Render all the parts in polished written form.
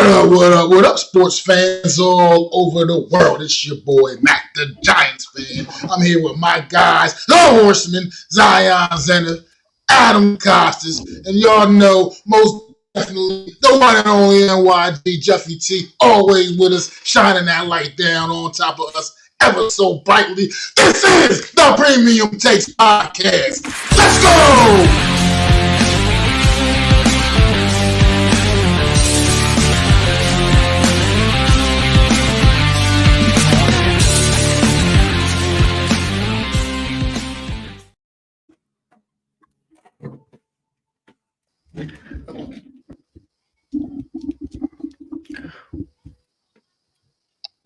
What up, sports fans all over the world? It's your boy, Mac the Giants fan. I'm here with my guys, the Horsemen, Zion Zenith, Adam Costas, and y'all know most definitely the one and only NYD, Jeffy T, always with us, shining that light down on top of us ever so brightly. This is the Premium Takes Podcast. Let's go!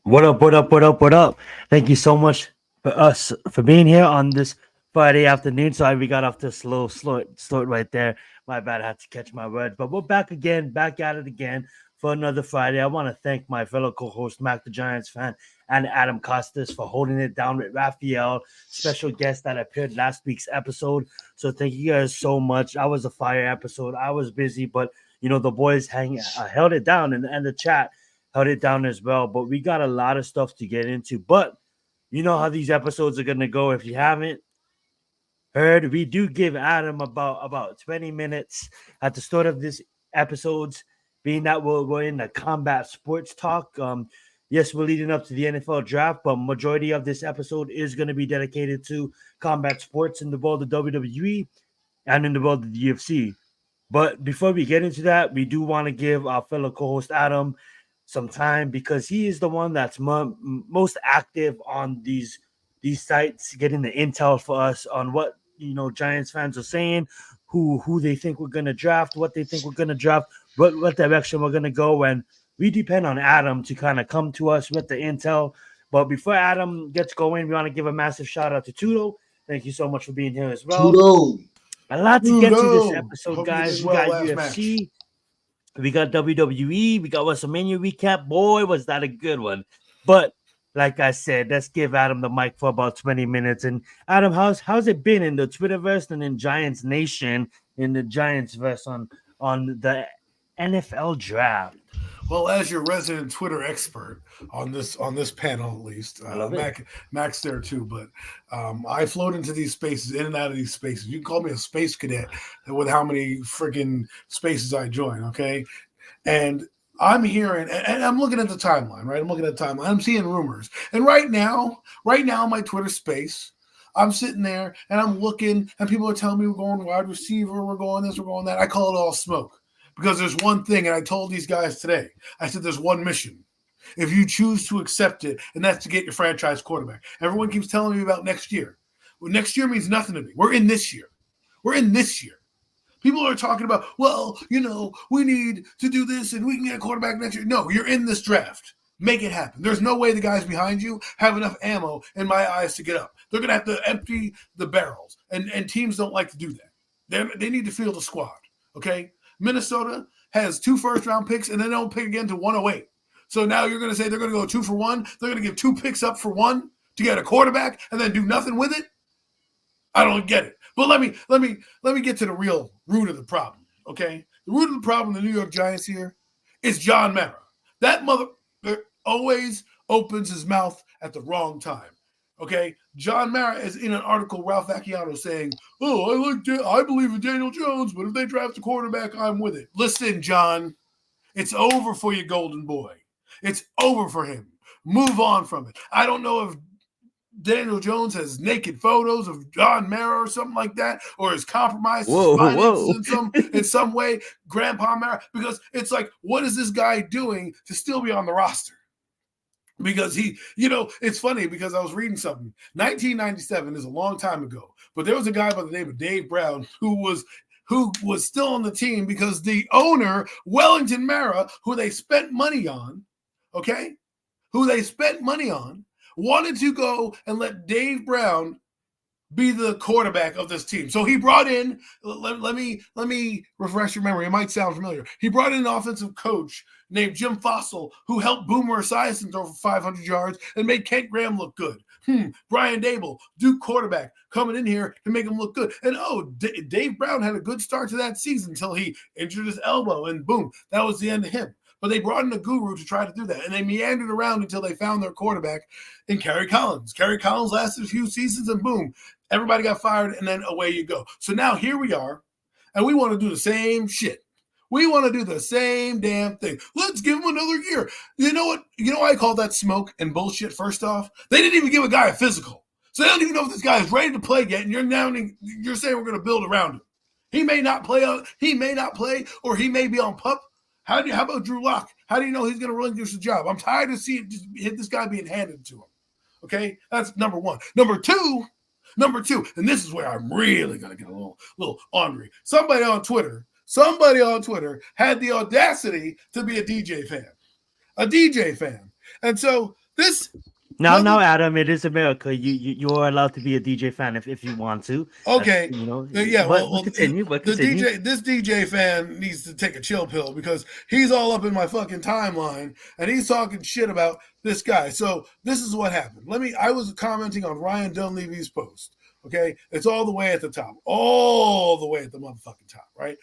What up? Thank you so much for being here on this Friday afternoon. Sorry, we got off the slow start right there. My bad, I had to catch my words. But we're back at it again for another Friday. I want to thank my fellow co-host, Mac the Giants fan, and Adam Costas for holding it down with Raphael, special guest that appeared last week's episode. So thank you guys so much. I was a fire episode. I was busy, but the boys held it down, and the chat held it down as well. But we got a lot of stuff to get into. But you know how these episodes are going to go. If you haven't heard, we do give Adam about 20 minutes at the start of this episodes, being that we're in the combat sports talk. Yes, we're leading up to the NFL draft, but majority of this episode is going to be dedicated to combat sports in the world of WWE and in the world of the UFC. But before we get into that, we do want to give our fellow co-host Adam some time, because he is the one that's most active on these sites, getting the intel for us on what Giants fans are saying, who they think we're gonna draft, what they think we're gonna draft, what direction we're gonna go, and we depend on Adam to kind of come to us with the intel. But before Adam gets going, we want to give a massive shout out to Tudo. Thank you so much for being here as well. Tudo. A lot to get to this episode, Hope guys. We well got UFC. Match. We got WWE, we got Wrestlemania recap. Boy, was that a good one. But like I said, let's give Adam the mic for about 20 minutes. And Adam, how's it been in the Twitterverse and in Giants Nation, in the Giantsverse on the NFL draft? Well, as your resident Twitter expert on this panel, at least, Mac's there too. But I float into these spaces, in and out of these spaces. You can call me a space cadet with how many freaking spaces I join. Okay, and I'm hearing, and I'm looking at the timeline. Right, I'm seeing rumors, and right now, my Twitter space, I'm sitting there and I'm looking, and people are telling me we're going wide receiver, we're going this, we're going that. I call it all smoke. Because there's one thing, and I told these guys today, I said there's one mission. If you choose to accept it, and that's to get your franchise quarterback. Everyone keeps telling me about next year. Well, next year means nothing to me. We're in this year. People are talking about, well, we need to do this, and we can get a quarterback next year. No, you're in this draft. Make it happen. There's no way the guys behind you have enough ammo, in my eyes, to get up. They're going to have to empty the barrels, and teams don't like to do that. They need to field a squad, okay? Minnesota has 2 first-round picks, and they don't pick again to 108. So now you're going to say they're going to go 2 for 1? They're going to give 2 picks up for 1 to get a quarterback and then do nothing with it? I don't get it. But let me get to the real root of the problem, okay? The root of the problem, the New York Giants here, is John Mara. That mother always opens his mouth at the wrong time. Okay, John Mara is in an article, Ralph Vacchiano, saying, I believe in Daniel Jones, but if they draft a quarterback, I'm with it. Listen, John, it's over for your golden boy. It's over for him. Move on from it. I don't know if Daniel Jones has naked photos of John Mara or something like that, or is compromised in some way, Grandpa Mara, because it's like, what is this guy doing to still be on the roster? Because it's funny, because I was reading something. 1997 is a long time ago, but there was a guy by the name of Dave Brown who was still on the team because the owner, Wellington Mara, who they spent money on, wanted to go and let Dave Brown be the quarterback of this team. So he brought in, let me refresh your memory. It might sound familiar. He brought in an offensive coach named Jim Fossil, who helped Boomer Esiason throw for 500 yards and made Kent Graham look good. Brian Dable, Duke quarterback, coming in here to make him look good. And Dave Brown had a good start to that season until he injured his elbow, and boom, that was the end of him. But they brought in a guru to try to do that. And they meandered around until they found their quarterback in Kerry Collins. Kerry Collins lasted a few seasons and boom, everybody got fired and then away you go. So now here we are, and we want to do the same shit. We want to do the same damn thing. Let's give him another year. You know what? You know why I call that smoke and bullshit, first off? They didn't even give a guy a physical. So they don't even know if this guy is ready to play yet, and you're saying we're going to build around him. He may not play, or he may be on pup. How about Drew Lock? How do you know he's going to relinquish the job? I'm tired of seeing this guy being handed to him. Okay? That's number one. Number two, and this is where I'm really going to get a little ornery. Somebody on Twitter had the audacity to be a DJ fan. And so this... Now, Adam, it is America. You are allowed to be a DJ fan if you want to. Okay, yeah. But continue. This DJ fan needs to take a chill pill because he's all up in my fucking timeline and he's talking shit about this guy. So this is what happened. I was commenting on Ryan Dunleavy's post. Okay, it's all the way at the top, all the way at the motherfucking top, right?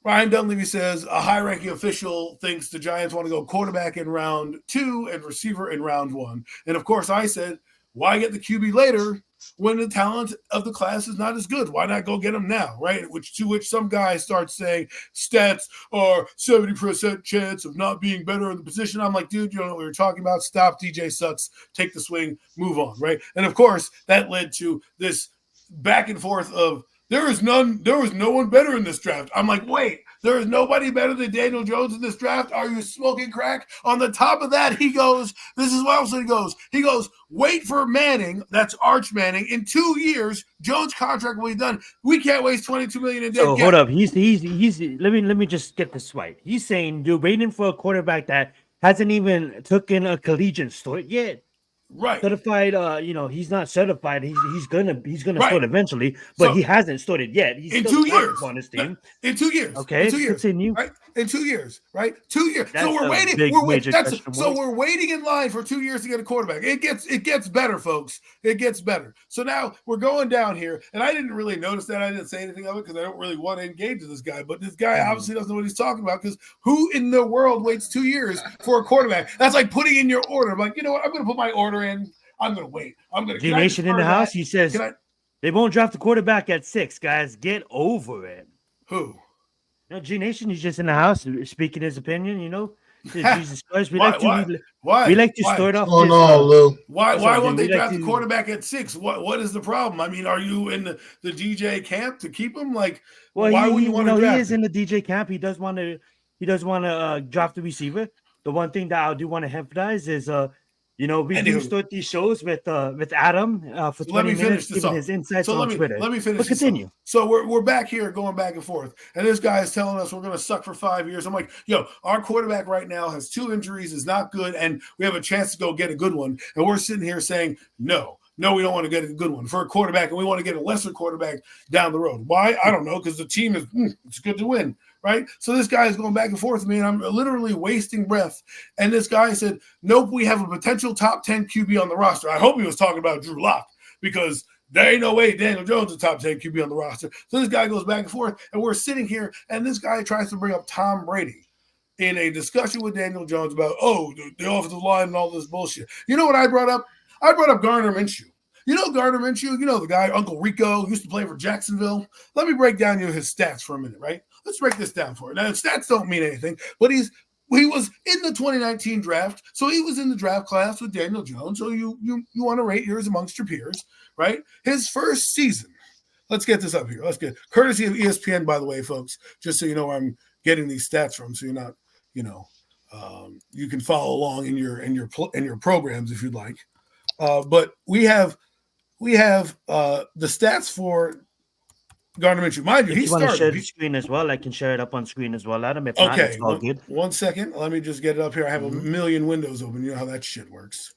Ryan Dunleavy says a high-ranking official thinks the Giants want to go quarterback in round 2 and receiver in round 1. And, of course, I said, why get the QB later when the talent of the class is not as good? Why not go get him now, right? To which some guy starts saying stats are 70% chance of not being better in the position. I'm like, dude, you don't know what you're talking about. Stop. DJ sucks. Take the swing. Move on, right? And, of course, that led to this back and forth of, there was no one better in this draft. I'm like, wait, there is nobody better than Daniel Jones in this draft? Are you smoking crack? On the top of that, he goes, this is what else he goes. He goes, wait for Manning, that's Arch Manning. In 2 years, Jones' contract will be done. We can't waste $22 million in debt. So hold up. He's let me just get this right. He's saying you're waiting for a quarterback that hasn't even taken a collegiate start yet. Right. Certified, he's not certified. He's gonna start eventually, but he hasn't started yet. He's in still 2 years on his team. In 2 years. Okay, in 2 years. Continue. Right? In 2 years, right? 2 years. That's so we're waiting. So we're waiting in line for 2 years to get a quarterback. It gets better, folks. It gets better. So now we're going down here, and I didn't really notice that. I didn't say anything of it because I don't really want to engage with this guy. But this guy obviously doesn't know what he's talking about because who in the world waits 2 years for a quarterback? That's like putting in your order. I'm like, you know what? I'm going to put my order in. I'm going to wait. G Nation in the house. He says they won't draft the quarterback at 6. Guys, get over it. Who? G Nation. He's just in the house speaking his opinion. Jesus Christ. We like to start off. What's going on, Lou? Why won't they draft the quarterback at 6? What is the problem? I mean, are you in the DJ camp to keep him? Like, why would you want to draft? He is in the DJ camp. He does want to draft the receiver. The one thing that I do want to emphasize is we do start these shows with Adam for 20 minutes, giving his insights on Twitter. Let me finish. But continue. So we're back here going back and forth, and this guy is telling us we're going to suck for 5 years. I'm like, our quarterback right now has 2 injuries, is not good, and we have a chance to go get a good one. And we're sitting here saying, no, we don't want to get a good one for a quarterback, and we want to get a lesser quarterback down the road. Why? I don't know, because the team is it's good to win. Right? So this guy is going back and forth with me, and I'm literally wasting breath. And this guy said, nope, we have a potential top 10 QB on the roster. I hope he was talking about Drew Lock because there ain't no way Daniel Jones is a top 10 QB on the roster. So this guy goes back and forth, and we're sitting here, and this guy tries to bring up Tom Brady in a discussion with Daniel Jones about, the offensive line and all this bullshit. You know what I brought up? I brought up Gardner Minshew. You know Gardner Minshew? You know the guy, Uncle Rico, used to play for Jacksonville? Let me break down his stats for a minute, right? Let's break this down for it. Now, stats don't mean anything, but he was in the 2019 draft, so he was in the draft class with Daniel Jones, so you want to rate yours amongst your peers, right? His first season. Let's get this up here. Let's get courtesy of ESPN, by the way, folks, just so you know where I'm getting these stats from, so you're not, you can follow along in your programs if you'd like. But we have the stats for Gardner Minshew. Mind you, he started. Want to share the screen as well? I can share it up on screen as well, Adam. If not, it's all good. 1 second. Let me just get it up here. I have a million windows open. You know how that shit works.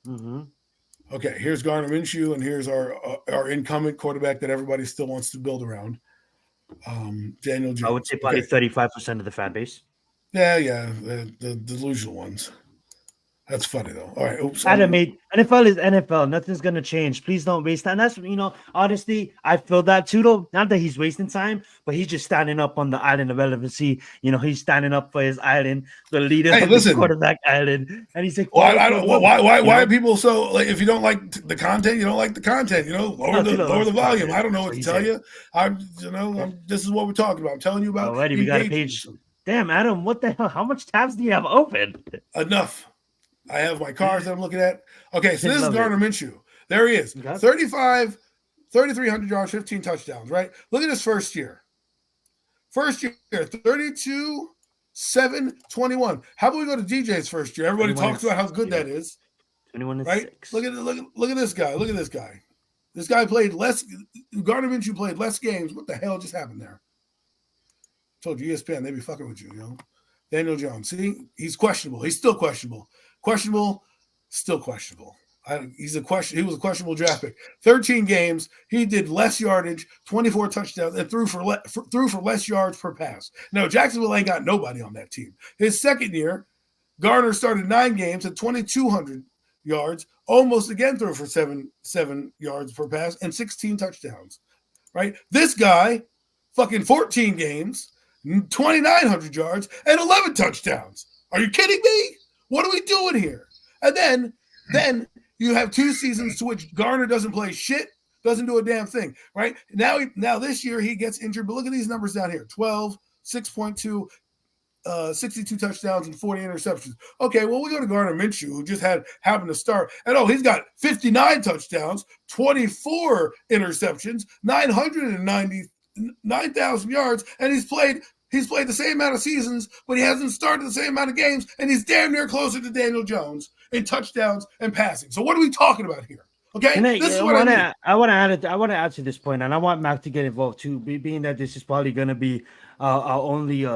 Mm-hmm. Okay, here's Gardner Minshew, and here's our incumbent quarterback that everybody still wants to build around. Daniel Jones. I would say probably 35% of the fan base. Yeah, the delusional ones. That's funny though. All right, oops. Adam, mate, NFL is NFL. Nothing's gonna change. Please don't waste time. That's honestly, I feel that too. Though, not that he's wasting time, but he's just standing up on the island of relevancy. He's standing up for his island, the leader of the quarterback island, and he's like, why are people so like? If you don't like the content, you don't like the content. Lower the volume. I don't know what to tell you. This is what we're talking about. I'm telling you about. Already, we got a page. Damn, Adam, what the hell? How much tabs do you have open? Enough. I have my cars that I'm looking at. Okay, so this is Gardner Minshew. There he is. 3,300 yards, 15 touchdowns, right? Look at his first year. 32, 7, 21. How about we go to DJ's first year? Everybody talks about how good that is. 21 and right? 6. Look at this guy. Look at this guy. This guy played less. Gardner Minshew played less games. What the hell just happened there? Told you ESPN, they be fucking with you, Daniel Jones. See, he's questionable. He's still questionable. Still questionable. He was a questionable draft pick. 13 games. He did less yardage, 24 touchdowns, and threw for less yards per pass. Now, Jacksonville ain't got nobody on that team. His second year, Garner started 9 games at 2,200 yards, almost again threw for 7 yards per pass and 16 touchdowns. Right? This guy, fucking 14 games, 2,900 yards, and 11 touchdowns. Are you kidding me? What are we doing here? And then you have 2 seasons to which Garner doesn't play shit, doesn't do a damn thing, right? Now this year he gets injured, but look at these numbers down here. 12, 6.2, 62 touchdowns and 40 interceptions. Okay, well, we go to Gardner Minshew, who just happened to start. And he's got 59 touchdowns, 24 interceptions, 9,000 yards, and he's played the same amount of seasons, but he hasn't started the same amount of games, and he's damn near closer to Daniel Jones in touchdowns and passing. So what are we talking about here? Okay, I want to add to this point, and I want Mac to get involved too, being that this is probably going to be our only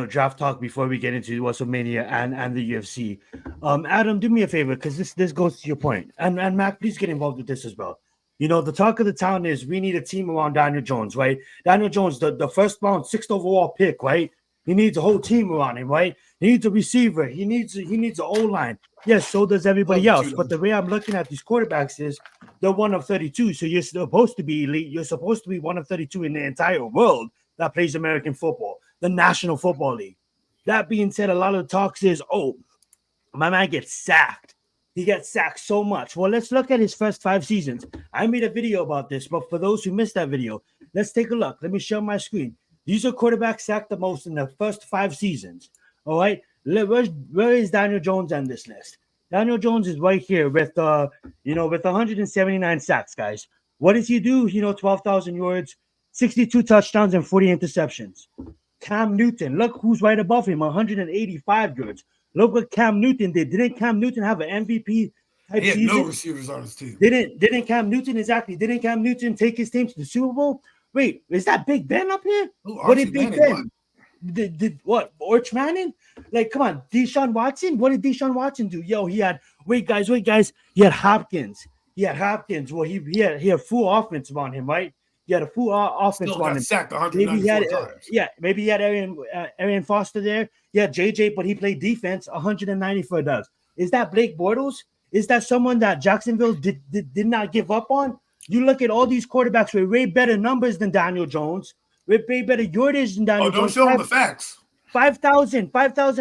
draft talk before we get into Wrestlemania and the UFC. Adam, do me a favor, because this goes to your point, and Mac, please get involved with this as well. The talk of the town is we need a team around Daniel Jones, right? Daniel Jones, the first round, 6th overall pick, right? He needs a whole team around him, right? He needs a receiver. He needs an O-line. Yes, so does everybody else. But the way I'm looking at these quarterbacks is they're one of 32. So you're supposed to be elite. You're supposed to be one of 32 in the entire world that plays American football, the National Football League. That being said, a lot of the talks is, my man gets sacked. He gets sacked so much. Well, let's look at his first 5 seasons. I made a video about this, but for those who missed that video, let's take a look. Let me share my screen. These are quarterbacks sacked the most in the first 5 seasons. All right. Where is Daniel Jones on this list? Daniel Jones is right here with 179 sacks, guys. What does he do? 12,000 yards, 62 touchdowns, and 40 interceptions. Cam Newton, look who's right above him, 185 yards. Look what Cam Newton did. Didn't Cam Newton have an MVP type season? He had no receivers on his team. Didn't Cam Newton take his team to the Super Bowl? Wait, is that Big Ben up here? What did Big Ben? Did what? Arch Manning? Like, come on, Deshaun Watson? What did Deshaun Watson do? He had wait, guys. He had Hopkins. Well, he had full offense on him, right? He had a full offense on him. Sacked 194 times. Maybe he had Arian Foster there. Yeah, JJ, but he played defense 194 does. Is that Blake Bortles? Is that someone that Jacksonville did not give up on? You look at all these quarterbacks with way better numbers than Daniel Jones, with way better yardage than Daniel Jones. Don't show him the facts. 5,000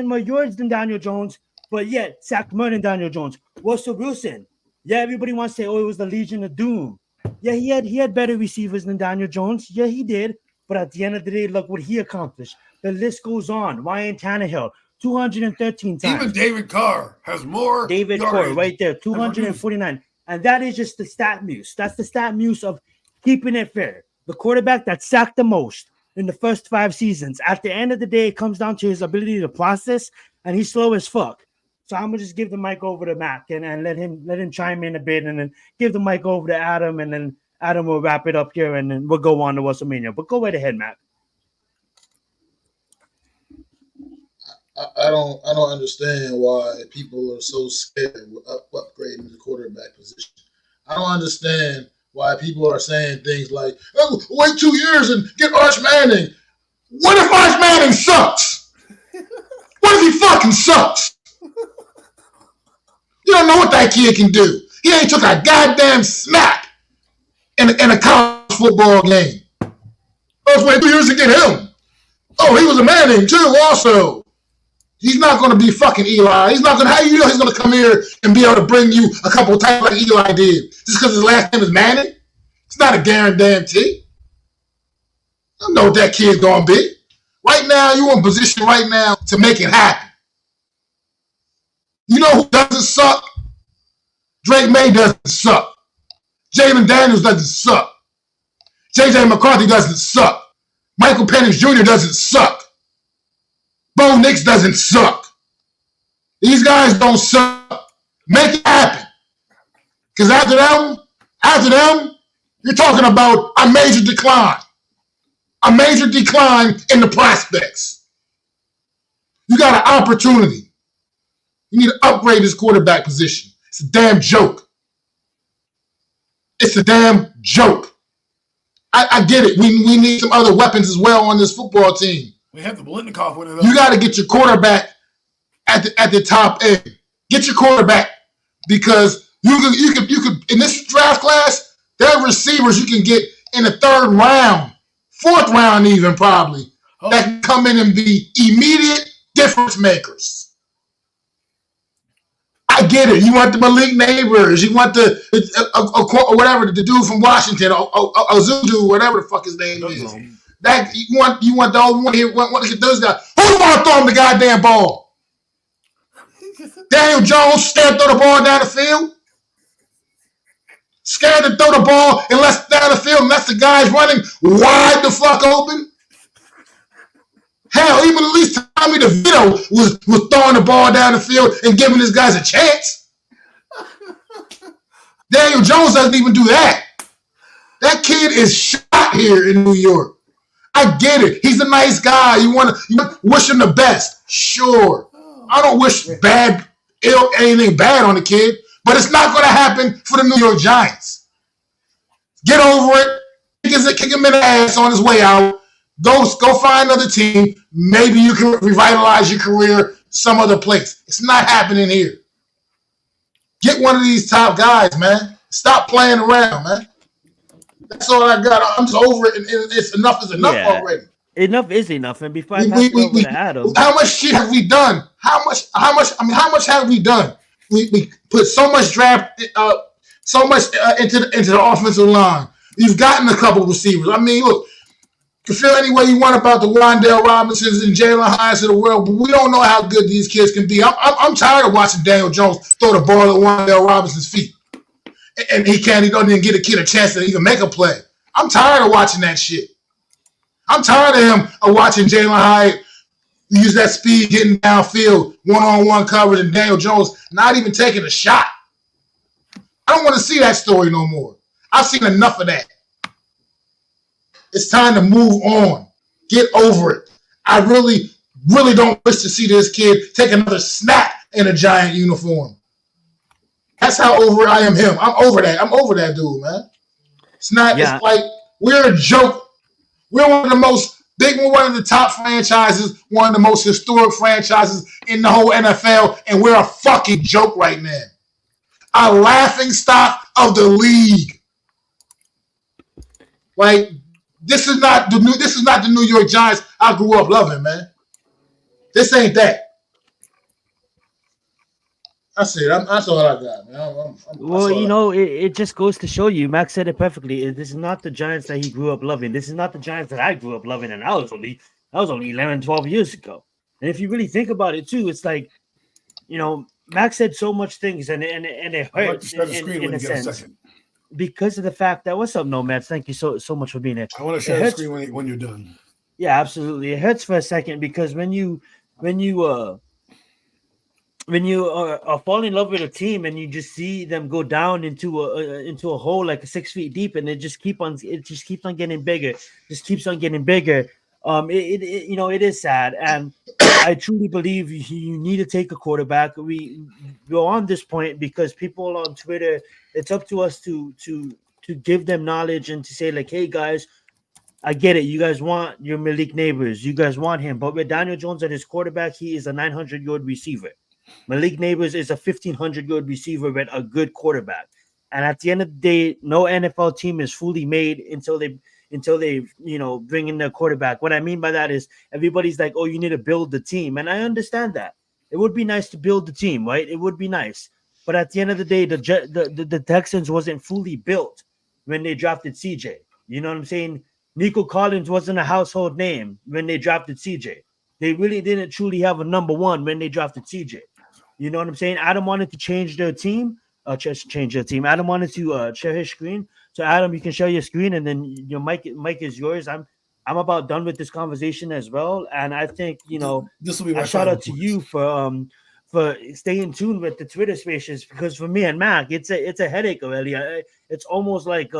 more yards than Daniel Jones, but yet sacked more than Daniel Jones. Russell Wilson. Yeah, everybody wants to say, it was the Legion of Doom. Yeah, he had better receivers than Daniel Jones. Yeah, he did. But at the end of the day, look what he accomplished. The list goes on. Ryan Tannehill, 213 times. Even David Carr has more. David Carr right there, 249. And that is just the stat muse. That's the stat muse of keeping it fair. The quarterback that sacked the most in the first 5 seasons. At the end of the day, it comes down to his ability to process, and he's slow as fuck. So I'm gonna just give the mic over to Mac and let him chime in a bit, and then give the mic over to Adam, and then Adam will wrap it up here, and then we'll go on to Wrestlemania. But go right ahead, Mac. I don't understand why people are so scared of upgrading the quarterback position. I don't understand why people are saying things like, oh, wait 2 years and get Arch Manning. What if Arch Manning sucks? What if he fucking sucks? You don't know what that kid can do. He ain't took a goddamn snap in a college football game. Let's wait 2 years to get him. Oh, he was a man too, also. He's not going to be fucking Eli. He's not going to, how you know he's going to come here and be able to bring you a couple of times like Eli did? Just because his last name is Manning? It's not a guarantee. I don't know what that kid's going to be. Right now, you're in position right now to make it happen. You know who doesn't suck? Drake May doesn't suck. Jalen Daniels doesn't suck. J.J. McCarthy doesn't suck. Michael Penix Jr. doesn't suck. Bo Nix doesn't suck. These guys don't suck. Make it happen. Because after them, you're talking about a major decline. A major decline in the prospects. You got an opportunity. You need to upgrade this quarterback position. It's a damn joke. It's a damn joke. I get it. We need some other weapons as well on this football team. We have the Blitnikoff winner. You got to get your quarterback at the top end. Get your quarterback because you could in this draft class, there are receivers you can get in the 3rd round, 4th round even probably that can come in and be immediate difference makers. I get it. You want the Malik Neighbors. You want the whatever the dude from Washington, Ozudu, whatever the fuck his name is. That you want the old one here. Want to get those guys. Who do you want to throw him the goddamn ball? Daniel Jones scared to throw the ball down the field. Scared to throw the ball down the field unless the guy's running wide the fuck open. Hell, even at least Tommy DeVito was throwing the ball down the field and giving these guys a chance. Daniel Jones doesn't even do that. That kid is shot here in New York. I get it. He's a nice guy. You wish him the best. Sure. I don't wish anything bad on the kid, but it's not going to happen for the New York Giants. Get over it. Kick him in the ass on his way out. Go find another team. Maybe you can revitalize your career some other place. It's not happening here. Get one of these top guys, man. Stop playing around, man. That's all I got. I'm just over it. And it's enough is enough already. Enough is enough. And before I pass it over to Adam, how much shit have we done? How much have we done? We put so much draft, so much into the offensive line. You've gotten a couple of receivers. I mean, look. You can feel any way you want about the Wan'Dale Robinsons and Jalen Hines of the world, but we don't know how good these kids can be. I'm tired of watching Daniel Jones throw the ball at Wan'Dale Robinson's feet, and he doesn't even get a kid a chance to even make a play. I'm tired of watching that shit. I'm tired of watching Jalen Hyatt use that speed, getting downfield, one-on-one coverage, and Daniel Jones not even taking a shot. I don't want to see that story no more. I've seen enough of that. It's time to move on. Get over it. I really, really don't wish to see this kid take another snap in a Giant uniform. That's how over I am him. I'm over that. I'm over that dude, man. It's not. Yeah. It's like we're a joke. We're one of the top franchises, one of the most historic franchises in the whole NFL, and we're a fucking joke right now. A laughing stock of the league. Like. This is not the New York Giants I grew up loving, man. This ain't that. That's it. That's all I got, man. It just goes to show you. Max said it perfectly. This is not the Giants that he grew up loving. This is not the Giants that I grew up loving, and that was only 11, 12 years ago. And if you really think about it, too, it's like, Max said so much things, and it hurts in a sense. Because of the fact that what's up, Nomads? Thank you so much for being here. I want to share the screen when you're done. Yeah, absolutely. It hurts for a second because when you fall in love with a team and you just see them go down into a hole like 6 feet deep, and it just keeps on getting bigger, it is sad, and I truly believe you need to take a quarterback. We go on this point because people on Twitter, it's up to us to give them knowledge and to say, like, hey guys, I get it. You guys want your Malik Neighbors. You guys want him. But with Daniel Jones at his quarterback, he is a 900-yard receiver. Malik Neighbors is a 1,500-yard receiver with a good quarterback. And at the end of the day, no NFL team is fully made until they bring in their quarterback. What I mean by that is everybody's like, oh, you need to build the team. And I understand that. It would be nice to build the team, right? It would be nice. But at the end of the day, the Texans wasn't fully built when they drafted CJ. You know what I'm saying? Nico Collins wasn't a household name when they drafted CJ. They really didn't truly have a number one when they drafted CJ. You know what I'm saying? Adam wanted to change their team. Change their team. Adam wanted to share his screen. So Adam, you can share your screen, and then your mic is yours. I'm about done with this conversation as well, and I think this will be my shout out to you for staying tuned with the Twitter spaces, because for me and Mac, it's a headache already. It's almost like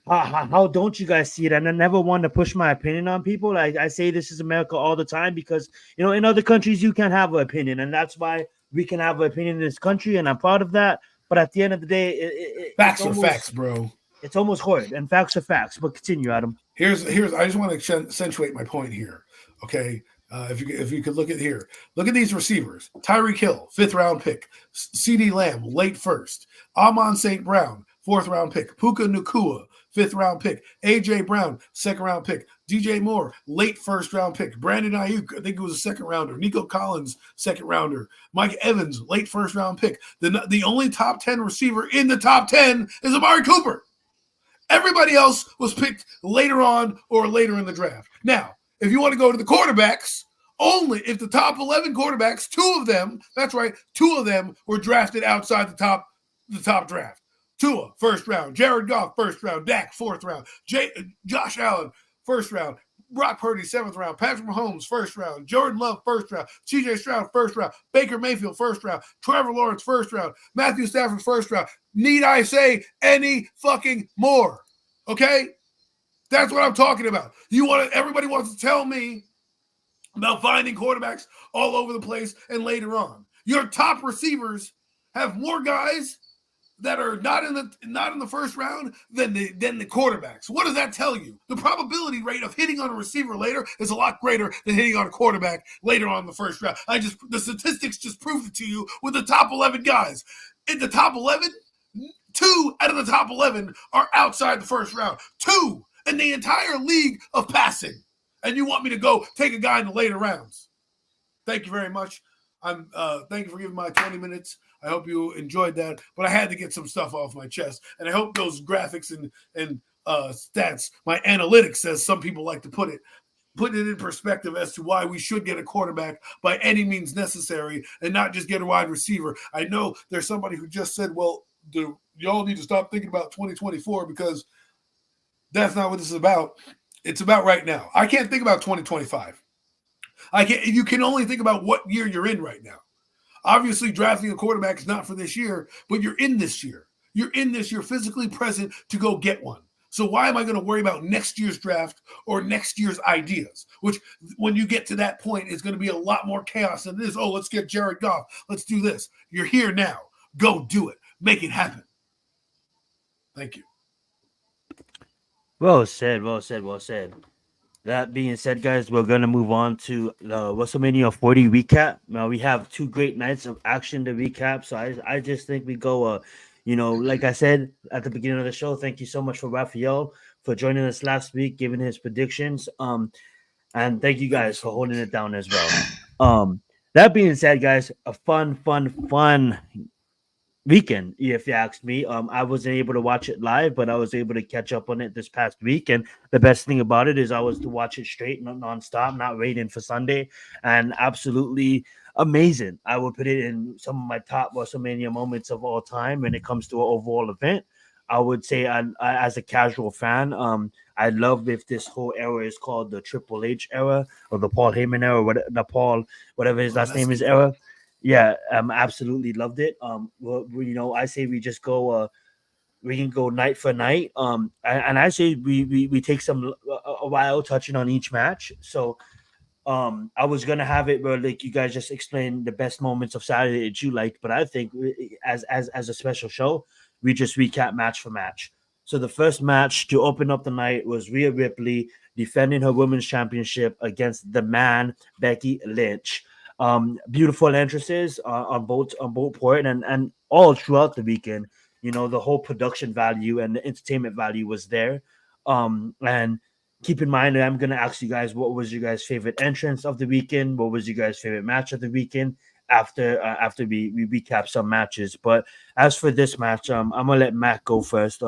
how don't you guys see it? And I never want to push my opinion on people. I say this is America all the time because in other countries you can't have an opinion, and that's why we can have an opinion in this country, and I'm proud of that. But at the end of the day, facts are facts, bro. It's almost horrid, and facts are facts. But continue, Adam. Here's. I just want to accentuate my point here. Okay, if you could look at here, look at these receivers: Tyreek Hill, 5th round pick; CeeDee Lamb, late first; Amon St. Brown, 4th round pick; Puka Nacua, 5th round pick; AJ Brown, 2nd round pick; DJ Moore, late 1st round pick; Brandon Ayuk, I think it was a 2nd rounder; Nico Collins, 2nd rounder; Mike Evans, late 1st round pick. The only top 10 receiver in the top 10 is Amari Cooper. Everybody else was picked later on or later in the draft. Now, if you want to go to the quarterbacks, only if the top 11 quarterbacks, 2 of them, that's right, 2 of them were drafted outside the top draft. Tua, 1st round. Jared Goff, 1st round. Dak, 4th round. Josh Allen, 1st round. Brock Purdy, 7th round. Patrick Mahomes, 1st round. Jordan Love, 1st round. CJ Stroud, 1st round. Baker Mayfield, 1st round. Trevor Lawrence, 1st round. Matthew Stafford, 1st round. Need I say any fucking more? Okay? That's what I'm talking about. Everybody wants to tell me about finding quarterbacks all over the place and later on. Your top receivers have more guys that are not in the 1st round than the quarterbacks. What does that tell you? The probability rate of hitting on a receiver later is a lot greater than hitting on a quarterback later on in the 1st round. The statistics just proved it to you with the top 11 guys. In the top 11, 2 out of the top 11 are outside the 1st round. 2 in the entire league of passing. And you want me to go take a guy in the later rounds. Thank you very much. Thank you for giving my 20 minutes. I hope you enjoyed that, but I had to get some stuff off my chest, and I hope those graphics and stats, my analytics, as some people like to put it in perspective as to why we should get a quarterback by any means necessary and not just get a wide receiver. I know there's somebody who just said, well, y'all need to stop thinking about 2024 because that's not what this is about. It's about right now. I can't think about 2025. You can only think about what year you're in right now. Obviously, drafting a quarterback is not for this year, but you're in this year. You're in this. You're physically present to go get one. So why am I going to worry about next year's draft or next year's ideas? Which, when you get to that point, is going to be a lot more chaos than this. Oh, let's get Jared Goff. Let's do this. You're here now. Go do it. Make it happen. Thank you. Well said. Well said. Well said. That being said, guys, we're going to move on to the WrestleMania 40 recap. Now, we have 2 great nights of action to recap. So I just think we go, like I said at the beginning of the show, thank you so much for Raphael for joining us last week, giving his predictions. And thank you guys for holding it down as well. That being said, guys, a fun weekend, if you ask me. I wasn't able to watch it live, but I was able to catch up on it this past week. And the best thing about it is I was to watch it straight, non-stop, not waiting for Sunday, and absolutely amazing. I would put it in some of my top WrestleMania moments of all time when it comes to an overall event. I would say, I as a casual fan, I love if this whole era is called the Triple H era or the Paul Heyman era, whatever his last name is era. Yeah, absolutely loved it. I say we just go. We can go night for night. And I say we take a while touching on each match. So, I was gonna have it where like you guys just explain the best moments of Saturday that you liked, but I think as a special show, we just recap match for match. So the first match to open up the night was Rhea Ripley defending her women's championship against the man Becky Lynch. Beautiful entrances on both port and all throughout the weekend. The whole production value and the entertainment value was there. And keep in mind, I'm gonna ask you guys, what was your guys' favorite entrance of the weekend? What was your guys' favorite match of the weekend? After we recap some matches, but as for this match, I'm gonna let Matt go first.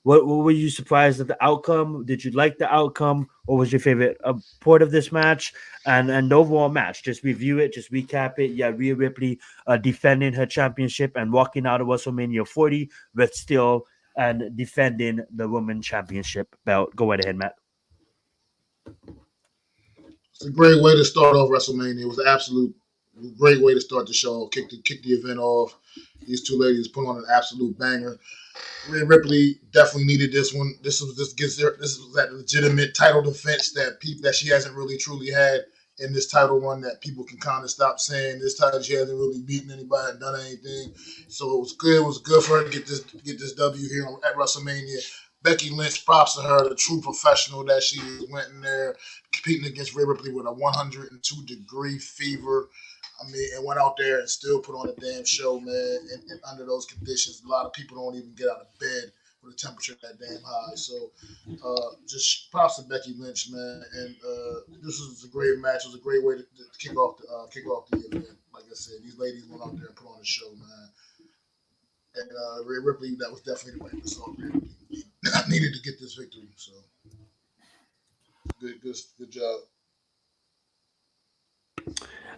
What were you surprised at the outcome? Did you like the outcome? What was your favorite part of this match and the overall match? Just review it, just recap it. Yeah, Rhea Ripley defending her championship and walking out of WrestleMania 40, but still and defending the women's championship belt. Go right ahead, Matt. It's a great way to start off WrestleMania. It was an absolute great way to start the show. Kick the event off. These two ladies put on an absolute banger. Rhea Ripley definitely needed this one. This was that legitimate title defense that she hasn't really truly had in this title run, that people can kind of stop saying this title she hasn't really beaten anybody and done anything. So it was good. It was good for her to get this W here at WrestleMania. Becky Lynch, props to her, the true professional that she is, went in there competing against Rhea Ripley with a 102-degree fever. I mean, and went out there and still put on a damn show, man. And under those conditions, a lot of people don't even get out of bed with a temperature that damn high. So, just props to Becky Lynch, man. And this was a great match. It was a great way to kick off the event. Like I said, these ladies went out there and put on a show, man. And Rhea Ripley, that was definitely the right result. I needed to get this victory. So, good job.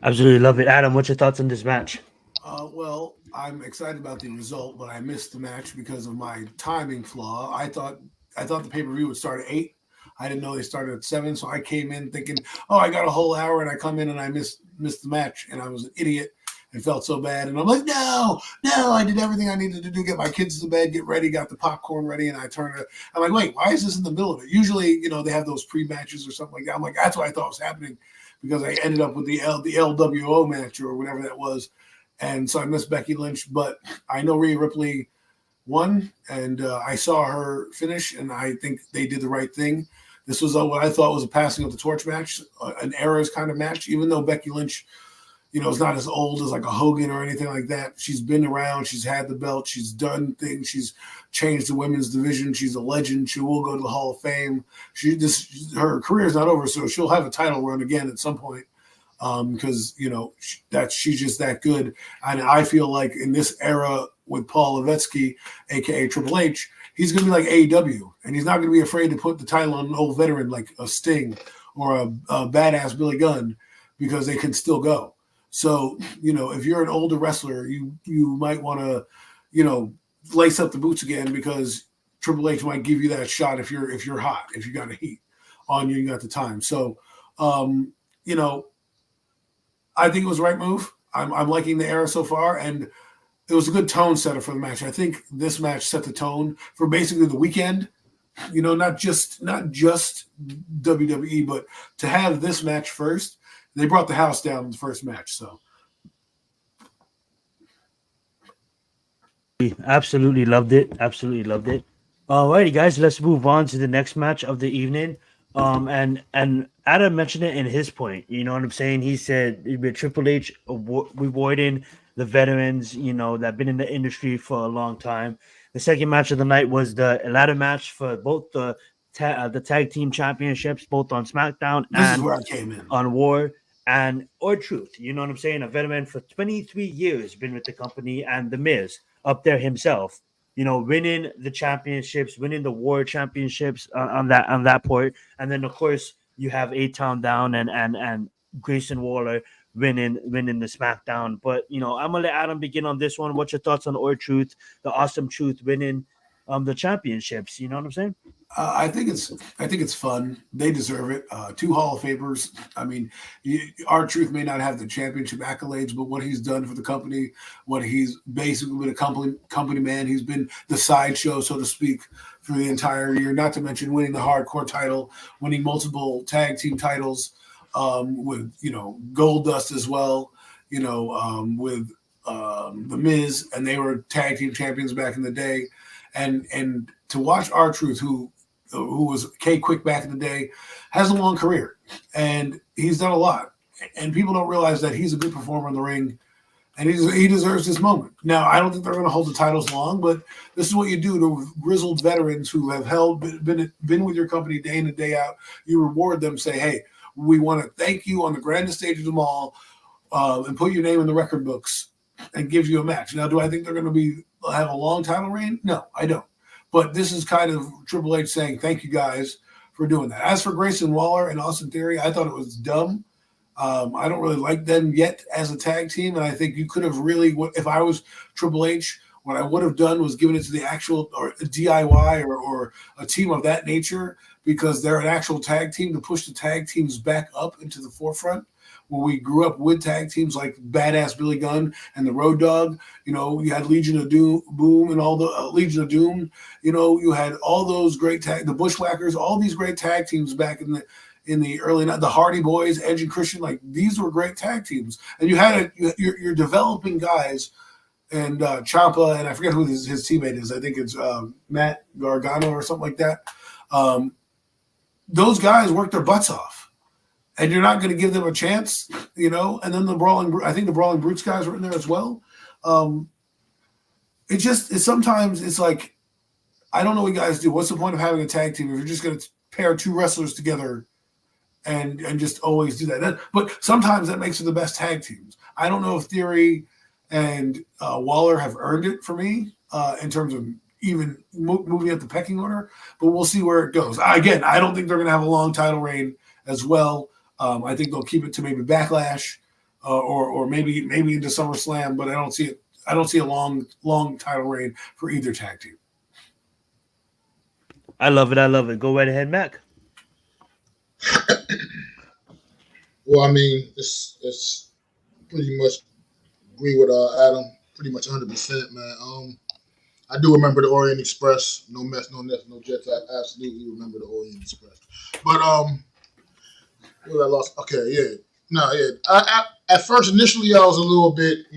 Absolutely love it. Adam, what's your thoughts on this match? Well, I'm excited about the result, but I missed the match because of my timing flaw. I thought the pay-per-view would start at 8. I didn't know they started at 7, so I came in thinking, oh, I got a whole hour, and I come in and I missed the match, and I was an idiot and felt so bad. And I'm like, no, I did everything I needed to do, get my kids to bed, get ready, got the popcorn ready, and I'm like, wait, why is this in the middle of it? Usually, they have those pre-matches or something like that. I'm like, that's what I thought was happening, because I ended up with the LWO match or whatever that was. And so I missed Becky Lynch, but I know Rhea Ripley won, and I saw her finish, and I think they did the right thing. This was what I thought was a passing of the torch match, an eras kind of match, even though Becky Lynch, is not as old as like a Hogan or anything like that. She's been around. She's had the belt. She's done things. She's changed the women's division. She's a legend. She will go to the Hall of Fame. Her career is not over, so she'll have a title run again at some point, because she's just that good. And I feel like in this era with Paul Levesque, aka Triple H, he's going to be like AEW, and he's not going to be afraid to put the title on an old veteran like a Sting or a badass Billy Gunn, because they can still go. So, if you're an older wrestler, you might want to, lace up the boots again, because Triple H might give you that shot if you're hot, if you got a heat on you, you got the time. So, I think it was the right move. I'm liking the era so far, and it was a good tone setter for the match. I think this match set the tone for basically the weekend. Not just WWE, but to have this match first. They brought the house down in the first match, so. Absolutely loved it. Alrighty, guys, let's move on to the next match of the evening. And Adam mentioned it in his point. You know what I'm saying? He said with Triple H rewarding the veterans, that've been in the industry for a long time. The second match of the night was the ladder match for both the tag team championships, both on SmackDown and where I came in. On War. And R-Truth, you know what I'm saying? A veteran for 23 years, been with the company, and The Miz up there himself, winning the championships, winning the War championships on that point. And then of course you have A-Town Down and Grayson Waller winning the SmackDown. But I'm gonna let Adam begin on this one. What's your thoughts on R-Truth, the Awesome Truth winning the championships? You know what I'm saying? I think it's fun. They deserve it. 2 Hall of Famers. I mean, R-Truth may not have the championship accolades, but what he's done for the company, what he's basically been a company man. He's been the sideshow, so to speak, for the entire year. Not to mention winning the Hardcore title, winning multiple tag team titles, with Gold Dust as well. With The Miz, and they were tag team champions back in the day, and to watch R-Truth, who was K-Quick back in the day, has a long career, and he's done a lot. And people don't realize that he's a good performer in the ring, and he deserves this moment. Now, I don't think they're going to hold the titles long, but this is what you do to grizzled veterans who have been with your company day in and day out. You reward them, say, hey, we want to thank you on the grandest stage of them all, and put your name in the record books and give you a match. Now, do I think they're going to have a long title reign? No, I don't. But this is kind of Triple H saying, thank you guys for doing that. As for Grayson Waller and Austin Theory, I thought it was dumb. I don't really like them yet as a tag team, and I think you could have really, if I was Triple H, what I would have done was given it to the actual or DIY or a team of that nature, because they're an actual tag team, to push the tag teams back up into the forefront. When we grew up with tag teams like Badass Billy Gunn and the Road Dogg, you had Legion of Boom and all the Legion of Doom. You had all those great the Bushwhackers, all these great tag teams back in the early the Hardy Boys, Edge and Christian. Like, these were great tag teams, and you're developing guys. And Ciampa, and I forget who his teammate is. I think it's Matt Gargano or something like that. Those guys work their butts off. And you're not going to give them a chance, And then the Brawling Brutes guys were in there as well. Sometimes it's like, I don't know what you guys do. What's the point of having a tag team if you're just going to pair two wrestlers together and just always do that? But sometimes that makes it the best tag teams. I don't know if Theory and Waller have earned it for me in terms of even moving up the pecking order, but we'll see where it goes. Again, I don't think they're going to have a long title reign as well. I think they'll keep it to maybe Backlash or maybe into SummerSlam, but I don't see it. I don't see a long title reign for either tag team. I love it. Go right ahead, Mac. Well, I mean, it's pretty much agree with Adam, pretty much 100%, man. I do remember the Orient Express. No mess, no nest, no jets. I absolutely remember the Orient Express. But what I lost? Okay, yeah. No, yeah. I at first, initially, I was a little bit,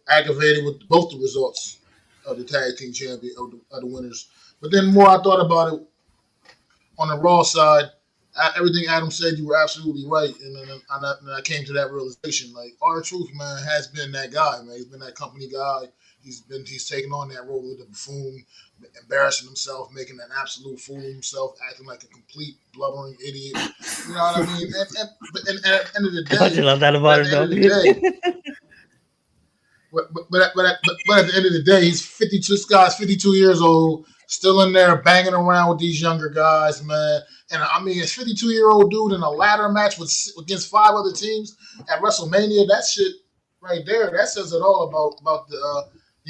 aggravated with both the results of the tag team champion of the winners. But then more I thought about it on the Raw side, everything Adam said, you were absolutely right. And then I came to that realization, like, R-Truth, man, has been that guy, man. He's been that company guy. He's taken on that role of the buffoon, embarrassing himself, making an absolute fool of himself, acting like a complete blubbering idiot. You know what I mean? But at the end of the day, I love that about him, but at the end of the day, he's 52. This guy's 52 years old, still in there banging around with these younger guys, man. And I mean, a 52-year-old dude in a ladder match against 5 other teams at WrestleMania. That shit right there, that says it all about the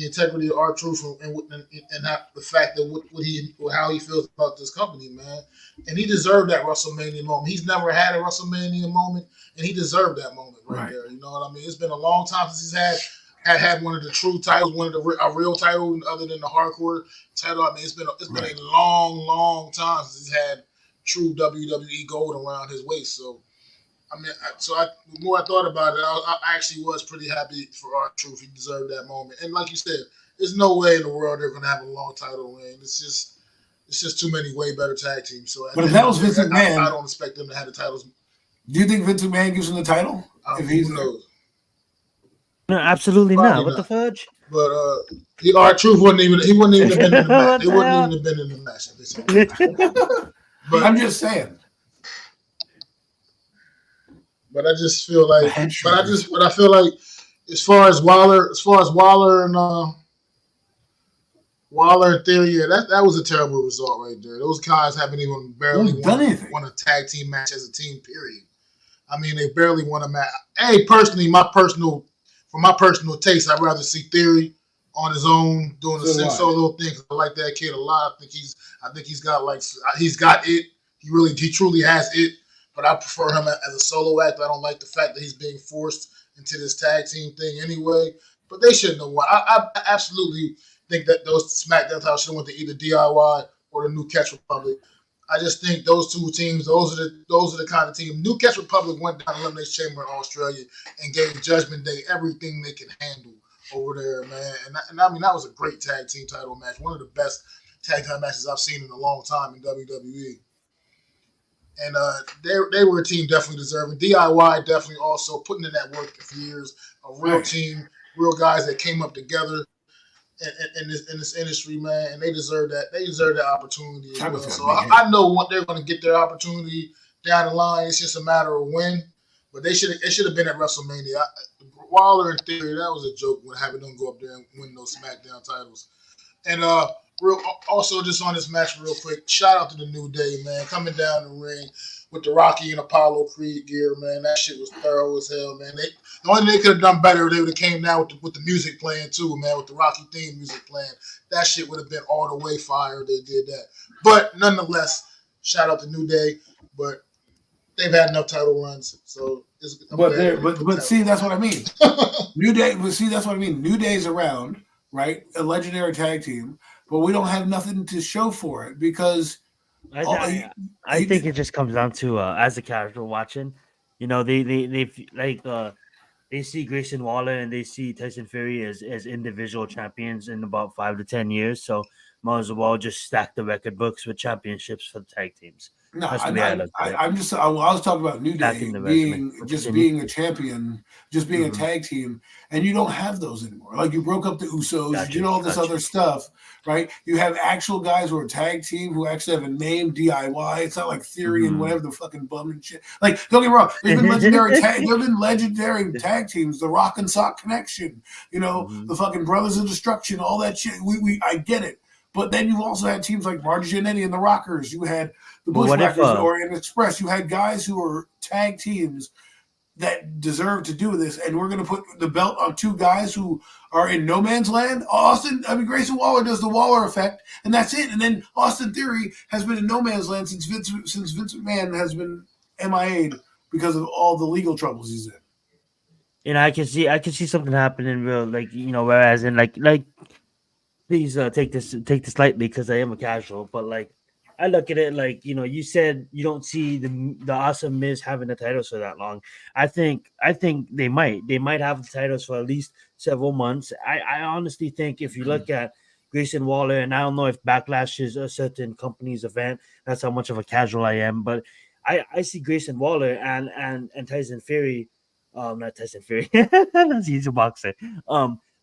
integrity of R-Truth and the fact that how he feels about this company, man. And he deserved that WrestleMania moment. He's never had a WrestleMania moment, and he deserved that moment right there. You know what I mean? It's been a long time since he's had one of the true titles, a real title other than the hardcore title. I mean, it's been a long time since he's had true WWE gold around his waist. So, I mean, the more I thought about it, I actually was pretty happy for R-Truth. He deserved that moment. And like you said, there's no way in the world they're going to have a long title reign. It's just too many way better tag teams. So, but if that was Vince McMahon, I don't expect them to have the titles. Do you think Vince McMahon gives him the title? Who knows? No, absolutely Probably not. What the fudge? But R-Truth wouldn't even have been in the match. He wouldn't even have been in the match. But I'm just saying. But I just feel like, I feel like, as far as Waller and Theory, yeah, that was a terrible result right there. Those guys haven't even barely won a tag team match as a team. Period. I mean, they barely won a match. Hey, personally, for my personal taste, I'd rather see Theory on his own doing the solo thing. I like that kid a lot. I think he's got it. He truly has it. But I prefer him as a solo act. I don't like the fact that he's being forced into this tag team thing anyway. But they shouldn't have won. I absolutely think that those SmackDown titles should have went to either DIY or the New Catch Republic. I just think those two teams, those are the kind of team. New Catch Republic went down to Elimination Chamber in Australia and gave Judgment Day everything they could handle over there, man. And I mean, that was a great tag team title match. One of the best tag team matches I've seen in a long time in WWE. And they were a team definitely deserving. DIY definitely also putting in that work for years. A real team, real guys that came up together in this industry, man, and they deserve that. They deserve that opportunity as well. So I know what they're going to get their opportunity down the line. It's just a matter of when. But it should have been at WrestleMania. Waller and Theory, that was a joke when having them go up there and win those SmackDown titles. And also just on this match real quick, shout out to the New Day, man, coming down the ring with the Rocky and Apollo Creed gear, man. That shit was thorough as hell, man. The only thing they could have done better, they would have came down with the music playing too, man, with the Rocky theme music playing. That shit would have been all the way fire if they did that. But nonetheless, shout out to New Day, but they've had enough title runs, so. But see, that's what I mean. New Day, but see, that's what I mean. New Day's around, right? A legendary tag team, but we don't have nothing to show for it because I think it just comes down to as a casual watching, they see Grayson Waller and they see Tyson Fury as individual champions in about 5 to 10 years, so might as well just stack the record books with championships for the tag teams. No, I was talking about New Day being a champion, just being a tag team, and you don't have those anymore. Like you broke up the Usos, you did all this other stuff, right? You have actual guys who are tag team who actually have a name, DIY. It's not like Theory and whatever the fucking bum and shit. Like, don't get me wrong, there's been legendary tag teams, the Rock and Sock Connection, the fucking Brothers of Destruction, all that shit. I get it. But then you've also had teams like Marty Jannetty and the Rockers. You had the Bushwhackers and Orient Express. You had guys who were tag teams that deserve to do this, and we're going to put the belt on two guys who are in no man's land. Grayson Waller does the Waller effect, and that's it. And then Austin Theory has been in no man's land since Vince McMahon has been MIA'd because of all the legal troubles he's in. I can see something happening real, whereas in like. Please take this lightly because I am a casual, but I look at it like you said you don't see the Awesome Miz having the titles for that long. I think they might have the titles for at least several months. I honestly think if you look at Grayson Waller, and I don't know if Backlash is a certain company's event, that's how much of a casual I am, but I see Grayson Waller and Tyson Fury, not Tyson Fury, that's he's a boxer.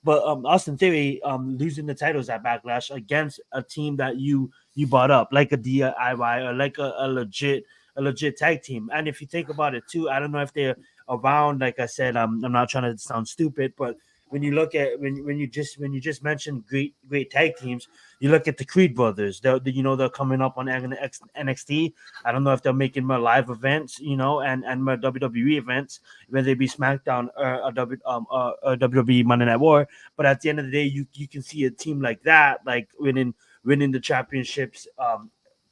But Austin Theory losing the titles at Backlash against a team that you brought up, like a DIY or like a legit tag team. And if you think about it too, I don't know if they're around. Like I said, I'm not trying to sound stupid, but when you look at when you just mentioned great tag teams, you look at the Creed brothers. They're coming up on NXT. I don't know if they're making more live events, and more WWE events, whether they be SmackDown or WWE Monday Night War. But at the end of the day, you can see a team like that, like winning the championships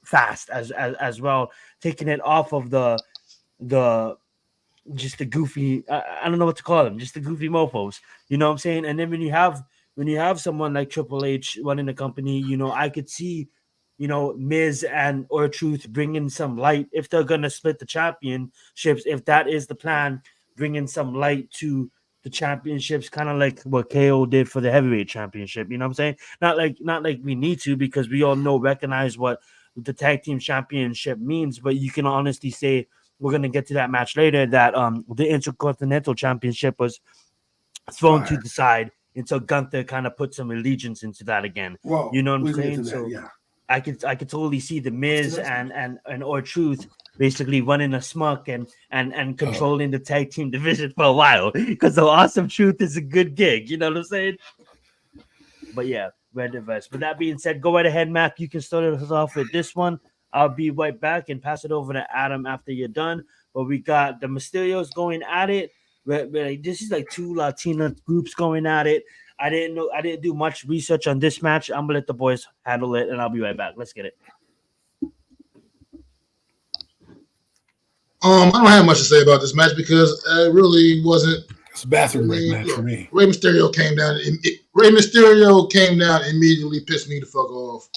fast as well, taking it off of just the goofy, I don't know what to call them, just the goofy mofos, you know what I'm saying? And then when you have someone like Triple H running the company, I could see, Miz and R-Truth bringing some light if they're going to split the championships, if that is the plan, bringing some light to the championships, kind of like what KO did for the heavyweight championship, you know what I'm saying? Not like we need to, because we all recognize what the tag team championship means, but you can honestly say, we're going to get to that match later, that the Intercontinental Championship was thrown to the side until Gunther kind of put some allegiance into that again. Well, you know what I'm saying? So yeah. I could totally see the Miz and R-Truth basically running a smuck and controlling the tag team division for a while, because the Awesome Truth is a good gig. You know what I'm saying? But yeah, Red Verse. With that being said, go right ahead, Mac. You can start us off with this one. I'll be right back and pass it over to Adam after you're done. But we got the Mysterios going at it. This is like two Latina groups going at it. I didn't do much research on this match. I'm gonna let the boys handle it, and I'll be right back. Let's get it. I don't have much to say about this match because it really wasn't. It's a bathroom break match for me. Rey Mysterio came down. Immediately pissed me the fuck off.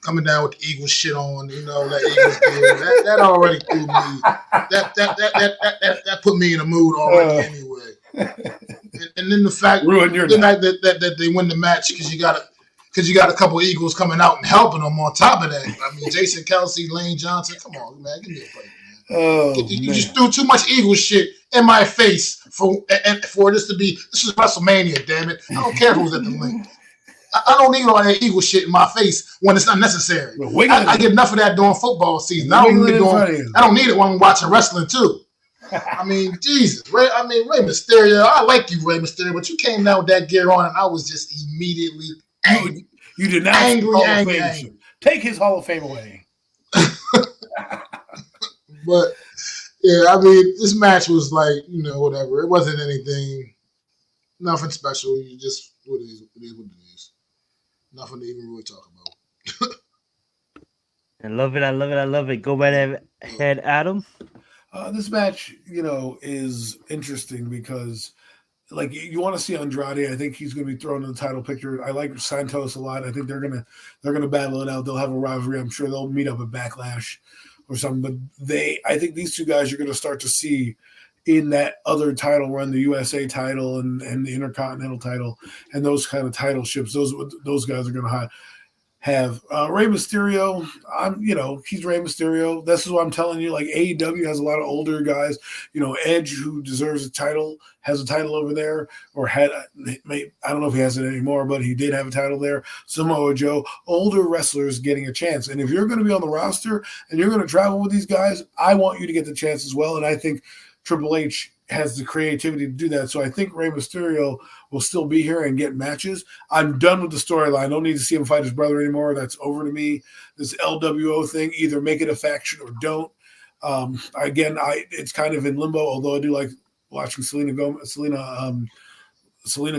Coming down with the Eagles shit on, that Eagles game, that already threw me. That put me in a mood already anyway. And then the fact that they win the match because you got a couple Eagles coming out and helping them on top of that. I mean, Jason Kelsey, Lane Johnson, come on, man, give me a break, man. Oh, you just threw too much Eagle shit in my face for this to be. This is WrestleMania, damn it! I don't care who's at the link. I don't need all that Eagle shit in my face when it's not necessary. I get enough of that during football season. I don't need it when I'm watching wrestling too. I mean, Jesus. Rey Mysterio. I like you, Rey Mysterio, but you came down with that gear on, and I was just immediately angry. You did not angry. Take his Hall of Fame away. But yeah, I mean, this match was like, whatever. It wasn't nothing special. You just what it is what it is. Nothing to even really talk about. I love it. Go right ahead, Adam. This match, is interesting because, like, you want to see Andrade. I think he's going to be thrown in the title picture. I like Santos a lot. I think they're gonna battle it out. They'll have a rivalry. I'm sure they'll meet up at Backlash or something. But I think these two guys you're going to start to see in that other title run, the USA title and the Intercontinental title, and those kind of title ships. Those guys are going to have Rey Mysterio. He's Rey Mysterio. This is what I'm telling you. Like, AEW has a lot of older guys. Edge, who deserves a title, has a title over there, or I don't know if he has it anymore, but he did have a title there. Samoa Joe, older wrestlers getting a chance. And if you're going to be on the roster and you're going to travel with these guys, I want you to get the chance as well. And I think Triple H has the creativity to do that. So I think Rey Mysterio will still be here and get matches. I'm done with the storyline. I don't need to see him fight his brother anymore. That's over to me. This LWO thing, either make it a faction or don't. It's kind of in limbo, although I do like watching Selena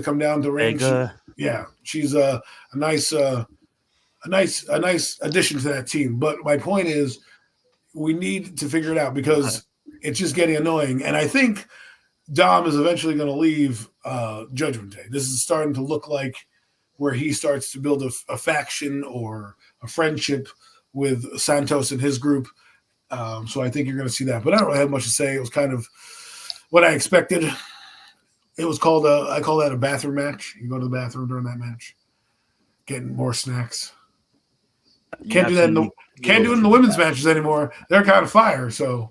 come down to ring. She's a nice addition to that team. But my point is, we need to figure it out because it's just getting annoying. And I think Dom is eventually going to leave Judgment Day. This is starting to look like where he starts to build a faction or a friendship with Santos and his group. So I think you're going to see that. But I don't really have much to say. It was kind of what I expected. It was called I call that a bathroom match. You go to the bathroom during that match, getting more snacks. Can't do that. Can't do it in the women's matches anymore. They're kind of fire. So.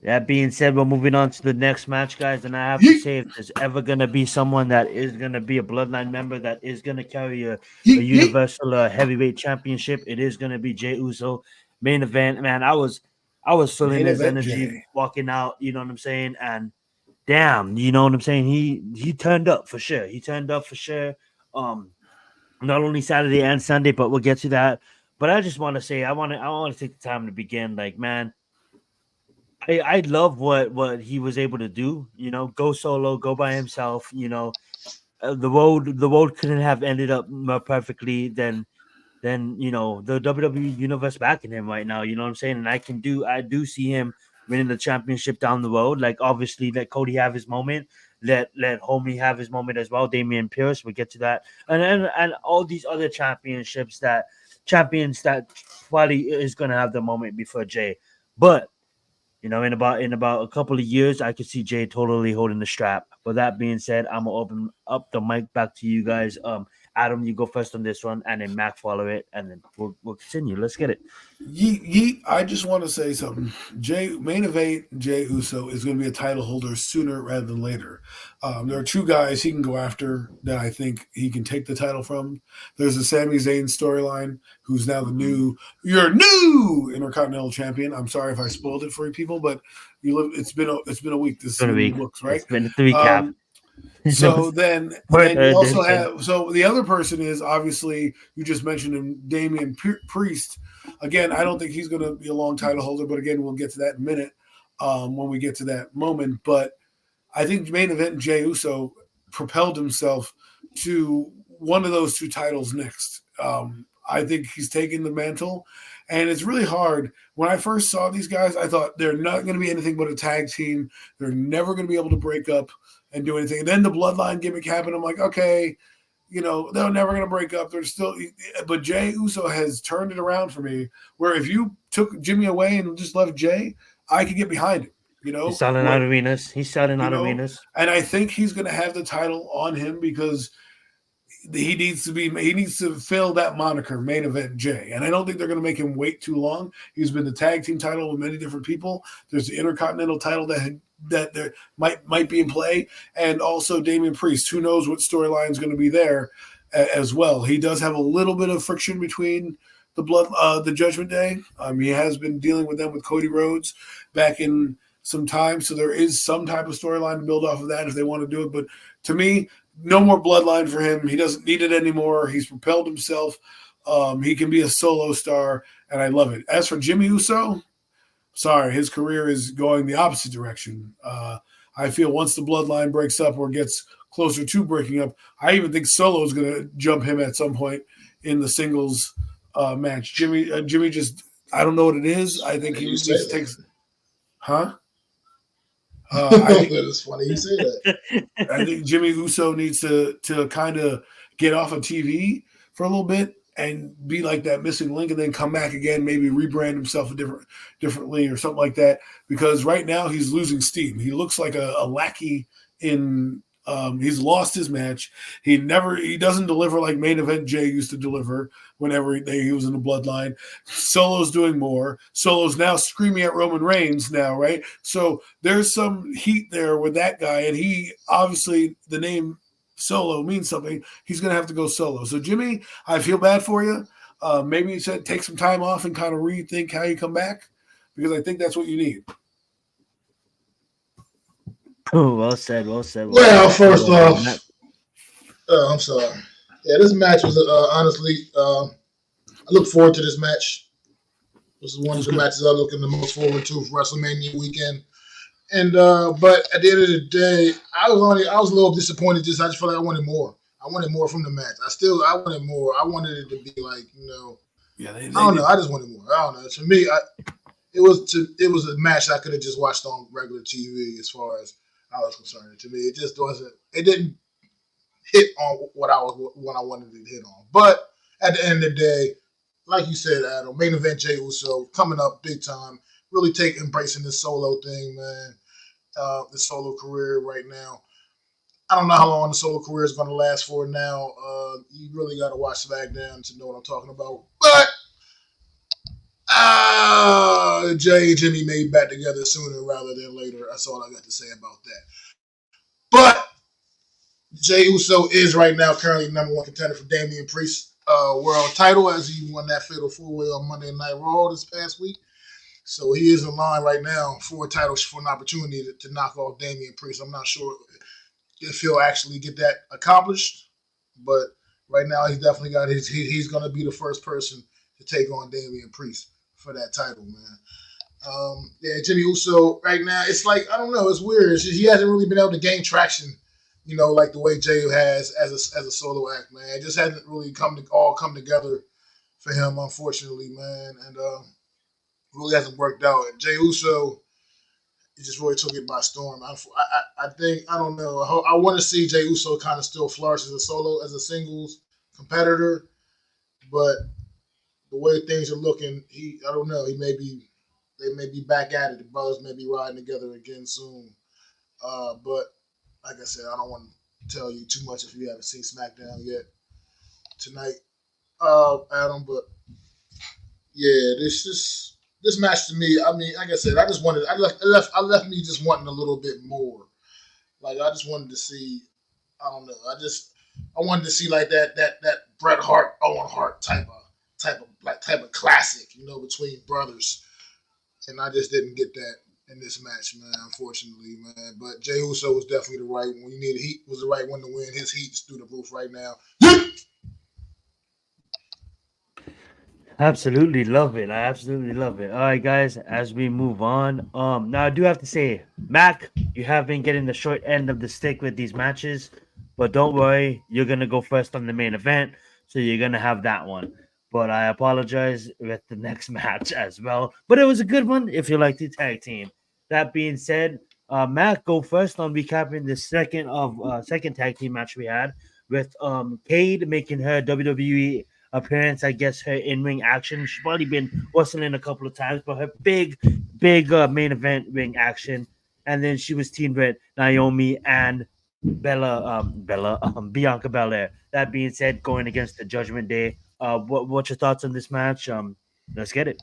That being said, we're moving on to the next match, guys. And I have to say, if there's ever going to be someone that is going to be a Bloodline member that is going to carry a Universal Heavyweight Championship, it is going to be Jey Uso. Main event, man. I was feeling his energy walking out. You know what I'm saying? And damn, you know what I'm saying? He turned up for sure. Not only Saturday and Sunday, but we'll get to that. But I just want to say, I want to take the time to begin. Like, man. I love what he was able to do, go solo, go by himself, the road couldn't have ended up more perfectly than the WWE universe backing him right now, you know what I'm saying? And I do see him winning the championship down the road. Like, obviously, let Cody have his moment, let Homie have his moment as well, Damian Pierce, we'll get to that. And all these other champions that probably is gonna have the moment before Jay. But in about a couple of years, I could see Jay totally holding the strap. But that being said, I'm gonna open up the mic back to you guys. Adam, you go first on this one, and then Mac follow it, and then we'll continue. Let's get it. Yeet. I just want to say something. Main event Jey Uso is going to be a title holder sooner rather than later. There are two guys he can go after that I think he can take the title from. There's the Sami Zayn storyline, who's now your new Intercontinental Champion. I'm sorry if I spoiled it for you people, but it's been a week. This is week. Looks right. It's been a recap. So then you also have. So the other person is obviously you just mentioned him, Damian Priest. Again, I don't think he's going to be a long title holder, but again, we'll get to that in a minute when we get to that moment. But I think main event Jey Uso propelled himself to one of those two titles next. I think he's taking the mantle, and it's really hard. When I first saw these guys, I thought they're not going to be anything but a tag team. They're never going to be able to break up and do anything. And then the Bloodline gimmick happened. I'm like, okay, they're never going to break up. They're still, but Jey Uso has turned it around for me. Where if you took Jimmy away and just left Jey, I could get behind him. He's selling out arenas. And I think he's going to have the title on him because he needs to fill that moniker, main event Jay. And I don't think they're going to make him wait too long. He's been the tag team title with many different people. There's the Intercontinental title that there might be in play, and also Damian Priest. Who knows what storyline is going to be there as well. He does have a little bit of friction between the Judgment Day. He has been dealing with them with Cody Rhodes back in some time, so there is some type of storyline to build off of that if they want to do it. But to me, no more bloodline for him. He doesn't need it anymore. He's propelled himself. He can be a solo star, and I love it. As for Jimmy Uso, sorry, his career is going the opposite direction. I feel once the bloodline breaks up or gets closer to breaking up, I even think Solo is going to jump him at some point in the singles match. Jimmy just, I don't know what it is. I think he just takes, huh? It's funny you say that. I think Jimmy Uso needs to kind of get off of TV for a little bit and be like that missing link, and then come back again, maybe rebrand himself differently or something like that. Because right now he's losing steam. He looks like a lackey in. He's lost his match. He doesn't deliver like main event Jay used to deliver whenever he was in the bloodline. Solo's doing more. Solo's now screaming at Roman Reigns now, right? So there's some heat there with that guy, and he obviously, the name Solo means something. He's going to have to go solo. So Jimmy, I feel bad for you. Maybe you said take some time off and kind of rethink how you come back, because I think that's what you need. Oh, well said. Well, first off, I'm sorry. Yeah, this match was honestly, I look forward to this match. This is one of the matches I'm looking the most forward to for WrestleMania weekend. And but at the end of the day, I was a little disappointed. I just felt like I wanted more. I wanted more from the match. I wanted more. I wanted it to be like, Yeah, I don't know. I just wanted more. I don't know. To me, it was a match I could have just watched on regular TV as far as I was concerned. To me, it just wasn't. It didn't hit on what I wanted it to hit on. But at the end of the day, like you said, Adam, main event Jey Uso coming up big time. Really embracing this solo thing, man. The solo career right now. I don't know how long the solo career is going to last for now. You really got to watch SmackDown to know what I'm talking about. But Jay and Jimmy may be back together sooner rather than later. That's all I got to say about that. But Jey Uso is right now currently number one contender for Damian Priest's world title, as he won that fatal four-way on Monday Night Raw this past week. So he is in line right now for a title, for an opportunity to knock off Damian Priest. I'm not sure if he'll actually get that accomplished, but right now he's definitely got he's going to be the first person to take on Damian Priest for that title, man. Jimmy Uso right now, it's like, I don't know, it's weird. He hasn't really been able to gain traction, like the way Jay has as a solo act, man. It just hasn't really come together for him, unfortunately, man. And really hasn't worked out. And Jey Uso, he just really took it by storm. I think, I don't know. I want to see Jey Uso kind of still flourish as a singles competitor, but the way things are looking, I don't know. They may be back at it. The brothers may be riding together again soon. But like I said, I don't want to tell you too much if you haven't seen SmackDown yet tonight, Adam. But yeah, this match to me, I mean, like I said, I left me just wanting a little bit more. Like, I just wanted to see, I don't know, I wanted to see like that Bret Hart, Owen Hart type of classic, between brothers, and I just didn't get that in this match, man. Unfortunately, man. But Jey Uso was definitely the right one. You needed heat, was the right one to win. His heat's through the roof right now. Absolutely love it. I absolutely love it. All right, guys, as we move on, now I do have to say, Mac, you have been getting the short end of the stick with these matches, but don't worry, you're gonna go first on the main event, so you're gonna have that one. But I apologize with the next match as well. But it was a good one if you like the tag team. That being said, Mac, go first on recapping the second tag team match we had with Cade making her WWE appearance, I guess her in-ring action. She's probably been wrestling a couple of times, but her big main event ring action. And then she was teamed with Naomi and Bianca Belair. That being said, going against the Judgment Day, what's your thoughts on this match? Let's get it.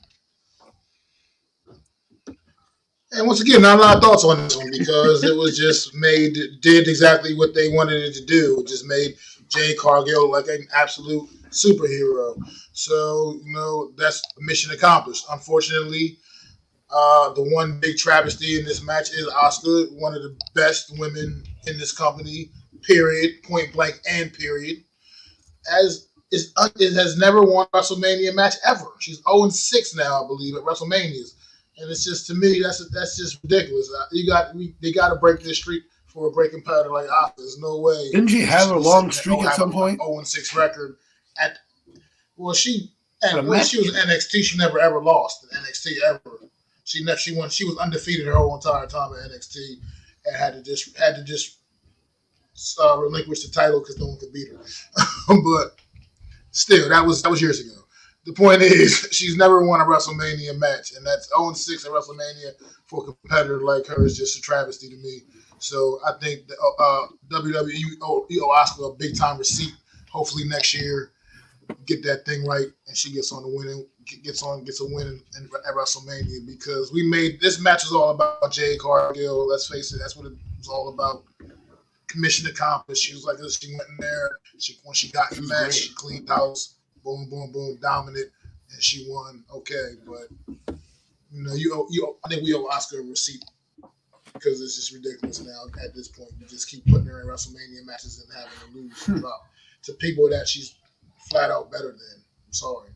And once again, not a lot of thoughts on this one because it was just did exactly what they wanted it to do. It just made Jade Cargill like an absolute superhero. So, that's mission accomplished. Unfortunately, the one big travesty in this match is Asuka, one of the best women in this company, period, point blank and period, it has never won a WrestleMania match ever. She's 0-6 now, I believe, at WrestleManias. And it's just, to me, that's just ridiculous. They got to break this streak for a breaking powder like Asuka. There's no way. Didn't she have a long streak at some point? 0-6 record. When she was in NXT, she never ever lost in NXT ever. She won. She was undefeated her whole entire time at NXT, and had to just relinquish the title because no one could beat her. But still, that was years ago. The point is, she's never won a WrestleMania match, and that's 0-6 at WrestleMania for a competitor like her is just a travesty to me. So I think WWE owe Asuka a big time receipt. Hopefully next year, get that thing right, and she gets on the winning, gets a win at WrestleMania, because this match is all about Jade Cargill. Let's face it, that's what it was all about. Mission accomplished. She was like this. She went in there. When she got in the match, she cleaned house. Boom, boom, boom, dominant, and she won. Okay, but I think we owe Asuka a receipt because it's just ridiculous now. At this point, you just keep putting her in WrestleMania matches and having her lose to people that she's flat out better than. I'm sorry.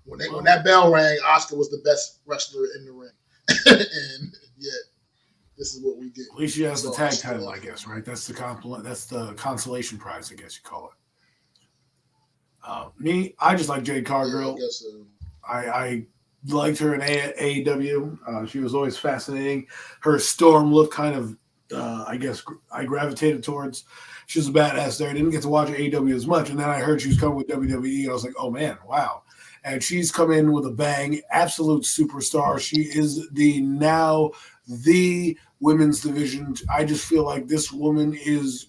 When that bell rang, Asuka was the best wrestler in the ring, and yet this is what we get. At least she has the tag title, I guess, right? That's the compliment. That's the consolation prize, I guess you call it. I just like Jade Cargill. Yeah, I guess so. I liked her in AEW. She was always fascinating. Her storm look kind of, I guess, I gravitated towards. She was a badass there. I didn't get to watch AEW as much, and then I heard she was coming with WWE, and I was like, oh, man, wow. And she's come in with a bang, absolute superstar. She is the women's division. I just feel like this woman is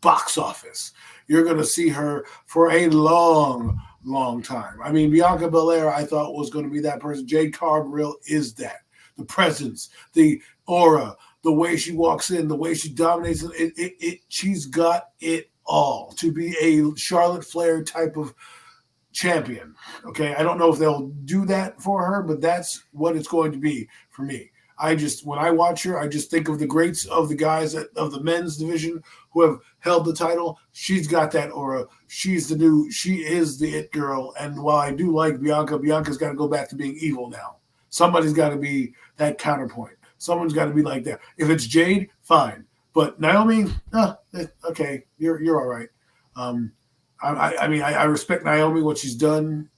box office. You're going to see her for a long, long time. I mean, Bianca Belair, I thought was going to be that person. Jade Cargill is that. The presence, the aura, the way she walks in, the way she dominates. She's got it all to be a Charlotte Flair type of champion. Okay, I don't know if they'll do that for her, but that's what it's going to be for me. When I watch her, I just think of the greats of the guys of the men's division who have held the title. She's got that aura. She is the it girl. And while I do like Bianca's got to go back to being evil now. Somebody's got to be that counterpoint. Someone's got to be like that. If it's Jade, fine. But Naomi, okay, you're all right. I respect Naomi, what she's done.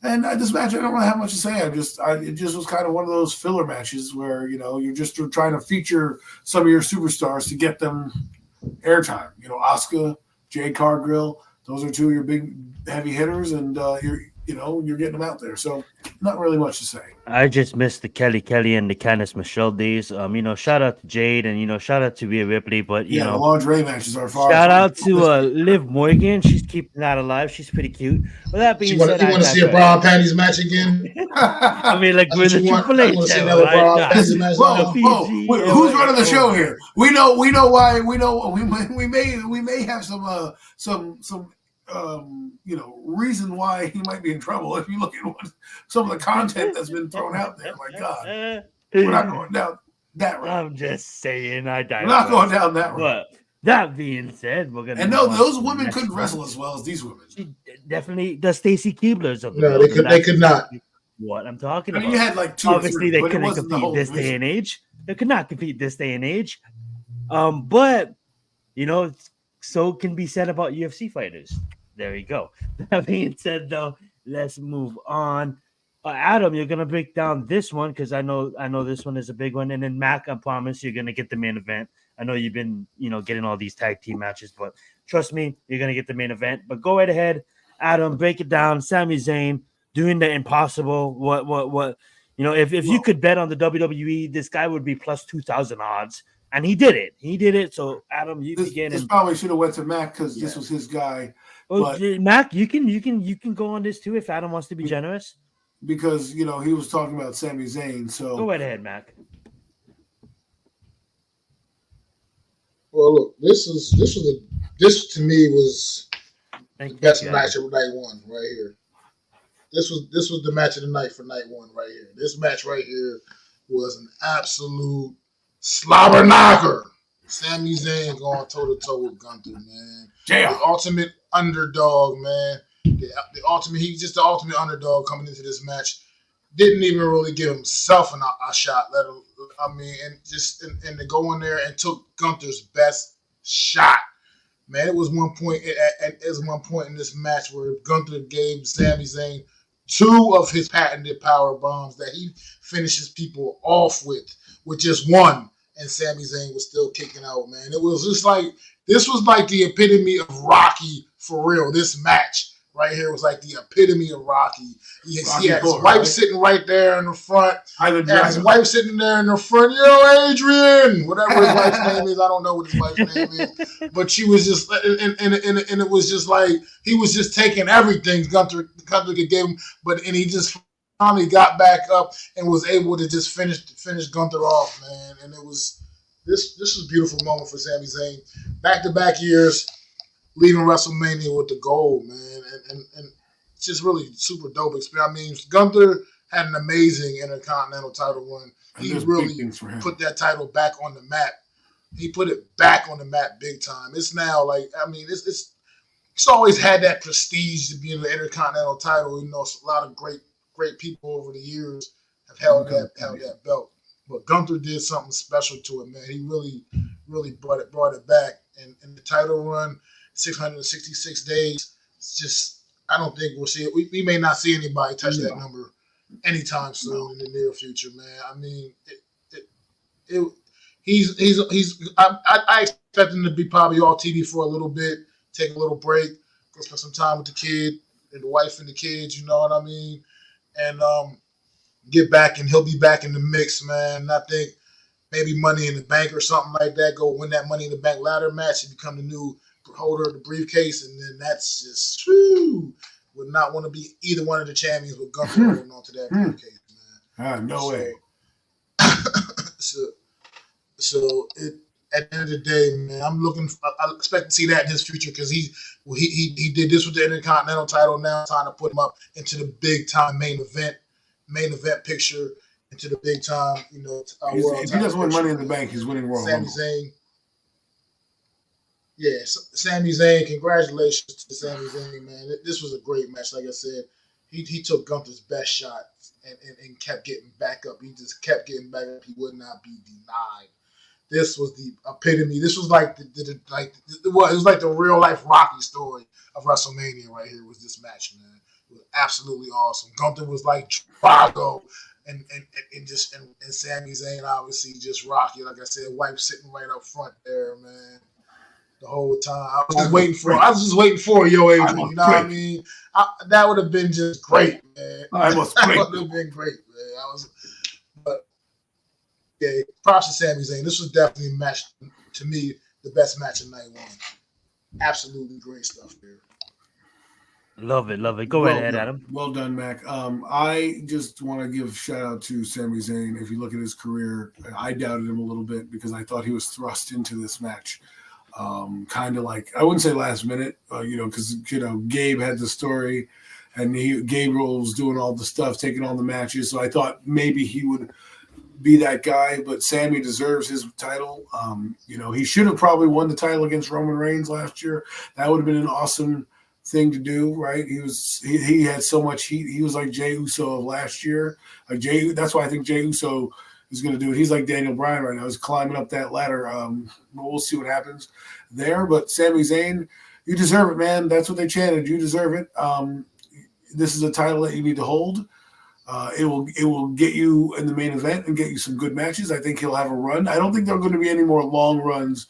And this match, I don't really have much to say. It just was kind of one of those filler matches where, you're just trying to feature some of your superstars to get them airtime. Asuka, Jade Cargill, those are two of your big heavy hitters, and you're getting them out there. So not really much to say. I just missed the Kelly and the Candice Michelle days. Shout out to Jade and shout out to Rhea Ripley, but the lingerie matches are far. Shout out to Liv Morgan. She's keeping that alive. She's pretty cute. But that being said, you want to see a bra and panties match again? I mean, like with the Triple H. Who's running the show here? We know why. We may have some reason why he might be in trouble if you look at some of the content that's been thrown out there. My God, we're not going down that road. I'm just saying, we're not going down that road. But that being said, we're gonna. And no, those women couldn't wrestle as well as these women. Definitely, the Stacy Keeblers of the world. They could not. What I'm talking about. You had like two. Obviously, they couldn't compete this day and age. They could not compete this day and age. But so can be said about UFC fighters. There you go. That being said, though, let's move on. Adam, you're gonna break down this one because I know this one is a big one, and then Mac, I promise you're gonna get the main event. I know you've been getting all these tag team matches, but trust me, you're gonna get the main event. But go right ahead, Adam, break it down. Sami Zayn doing the impossible. What if you could bet on the WWE, this guy would be plus 2,000 odds And he did it. He did it. So Adam, you begin. This probably should have went to Mac because this was his guy. Well, Mac, you can go on this too if Adam wants to be generous. Because he was talking about Sami Zayn. So go right ahead, Mac. Well, look, this to me was the best match of night one right here. This was the match of the night for night one right here. This match right here was an absolute slobber knocker. Sami Zayn going toe to toe with Gunther, man. The ultimate underdog, man. The ultimate. He's just the ultimate underdog coming into this match. Didn't even really give himself a shot. And to go in there and took Gunther's best shot. Man, it was one point in this match where Gunther gave Sami Zayn 2 of his patented power bombs that he finishes people off with just one, and Sami Zayn was still kicking out, man. It was just like, this was like the epitome of Rocky for real. This match right here was like the epitome of Rocky. He had his wife sitting right there in the front. His wife sitting there in the front. Yo, Adrian, whatever his wife's name is. I don't know what his wife's name is. But she was just, and it was just like, he was just taking everything Gunther could give him. And he just finally got back up and was able to just finish Gunther off, man. And it was, this was a beautiful moment for Sami Zayn. Back-to-back years, leaving WrestleMania with the gold, man. And it's just really super dope experience. I mean, Gunther had an amazing Intercontinental title run. He really put that title back on the map. He put it back on the map big time. It's now like, I mean, it's always had that prestige to be in the Intercontinental title. You know, a lot of great people over the years have held that belt. But Gunther did something special to it, man. He really brought it back. And the title run, 666 days. It's just, I don't think we'll see it. We may not see anybody touch that number anytime soon in the near future, man. I mean, I expect him to be probably all TV for a little bit, take a little break, go spend some time with the kid and the wife and the kids, you know what I mean? And get back, and he'll be back in the mix, man. And I think maybe Money in the Bank or something like that, go win that Money in the Bank ladder match and become the new holder of the briefcase, and then that's just would not want to be either one of the champions with Gunther holding on to that briefcase, man. No way. So at the end of the day, man, I expect to see that in his future, because he did this with the Intercontinental title. Now trying to put him up into the big time main event picture, into the big time, you know. If he doesn't win Money in the Bank, he's winning Royal Rumble. Sami Zayn. Yeah, Sami Zayn, congratulations to Sami Zayn, man. This was a great match. Like I said, he took Gunther's best shot and kept getting back up. He just kept getting back up. He would not be denied. This was the epitome. This was like it was like the real life Rocky story of WrestleMania right here. Was this match, man? It was absolutely awesome. Gunther was like Drago, and Sami Zayn obviously just Rocky. Like I said, wife sitting right up front there, man. The whole time I was just waiting for Yo, Adrian. You know what I mean? That would have been just great, man. That would have been great, man. But yeah, props to Sami Zayn. This was definitely a match, to me, the best match of night one. Absolutely great stuff there. Love it. Go right ahead, Adam. Well done, Mac. I just want to give a shout out to Sami Zayn. If you look at his career, I doubted him a little bit because I thought he was thrust into this match. Kind of like, I wouldn't say last minute, because Gabe had the story, and Gabriel was doing all the stuff, taking all the matches. So I thought maybe he would be that guy, but Sami deserves his title. He should have probably won the title against Roman Reigns last year. That would have been an awesome thing to do, right? He had so much heat. He was like Jey Uso of last year. That's why I think Jey Uso is going to do it. He's like Daniel Bryan right now. He's climbing up that ladder. We'll see what happens there. But Sami Zayn, you deserve it, man. That's what they chanted. You deserve it. This is a title that you need to hold. It will get you in the main event and get you some good matches. I think he'll have a run. I don't think there are going to be any more long runs,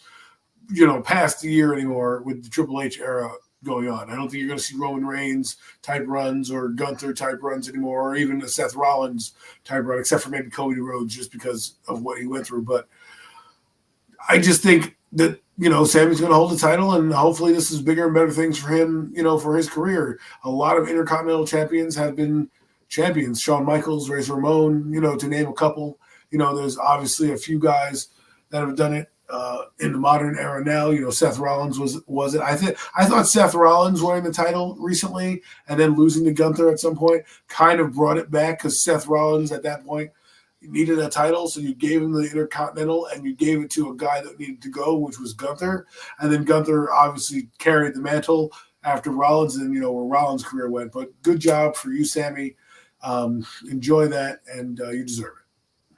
past the year anymore with the Triple H era going on. I don't think you're going to see Roman Reigns type runs or Gunther type runs anymore, or even a Seth Rollins type run, except for maybe Cody Rhodes, just because of what he went through. But I just think that, Sammy's going to hold the title, and hopefully this is bigger and better things for him, for his career. A lot of Intercontinental champions have been champions. Shawn Michaels, Razor Ramon, to name a couple. There's obviously a few guys that have done it in the modern era now. Seth Rollins was it. I thought Seth Rollins winning the title recently and then losing to Gunther at some point kind of brought it back, because Seth Rollins at that point needed a title, so you gave him the Intercontinental and you gave it to a guy that needed to go, which was Gunther. And then Gunther obviously carried the mantle after Rollins, and where Rollins' career went. But good job for you, Sammy. Enjoy that, and you deserve it.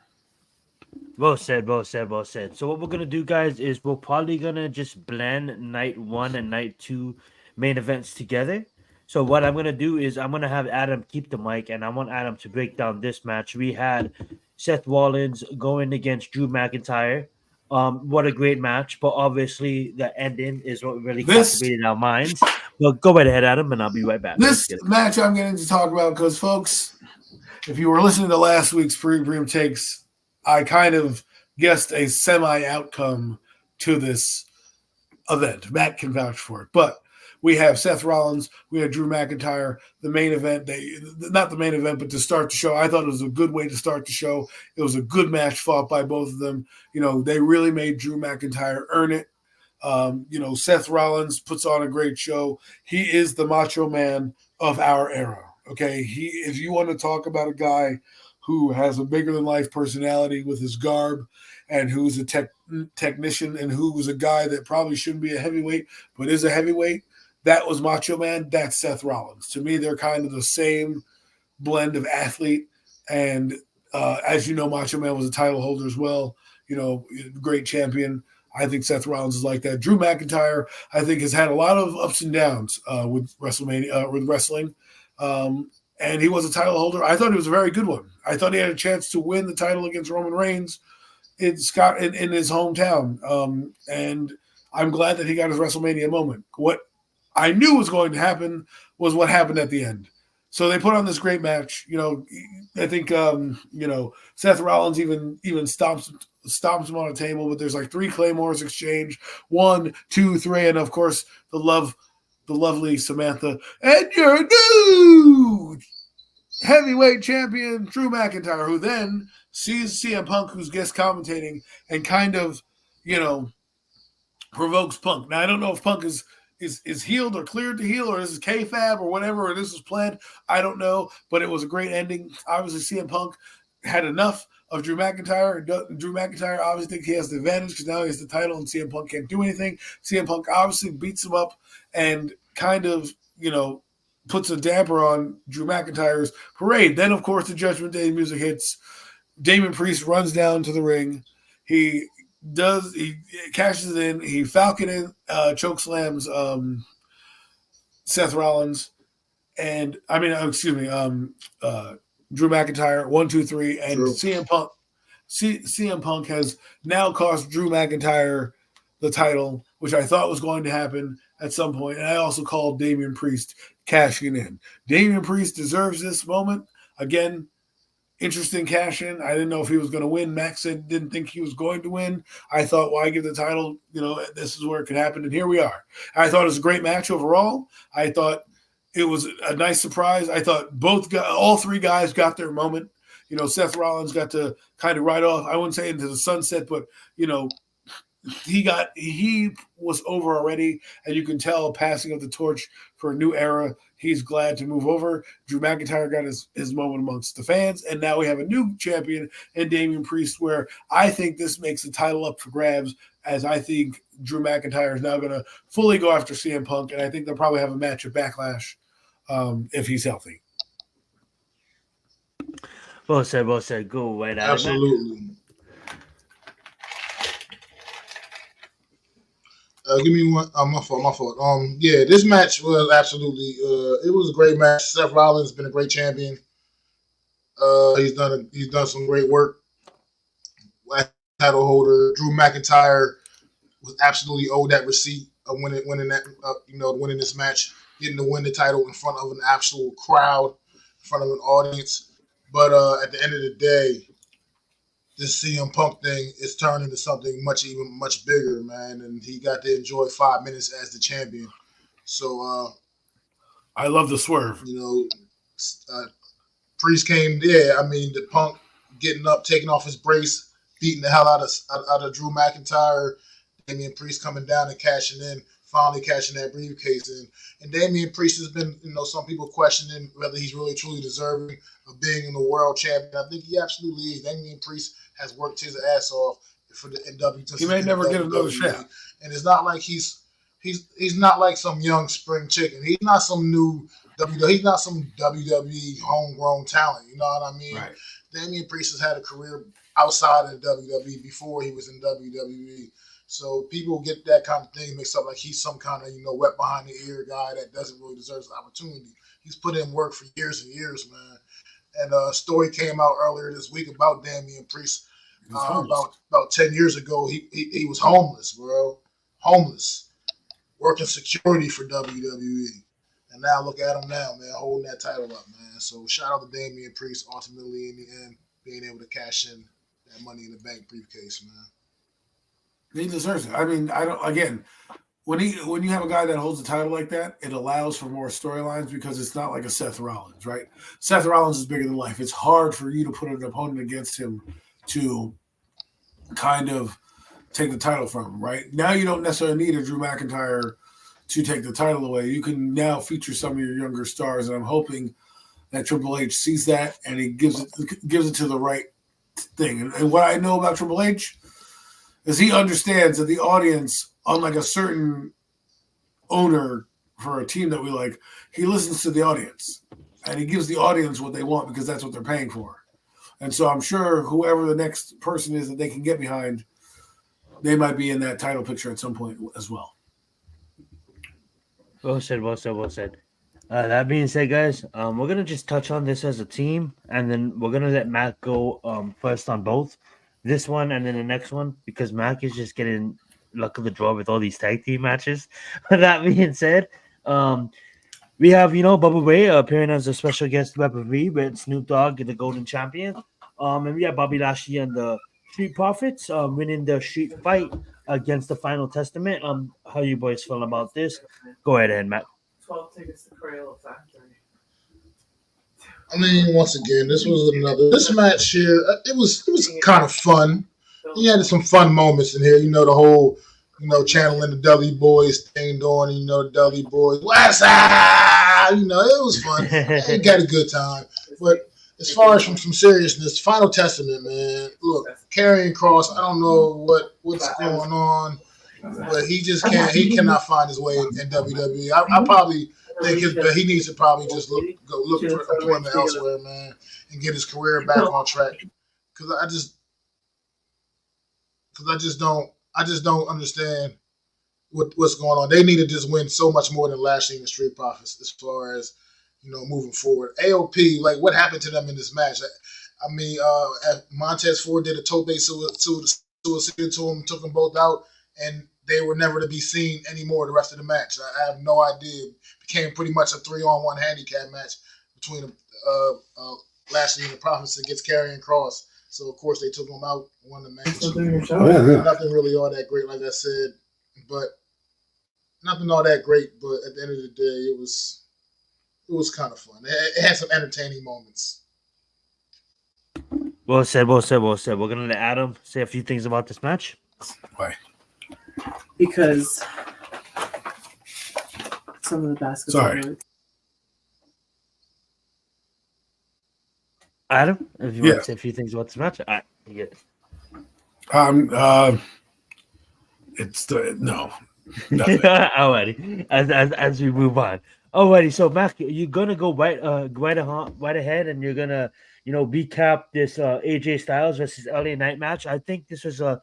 Well said, well said, well said. So what we're gonna do, guys, is we're probably gonna just blend night 1 and night 2 main events together. So what I'm gonna do is I'm gonna have Adam keep the mic, and I want Adam to break down this match. We had Seth Rollins going against Drew McIntyre. What a great match, but obviously the ending is what really captivated our minds. Well, go right ahead, Adam, and I'll be right back. This match I'm getting to talk about because, folks, if you were listening to last week's Premium Takes, I kind of guessed a semi-outcome to this event. Matt can vouch for it. But we have Seth Rollins, we have Drew McIntyre. The main event, not the main event, but to start the show, I thought it was a good way to start the show. It was a good match fought by both of them. They really made Drew McIntyre earn it. Seth Rollins puts on a great show. He is the Macho Man of our era. Okay, if you want to talk about a guy who has a bigger than life personality with his garb, and who's a technician, and who was a guy that probably shouldn't be a heavyweight but is a heavyweight, that was Macho Man. That's Seth Rollins. To me, they're kind of the same blend of athlete. And as you know, Macho Man was a title holder as well. Great champion. I think Seth Rollins is like that. Drew McIntyre, I think, has had a lot of ups and downs with WrestleMania, with wrestling. And he was a title holder. I thought he was a very good one. I thought he had a chance to win the title against Roman Reigns in his hometown. And I'm glad that he got his WrestleMania moment. What I knew was going to happen was what happened at the end. So they put on this great match. I think Seth Rollins even stomps him on a table, but there's like 3 claymores exchanged. 1, 2, 3, and of course the lovely Samantha, and your new heavyweight champion Drew McIntyre, who then sees CM Punk, who's guest commentating, and kind of provokes Punk. Now I don't know if Punk is healed or cleared to heal, or this is kayfabe or whatever, or this was planned. I don't know, but it was a great ending. Obviously, CM Punk had enough of Drew McIntyre. Drew McIntyre obviously think he has the advantage because now he has the title and CM Punk can't do anything. CM Punk obviously beats him up and kind of, puts a damper on Drew McIntyre's parade. Then, of course, the Judgment Day music hits. Damian Priest runs down to the ring. He cashes it in. He Falcon in, chokeslams Seth Rollins. And, Drew McIntyre, 1, 2, 3, and Drew. CM Punk has now cost Drew McIntyre the title, which I thought was going to happen at some point. And I also called Damian Priest cashing in. Damian Priest deserves this moment. Again, interesting cash in. I didn't know if he was going to win. Max said didn't think he was going to win. I thought, why give the title? This is where it could happen. And here we are. I thought it was a great match overall. I thought it was a nice surprise. I thought all 3 guys got their moment. Seth Rollins got to kind of ride off, I wouldn't say into the sunset, but, he was over already, and you can tell passing of the torch for a new era. He's glad to move over. Drew McIntyre got his moment amongst the fans, and now we have a new champion in Damian Priest, where I think this makes the title up for grabs, as I think Drew McIntyre is now going to fully go after CM Punk, and I think they'll probably have a match at Backlash if he's healthy. Well said. Go right at Absolutely. Give me one. My fault. This match was absolutely. It was a great match. Seth Rollins has been a great champion. He's done some great work. Last title holder Drew McIntyre was absolutely owed that receipt of winning this match, getting to win the title in front of an actual crowd, in front of an audience. But at the end of the day, this CM Punk thing is turned into something much bigger, man. And he got to enjoy 5 minutes as the champion. So I love the swerve. Priest came there. I mean, the Punk getting up, taking off his brace, beating the hell out of Drew McIntyre. Damian Priest coming down and finally cashing that briefcase in. And Damian Priest has been, some people questioning whether he's really truly deserving of being in the world champion. I think he absolutely is. Damian Priest has worked his ass off for the NW. He may never get another shot. And it's not like he's not like some young spring chicken. He's not some new WWE. He's not some WWE homegrown talent. You know what I mean? Right. Damian Priest has had a career outside of WWE before he was in WWE. So people get that kind of thing mixed up like he's some kind of, wet behind the ear guy that doesn't really deserve the opportunity. He's put in work for years and years, man. And a story came out earlier this week about Damian Priest. About 10 years ago, he was homeless, bro. Homeless. Working security for WWE. And now look at him now, man, holding that title up, man. So shout out to Damian Priest, ultimately in the end, being able to cash in that Money in the Bank briefcase, man. He deserves it. I mean, when you have a guy that holds a title like that, it allows for more storylines because it's not like a Seth Rollins, right? Seth Rollins is bigger than life. It's hard for you to put an opponent against him to kind of take the title from him, right? Now you don't necessarily need a Drew McIntyre to take the title away. You can now feature some of your younger stars, and I'm hoping that Triple H sees that and he gives it to the right thing. And what I know about Triple H is he understands that the audience, unlike a certain owner for a team that we like, he listens to the audience and he gives the audience what they want because that's what they're paying for. And so I'm sure whoever the next person is that they can get behind, they might be in that title picture at some point as well. Well said. That being said, guys, we're going to just touch on this as a team, and then we're going to let Mac go first on both. This one and then the next one, because Mac is just getting luck of the draw with all these tag team matches. That being said, we have, Bubba Ray appearing as a special guest referee with Snoop Dogg, the Golden Champion. And we have Bobby Lashley and the Street Profits winning the street fight against the Final Testament. How you boys feel about this? Go ahead, Matt. 12 tickets to Crayola Factory. I mean, once again, this match here. It was kind of fun. He had some fun moments in here. The whole, channeling the Dudley Boys thing going. The Dudley Boys, what's up? It was fun. He got a good time. But as far as from some seriousness, Final Testament, man. Look, Karrion Kross. I don't know what's going on, but he just can't. He cannot find his way in WWE. I probably think he needs to probably just look for employment elsewhere, man, and get his career back on track. Because I just don't understand what's going on. They need to just win so much more than Lashley and the Street Profits as far as moving forward. AOP, like what happened to them in this match? I mean, Montez Ford did a tope suicide to him, took them both out, and they were never to be seen anymore the rest of the match. I have no idea. It became pretty much a 3-on-1 handicap match between Lashley and the Profits against Karrion Kross. So, of course, they took him out, won the match. Nothing really all that great, like I said. But nothing all that great. But at the end of the day, it was kind of fun. It had some entertaining moments. Well said. We're going to let Adam say a few things about this match. Why? Because some of the basketball. Sorry. Adam, if you want to say a few things about this match, you get it. It's no. Alrighty. As we move on. Alrighty, so Mac, you're gonna go right ahead, and you're gonna recap this AJ Styles versus LA Knight match. I think this was a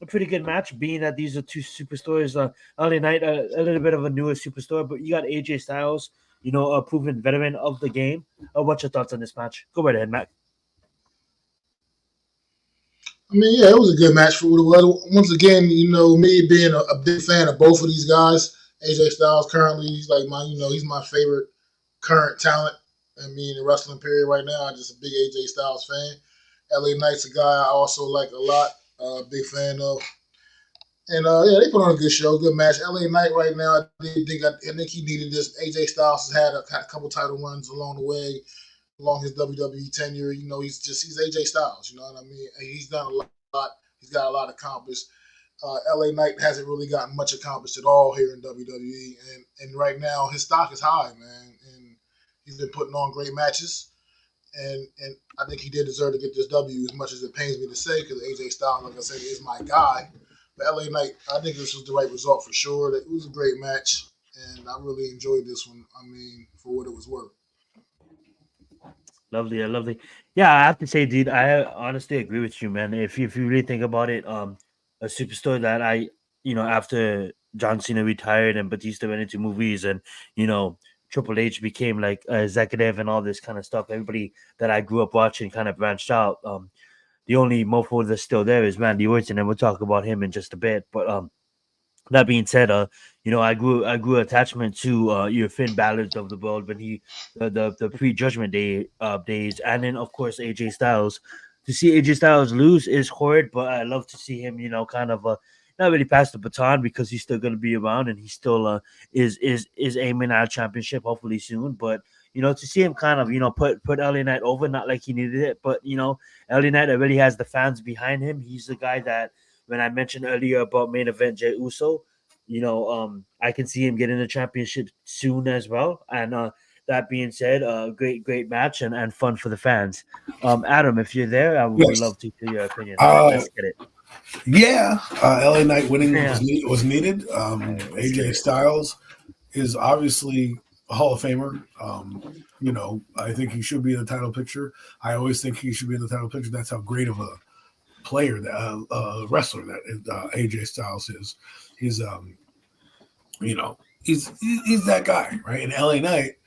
pretty good match, being that these are two superstars. LA Knight, a little bit of a newer superstar, but you got AJ Styles, a proven veteran of the game. What's your thoughts on this match? Go right ahead, Mac. I mean, yeah, it was a good match for what it was. Once again, me being a big fan of both of these guys. AJ Styles currently, he's like he's my favorite current talent. I mean, in the wrestling period right now, I'm just a big AJ Styles fan. LA Knight's a guy I also like a lot. Big fan of. And yeah, they put on a good show, good match. LA Knight right now, I think he needed this. AJ Styles has had a couple title runs along the way, along his WWE tenure. You know, he's AJ Styles. You know what I mean? He's done a lot. He's got a lot accomplished. LA Knight hasn't really gotten much accomplished at all here in WWE, and right now his stock is high, man, and he's been putting on great matches. And I think he did deserve to get this W, as much as it pains me to say, because AJ Styles, like I said, is my guy. But LA Knight, I think this was the right result for sure. It was a great match, and I really enjoyed this one. I mean, for what it was worth. Lovely, lovely. Yeah, I have to say, dude, I honestly agree with you, man. If you really think about it, a superstar that after John Cena retired and Batista went into movies, and Triple H became like a executive and all this kind of stuff. Everybody that I grew up watching kind of branched out. The only mofo that's still there is Randy Orton, and we'll talk about him in just a bit. But that being said, I grew attachment to your Finn Balor's of the world when he the pre-judgment day days, and then of course AJ Styles. To see AJ Styles lose is horrid, but I love to see him, kind of not really pass the baton, because he's still going to be around, and he still is aiming at a championship hopefully soon. But to see him kind of put LA Knight over, not like he needed it, but LA Knight really has the fans behind him. He's the guy that, when I mentioned earlier about main event Jey Uso, I can see him getting the championship soon as well. And that being said, great match and fun for the fans. Adam, if you're there, I would love to hear your opinion. Let's get it. Yeah, LA Knight winning Yeah. was needed. AJ Styles is obviously a Hall of Famer. I think he should be in the title picture. I always think he should be in the title picture. That's how great of a player, wrestler that AJ Styles is. He's he's that guy, right? And LA Knight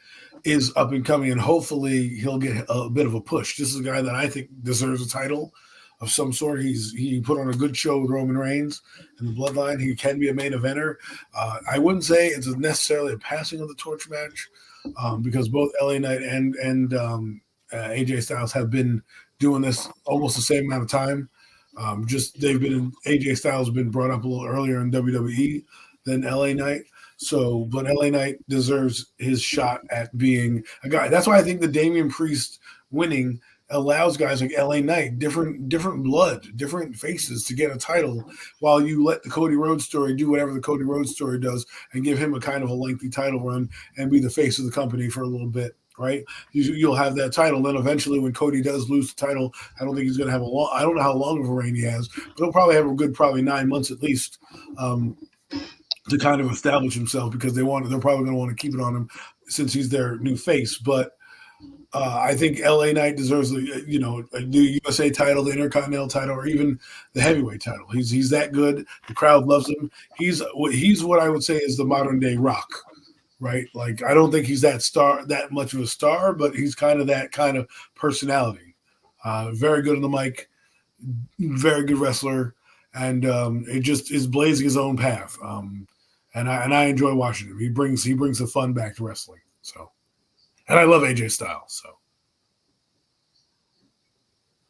is up and coming, and hopefully he'll get a bit of a push. This is a guy that I think deserves a title of some sort. He put on a good show with Roman Reigns and the Bloodline. He can be a main eventer. I wouldn't say it's necessarily a passing of the torch match, because both LA Knight and AJ Styles have been doing this almost the same amount of time. AJ Styles has been brought up a little earlier in WWE than LA Knight. So, but LA Knight deserves his shot at being a guy. That's why I think the Damian Priest winning allows guys like LA Knight different blood, different faces to get a title, while you let the Cody Rhodes story do whatever the Cody Rhodes story does and give him a kind of a lengthy title run and be the face of the company for a little bit. Right, you'll have that title. Then eventually, when Cody does lose the title, I don't think he's going to have I don't know how long of a reign he has, but he'll probably have a good 9 months at least to kind of establish himself, because they're probably going to want to keep it on him since he's their new face. But I think LA Knight deserves the USA title, the Intercontinental title, or even the heavyweight title. He's that good. The crowd loves him. He's what I would say is the modern day Rock. Right, like I don't think he's that much of a star, but he's kind of that kind of personality. Very good on the mic, very good wrestler, and it just is blazing his own path. And I enjoy watching him. He brings the fun back to wrestling. So, and I love AJ Styles. So,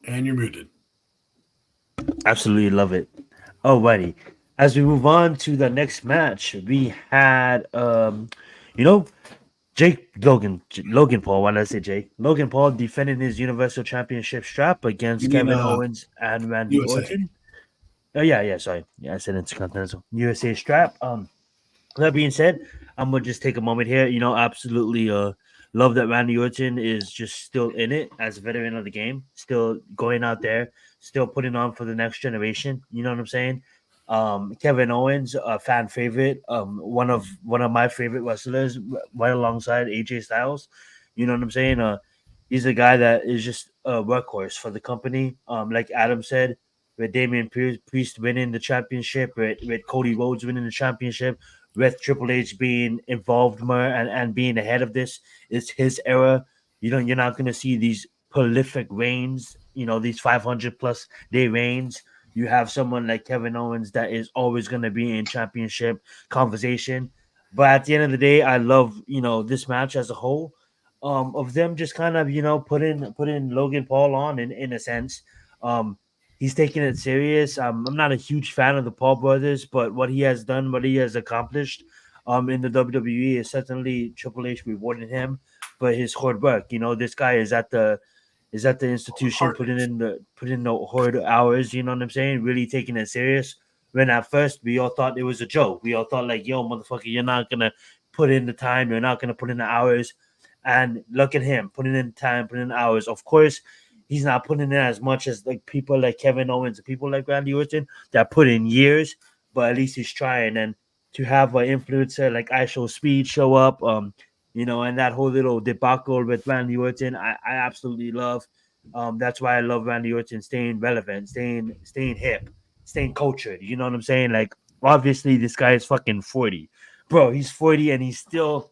and you're muted. Absolutely love it. Alrighty, as we move on to the next match, we had Logan Paul. Why did I say Jake? Logan Paul defending his Universal Championship strap against Kevin Owens and Randy Orton. Oh yeah, sorry. Yeah, I said Intercontinental USA strap. That being said, I'm gonna just take a moment here. Absolutely love that Randy Orton is just still in it as a veteran of the game, still going out there, still putting on for the next generation. You know what I'm saying? Kevin Owens, a fan favorite, one of my favorite wrestlers, right alongside AJ Styles. You know what I'm saying? He's a guy that is just a workhorse for the company. Like Adam said, with Damian Priest winning the championship, with Cody Rhodes winning the championship, with Triple H being involved more and being ahead of this, it's his era. You're not going to see these prolific reigns. These 500 plus day reigns. You have someone like Kevin Owens that is always going to be in championship conversation. But at the end of the day, I love, this match as a whole, of them just kind of, putting Logan Paul on in a sense. He's taking it serious. I'm not a huge fan of the Paul brothers, but what he has done, what he has accomplished, in the WWE is certainly Triple H rewarding him for his hard work. You know, this guy is at the institution, putting in the hard hours. You know what I'm saying? Really taking it serious. When at first we all thought it was a joke. We all thought like, "Yo, motherfucker, you're not gonna put in the time. You're not gonna put in the hours." And look at him putting in time, putting in hours. Of course, he's not putting in as much as like people like Kevin Owens and people like Randy Orton that put in years, but at least he's trying. And to have an influencer like I Show Speed show up, you know, and that whole little debacle with Randy Orton, I absolutely love. That's why I love Randy Orton staying relevant, staying hip, staying cultured. You know what I'm saying? Like, obviously, this guy is fucking 40, bro. He's 40 and he's still,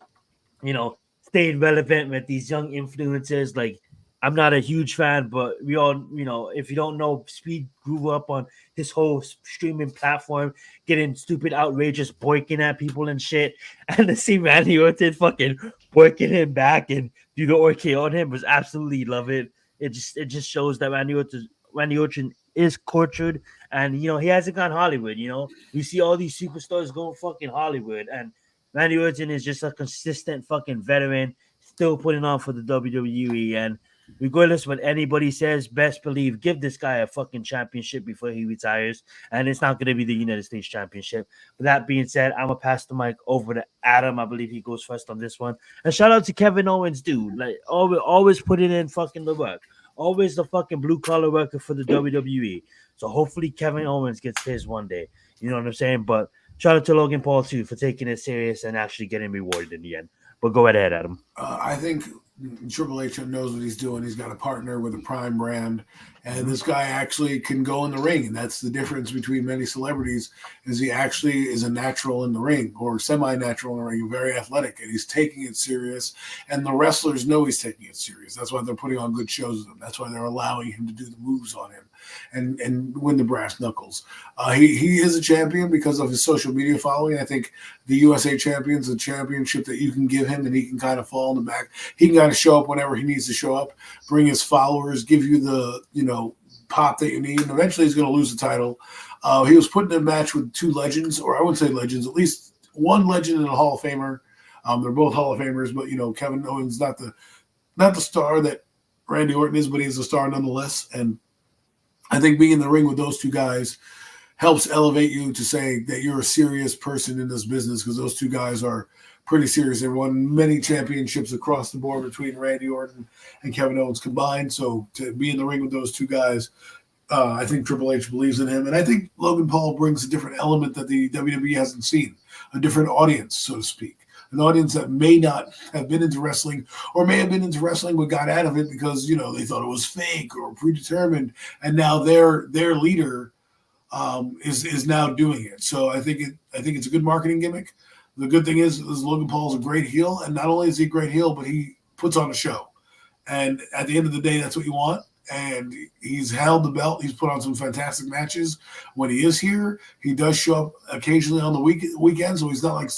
you know, staying relevant with these young influencers. Like, I'm not a huge fan, but we all, you know, if you don't know, Speed grew up on his whole streaming platform, getting stupid, outrageous, boiking at people and shit. And to see Randy Orton fucking boiking him back and do the RKO on him was absolutely love it. It just shows that Randy Orton is cultured, and you know he hasn't gone Hollywood. You know, we see all these superstars going fucking Hollywood, and Randy Orton is just a consistent fucking veteran, still putting on for the WWE. And regardless what anybody says, best believe give this guy a fucking championship before he retires. And it's not going to be the United States Championship. But that being said, I'm going to pass the mic over to Adam. I believe he goes first on this one. And shout out to Kevin Owens, dude. Like, always putting in fucking the work. Always the fucking blue collar worker for the WWE. So hopefully Kevin Owens gets his one day. You know what I'm saying? But shout out to Logan Paul too for taking it serious and actually getting rewarded in the end. But go ahead, Adam. I think Triple H knows what he's doing. He's got a partner with a prime brand, and this guy actually can go in the ring. And that's the difference between many celebrities is he actually is a natural in the ring or semi-natural in the ring, very athletic, and he's taking it serious. And the wrestlers know he's taking it serious. That's why they're putting on good shows with him. That's why they're allowing him to do the moves on him and win the brass knuckles. He is a champion because of his social media following. I think the USA Champion's a championship that you can give him and he can kind of fall in the back. He can kind of show up whenever he needs to show up, bring his followers, give you the, you know, pop that you need. And eventually he's going to lose the title. He was put in a match with two legends, or I wouldn't say legends, at least one legend and a Hall of Famer. They're both Hall of Famers, but, you know, Kevin Owens not the star that Randy Orton is, but he's a star nonetheless. And I think being in the ring with those two guys helps elevate you to say that you're a serious person in this business, because those two guys are pretty serious. They won many championships across the board between Randy Orton and Kevin Owens combined. So to be in the ring with those two guys, I think Triple H believes in him. And I think Logan Paul brings a different element that the WWE hasn't seen, a different audience, so to speak. An audience that may not have been into wrestling or may have been into wrestling but got out of it because, you know, they thought it was fake or predetermined. And now their leader is now doing it. So I think it's a good marketing gimmick. The good thing is Logan Paul is a great heel, and not only is he a great heel, but he puts on a show. And at the end of the day, that's what you want. And he's held the belt. He's put on some fantastic matches. When he is here, he does show up occasionally on the weekend, so he's not like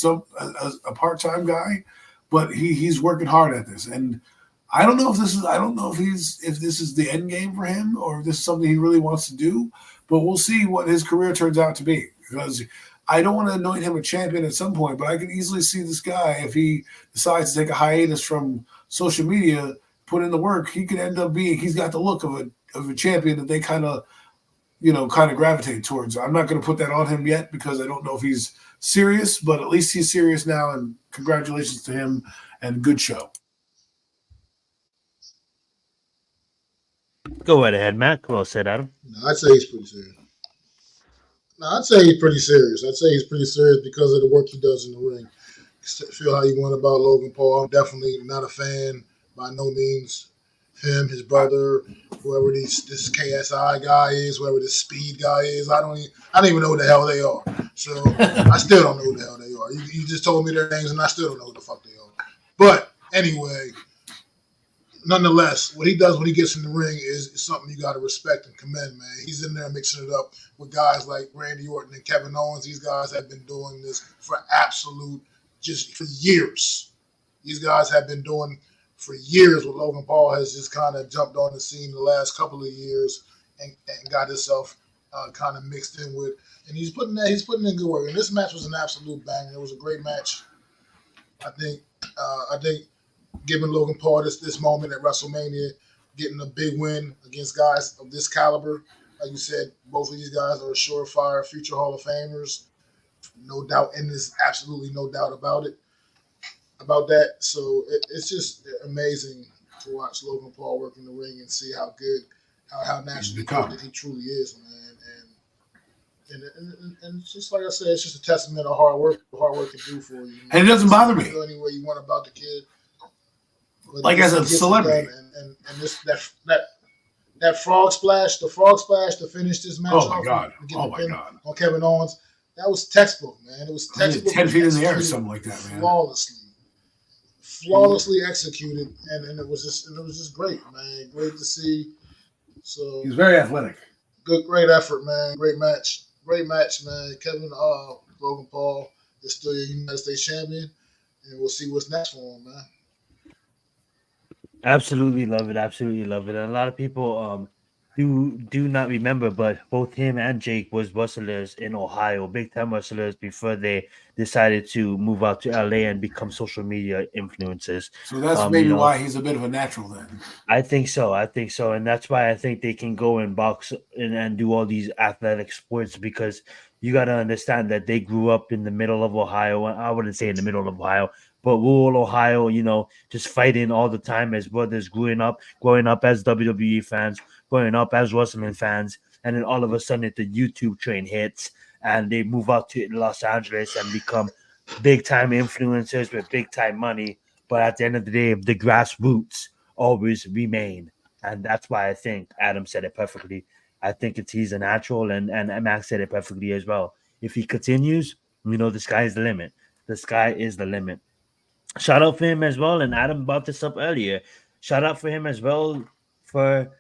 a part-time guy, but he's working hard at this. And I don't know if this is the end game for him or if this is something he really wants to do, but we'll see what his career turns out to be, because I don't want to anoint him a champion at some point, but I can easily see this guy, if he decides to take a hiatus from social media, put in the work, he could end up he's got the look of a champion that they kind of gravitate towards. I'm not going to put that on him yet because I don't know if he's serious, but at least he's serious now, and congratulations to him and good show. Go right ahead, Matt. Well said, Adam. No, I'd say he's pretty serious. I'd say he's pretty serious because of the work he does in the ring. Feel how you want about Logan Paul. I'm definitely not a fan by no means. Him, his brother, whoever this KSI guy is, whoever this Speed guy is, I don't even know who the hell they are. So I still don't know who the hell they are. You just told me their names and I still don't know who the fuck they are. But anyway, nonetheless, what he does when he gets in the ring is something you got to respect and commend, man. He's in there mixing it up with guys like Randy Orton and Kevin Owens. These guys have been doing this for years. These guys have been doing for years what Logan Paul has just kind of jumped on the scene the last couple of years and got himself kind of mixed in with. And he's putting in good work. And this match was an absolute banger. It was a great match. I think giving Logan Paul this moment at WrestleMania, getting a big win against guys of this caliber. Like you said, both of these guys are surefire future Hall of Famers. No doubt, and there's absolutely no doubt about that. So it's just amazing to watch Logan Paul work in the ring and see how good, how naturally good that he truly is, man. And just like I said, it's just a testament of hard work can do for you. And it doesn't bother me. Feel any way you want about the kid. But like as a celebrity. And this that frog splash to finish this match off. Oh my God. On Kevin Owens. That was textbook, man. It was textbook. 10 feet in the air or something like that, man. Flawlessly executed, and it was just great, man. Great to see. So he's very athletic. Great effort, man. Great match, man. Kevin, Logan Paul is still your United States champion, and we'll see what's next for him, man. Absolutely love it. And a lot of people do not remember, but both him and Jake was wrestlers in Ohio, big time wrestlers before they decided to move out to LA and become social media influencers. So that's maybe why he's a bit of a natural then. I think so. And that's why I think they can go and box and do all these athletic sports, because you got to understand that they grew up in the middle of Ohio. I wouldn't say in the middle of Ohio, but rural Ohio, just fighting all the time as brothers, growing up as WWE fans, growing up as Horsemen fans, and then all of a sudden the YouTube train hits and they move out to Los Angeles and become big time influencers with big time money. But at the end of the day, the grassroots always remain. And that's why I think Adam said it perfectly. I think he's a natural, and Max said it perfectly as well. If he continues, the sky is the limit. The sky is the limit. Shout out for him as well, and Adam brought this up earlier. Shout out for him as well for,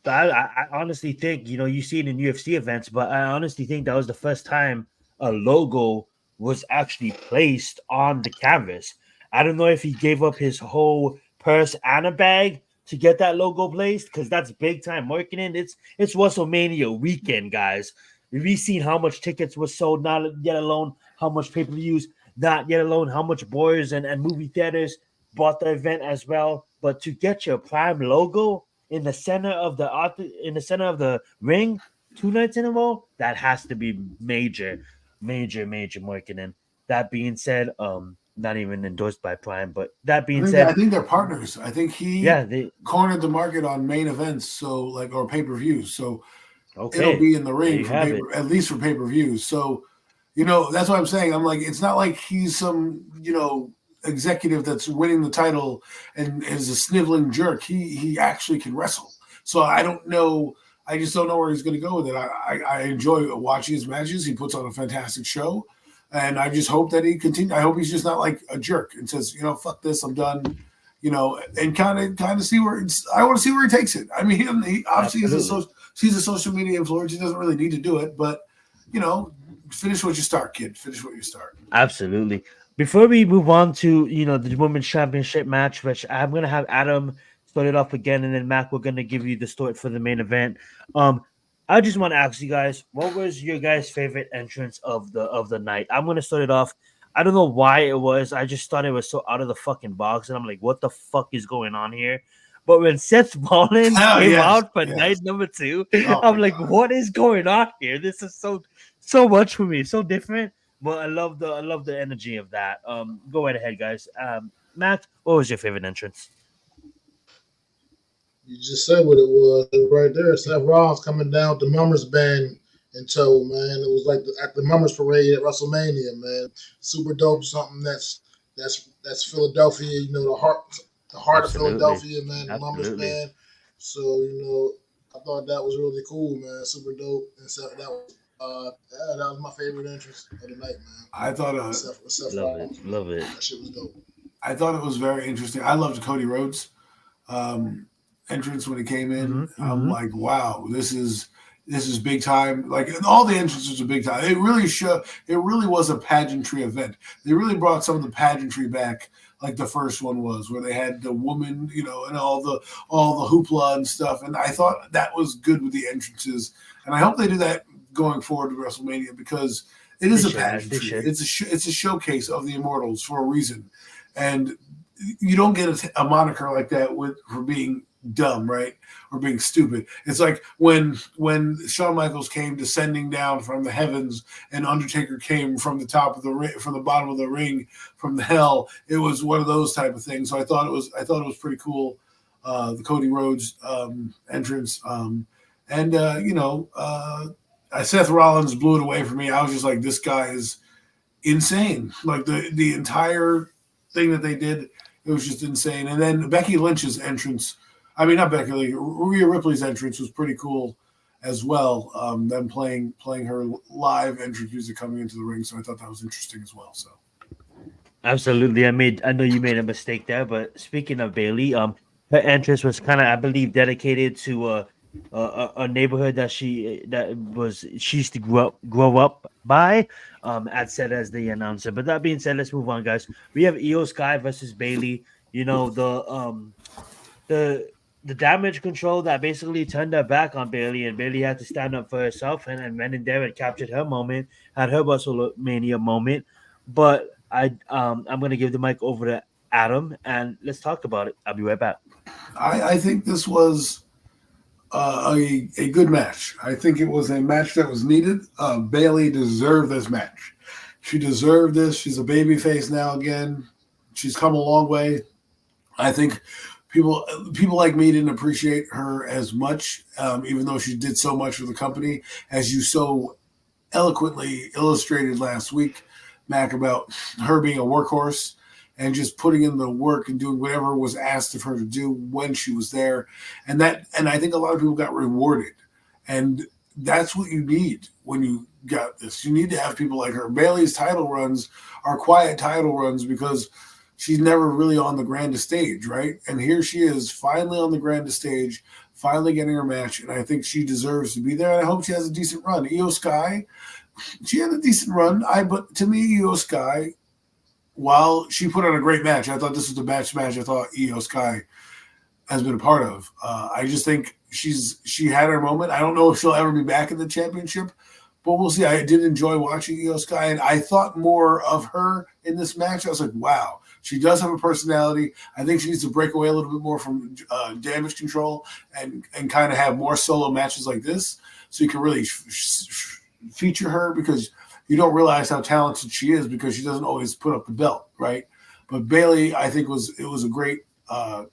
I honestly think, you see it in UFC events, but I honestly think that was the first time a logo was actually placed on the canvas. I don't know if he gave up his whole purse and a bag to get that logo placed, because that's big time marketing. It's WrestleMania weekend, guys. We've seen how much tickets were sold, not yet alone how much pay-per-views, not yet alone how much boys and movie theaters bought the event as well. But to get your Prime logo in the center of the ring 2 nights in a row, that has to be major marketing. That being said, not even endorsed by Prime, but that being said, I think they're partners. I think they cornered the market on main events, or pay-per-views. So it'll be in the ring at least for pay-per-views. So that's what I'm saying. I'm like, it's not like he's some executive that's winning the title and is a sniveling jerk. He actually can wrestle. So I don't know. I just don't know where he's going to go with it. I enjoy watching his matches. He puts on a fantastic show. And I just hope that he continues. I hope he's just not like a jerk and says, fuck this, I'm done, and kind of see where I want to see where he takes it. I mean, he obviously he's a social media influencer. He doesn't really need to do it, but, finish what you start, kid. Finish what you start. Absolutely. Before we move on to, the Women's Championship match, which I'm going to have Adam start it off again, and then Mac, we're going to give you the start for the main event. I just want to ask you guys, what was your guys' favorite entrance of the night? I'm going to start it off. I don't know why it was. I just thought it was so out of the fucking box, and I'm like, what the fuck is going on here? But when Seth Rollins came out for night number 2, I'm like, what is going on here? This is so much for me, so different. But I love the energy of that. Go right ahead, guys. Mac, what was your favorite entrance? You just said what it was right there. Seth Rollins coming down with the Mummers band in tow, man. It was like at the Mummers parade at WrestleMania, man. Super dope. Something that's Philadelphia. The heart of Philadelphia, man. The Mummers band. So I thought that was really cool, man. Super dope. And so that was my favorite entrance of the night, man. I thought Seth Rollins. Love it. That shit was dope. I thought it was very interesting. I loved Cody Rhodes. Entrance when he came in. I'm like, wow, this is big time. Like all the entrances are big time. It really was a pageantry event. They really brought some of the pageantry back like the first one was, where they had the woman, and all the hoopla and stuff. And I thought that was good with the entrances, and I hope they do that going forward to WrestleMania, because it is a pageantry. It's a showcase of the Immortals for a reason, and you don't get a moniker like that for being dumb, right, or being stupid. It's like when Shawn Michaels came descending down from the heavens and Undertaker came from the top of the ring, from the bottom of the ring, from the hell. It was one of those type of things. So I thought it was pretty cool, the Cody Rhodes entrance, Seth Rollins blew it away for me. I was just like, this guy is insane. Like the entire thing that they did, it was just insane. And then Becky Lynch's entrance, not Becky Lynch, Rhea Ripley's entrance was pretty cool as well. Them playing her live entrance music coming into the ring. So I thought that was interesting as well. So absolutely. I know you made a mistake there, but speaking of Bayley, her entrance was kind of, I believe, dedicated to a neighborhood that she used to grow up by, as said as the announcer. But that being said, let's move on, guys. We have Io Sky versus Bayley. The damage control that basically turned her back on Bayley, and Bayley had to stand up for herself, and went in there and captured her moment, had her WrestleMania moment. But I'm gonna give the mic over to Adam, and let's talk about it. I'll be right back. I think this was a good match. I think it was a match that was needed. Bayley deserved this match. She deserved this. She's a babyface now again. She's come a long way. I think people like me didn't appreciate her as much, even though she did so much for the company, as you so eloquently illustrated last week, Mac, about her being a workhorse and just putting in the work and doing whatever was asked of her to do when she was there. And I think a lot of people got rewarded. And that's what you need when you got this. You need to have people like her. Bayley's title runs are quiet title runs because she's never really on the grandest stage, right? And here she is, finally on the grandest stage, finally getting her match, and I think she deserves to be there, and I hope she has a decent run. Io Sky, she had a decent run. But to me, Io Sky, while she put on a great match, I thought this was the best match I thought Io Sky has been a part of. I just think she had her moment. I don't know if she'll ever be back in the championship, but we'll see. I did enjoy watching Io Sky, and I thought more of her in this match. I was like, wow, she does have a personality. I think she needs to break away a little bit more from damage control and kind of have more solo matches like this, so you can really feature her, because you don't realize how talented she is because she doesn't always put up the belt, right? But Bayley, I think it was a great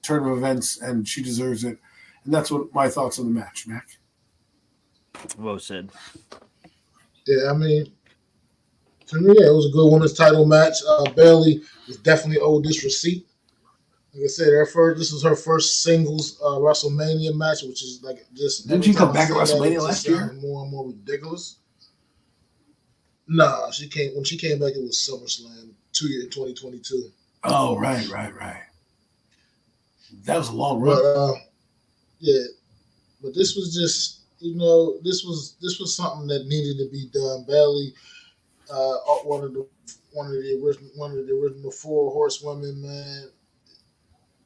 turn of events, and she deserves it. And that's what my thoughts on the match, Mac. Well said. Yeah, to me, it was a good women's title match. Bayley is definitely owed this receipt. Like I said, this was her first singles WrestleMania match, which is like just. Didn't she come back at WrestleMania last year? More and more ridiculous. Nah, when she came back, it was SummerSlam 2022. Oh, right. That was a long run. But but this was just, this was something that needed to be done. Bayley, one of the original four horsewomen, man.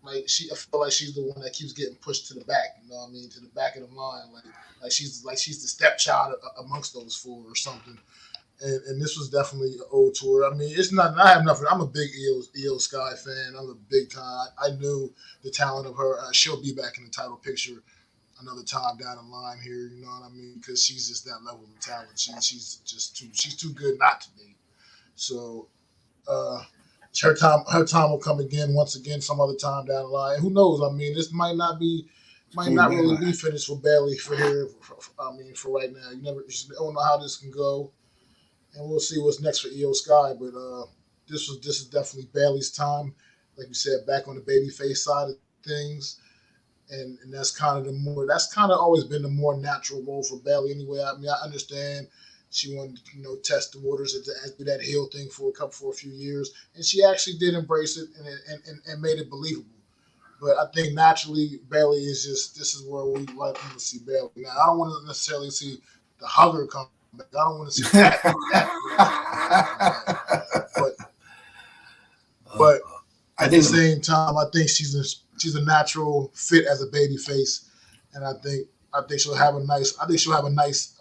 Like I feel like she's the one that keeps getting pushed to the back. You know what I mean? To the back of the line, like she's the stepchild amongst those four or something. And this was definitely an ode to her. I mean, it's not. I have nothing. I'm a big Io Sky fan. I'm a big time. I knew the talent of her. She'll be back in the title picture another time down the line here. You know what I mean? Because she's just that level of talent. She's too good not to be. So her time will come again, once again, some other time down the line. Who knows? I mean, this might not really be finished for Bayley for right now. You don't know how this can go. And we'll see what's next for Io Sky, but this is definitely Bayley's time, like you said, back on the babyface side of things, and that's kind of always been the more natural role for Bayley anyway. I mean, I understand she wanted to test the waters and do that heel thing for a few years, and she actually did embrace it and made it believable. But I think naturally Bayley is this is where we like to see Bayley. Now I don't want to necessarily see the hugger come. I don't want to see that. But I the same time, I think she's a natural fit as a baby face, and I think she'll have a nice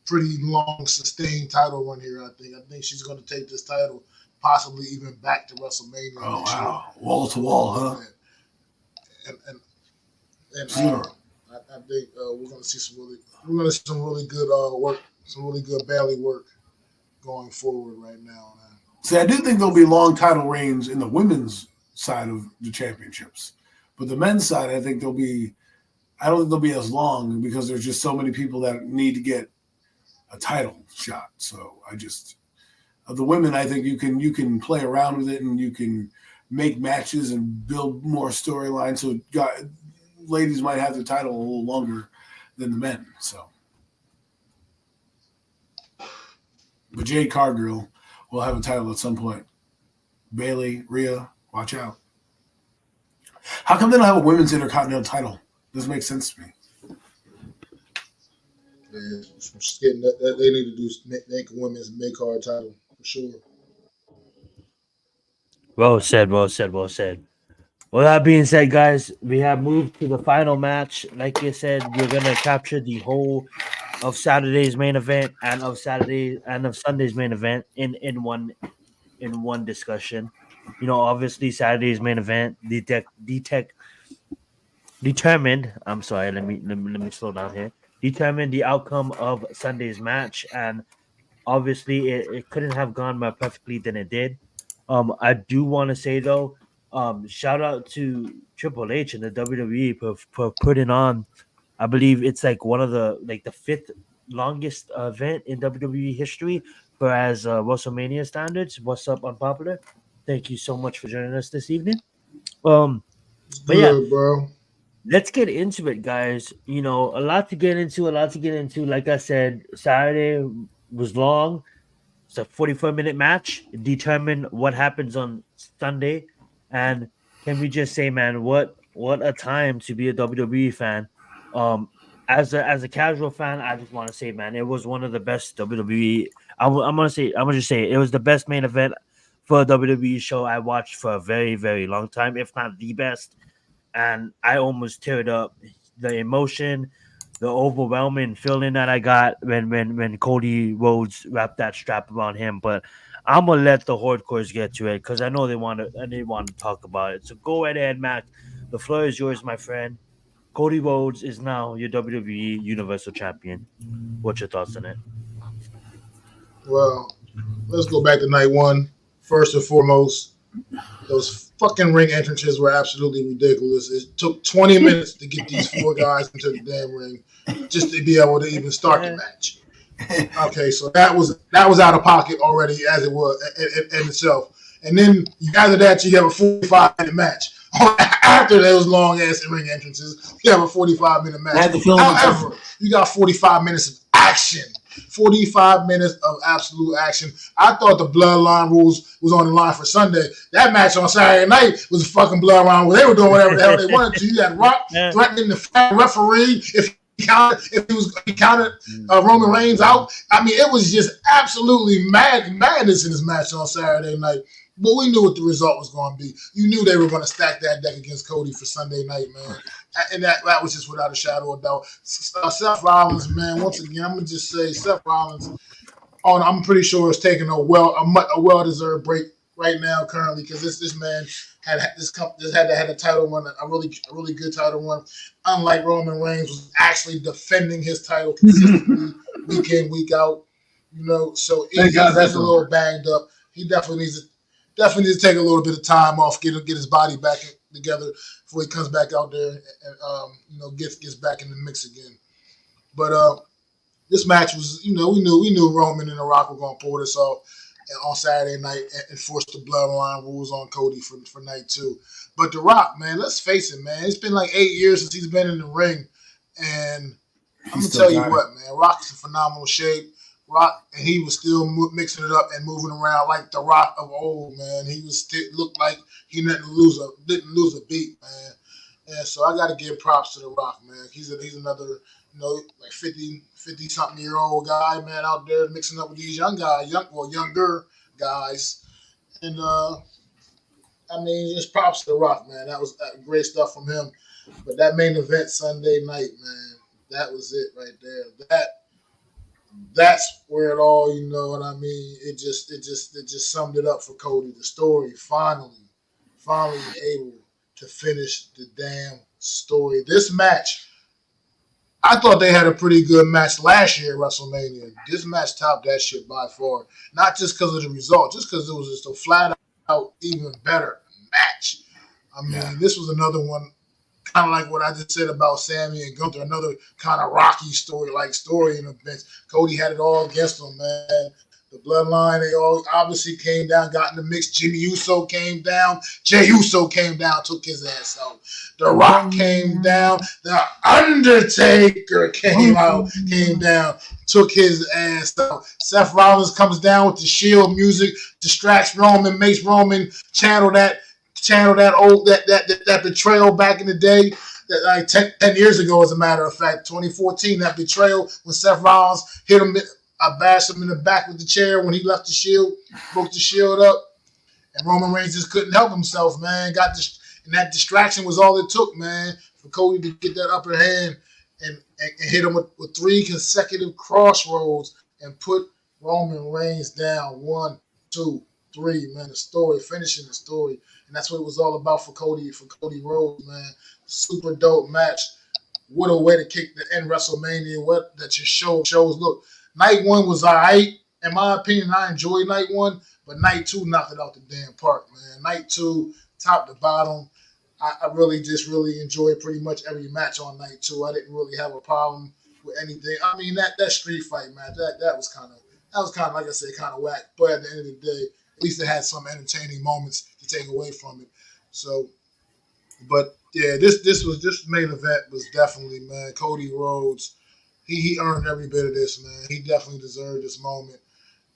pretty long sustained title run here. I think she's going to take this title possibly even back to WrestleMania. Oh wow, wall to wall, huh? And I think we're going to see some really good work, some really good belly work going forward right now, man. See, I do think there'll be long title reigns in the women's side of the championships, but the men's side, I don't think they'll be as long because there's just so many people that need to get a title shot. So the women, I think you can play around with it and you can make matches and build more storylines. So ladies might have the title a little longer than the men. So, but Jade Cargill will have a title at some point. Bayley, Rhea, watch out. How come they don't have a women's intercontinental title? Doesn't make sense to me. Yeah, they need to make a women's mid-card title for sure. Well said. Well, that being said, guys, we have moved to the final match. Like you said, we're gonna capture the whole of Saturday's main event and of Sunday's main event in one discussion. Obviously Saturday's main event, determined. I'm sorry. Let me slow down here. Determined the outcome of Sunday's match, and obviously it couldn't have gone more perfectly than it did. I do want to say though, shout out to Triple H and the WWE for putting on. I believe it's like one of the fifth longest event in WWE history for as WrestleMania standards. What's up, Unpopular? Thank you so much for joining us this evening. But good, bro. Let's get into it, guys. A lot to get into. Like I said, Saturday was long. It's a 44-minute match. It determined what happens on Sunday. And can we just say, man, what a time to be a WWE fan. As a casual fan, I just want to say, man, it was one of the best WWE. I'm gonna just say it was the best main event for a WWE show I watched for a very, very long time, if not the best. And I almost teared up. The emotion, the overwhelming feeling that I got when Cody Rhodes wrapped that strap around him. But I'm gonna let the hardcores get to it because I know they want to talk about it. So go right ahead, Mac. The floor is yours, my friend. Cody Rhodes is now your WWE Universal Champion. What's your thoughts on it? Well, let's go back to night one. First and foremost, those fucking ring entrances were absolutely ridiculous. It took 20 minutes to get these four guys into the damn ring just to be able to even start the match. Okay, so that was out of pocket already as it was in itself. And then after that, you have a 45-minute match. After those long-ass ring entrances, you have a 45-minute match. However, you got 45 minutes of action. 45 minutes of absolute action. I thought the Bloodline rules was on the line for Sunday. That match on Saturday night was a fucking Bloodline where they were doing whatever the hell they wanted to. You had Rock threatening the referee if he counted Roman Reigns out. I mean, it was just absolutely madness in this match on Saturday night. But we knew what the result was going to be. You knew they were going to stack that deck against Cody for Sunday night, man. And that was just without a shadow of doubt. Seth Rollins, man, once again, I'm going to just say Seth Rollins, I'm pretty sure is taking a well-deserved break right now currently because this man had a title run, a really good title run. Unlike Roman Reigns, was actually defending his title consistently week in, week out. So he's a little banged up. He definitely needs to take a little bit of time off, get his body back together before he comes back out there and gets back in the mix again. But this match was, we knew Roman and The Rock were going to pull this off on Saturday night and force the Bloodline rules on Cody for night two. But The Rock, man, let's face it, man, it's been like 8 years since he's been in the ring, and I'm gonna tell you what, man, Rock's in phenomenal shape. Rock, and he was still mixing it up and moving around like the Rock of old, man. He was looked like he didn't lose a beat, man. And so I got to give props to the Rock, man. He's another, like 50-something-year-old guy, man, out there mixing up with these younger guys. And I mean, just props to The Rock, man. That was great stuff from him. But that main event Sunday night, man, that was it right there. That's where it all, you know what I mean? It just summed it up for Cody. The story finally able to finish the damn story. This match, I thought they had a pretty good match last year at WrestleMania. This match topped that shit by far. Not just because of the result, just because it was just a flat out even better match. I mean, This was another one, kind of like what I just said about Sammy and Gunther, another kind of Rocky story in the bench. Cody had it all against him, man. The bloodline, they all obviously came down, got in the mix. Jimmy Uso came down. Jey Uso came down, took his ass out. The Rock came down. The Undertaker came down, took his ass out. Seth Rollins comes down with the Shield music, distracts Roman, makes Roman channel that betrayal back in the day, that like 10 years ago, as a matter of fact, 2014, that betrayal when Seth Rollins hit him. I bashed him in the back with the chair when he left the Shield, broke the Shield up, and Roman Reigns just couldn't help himself, man. And that distraction was all it took, man, for Cody to get that upper hand and hit him with 3 consecutive crossroads and put Roman Reigns down 1, 2, 3, man. Finishing the story. And that's what it was all about for Cody Rhodes, man. Super dope match. What a way to end WrestleMania. What that your shows. Look, night 1 was all right. In my opinion, I enjoyed night 1, but night 2 knocked it out the damn park, man. Night 2, top to bottom. I really enjoyed pretty much every match on night 2. I didn't really have a problem with anything. I mean, that street fight match, that was kind of like I said, kind of whack. But at the end of the day, at least it had some entertaining moments to take away from it. So, but yeah, this main event was definitely, man, Cody Rhodes. He earned every bit of this, man. He definitely deserved this moment.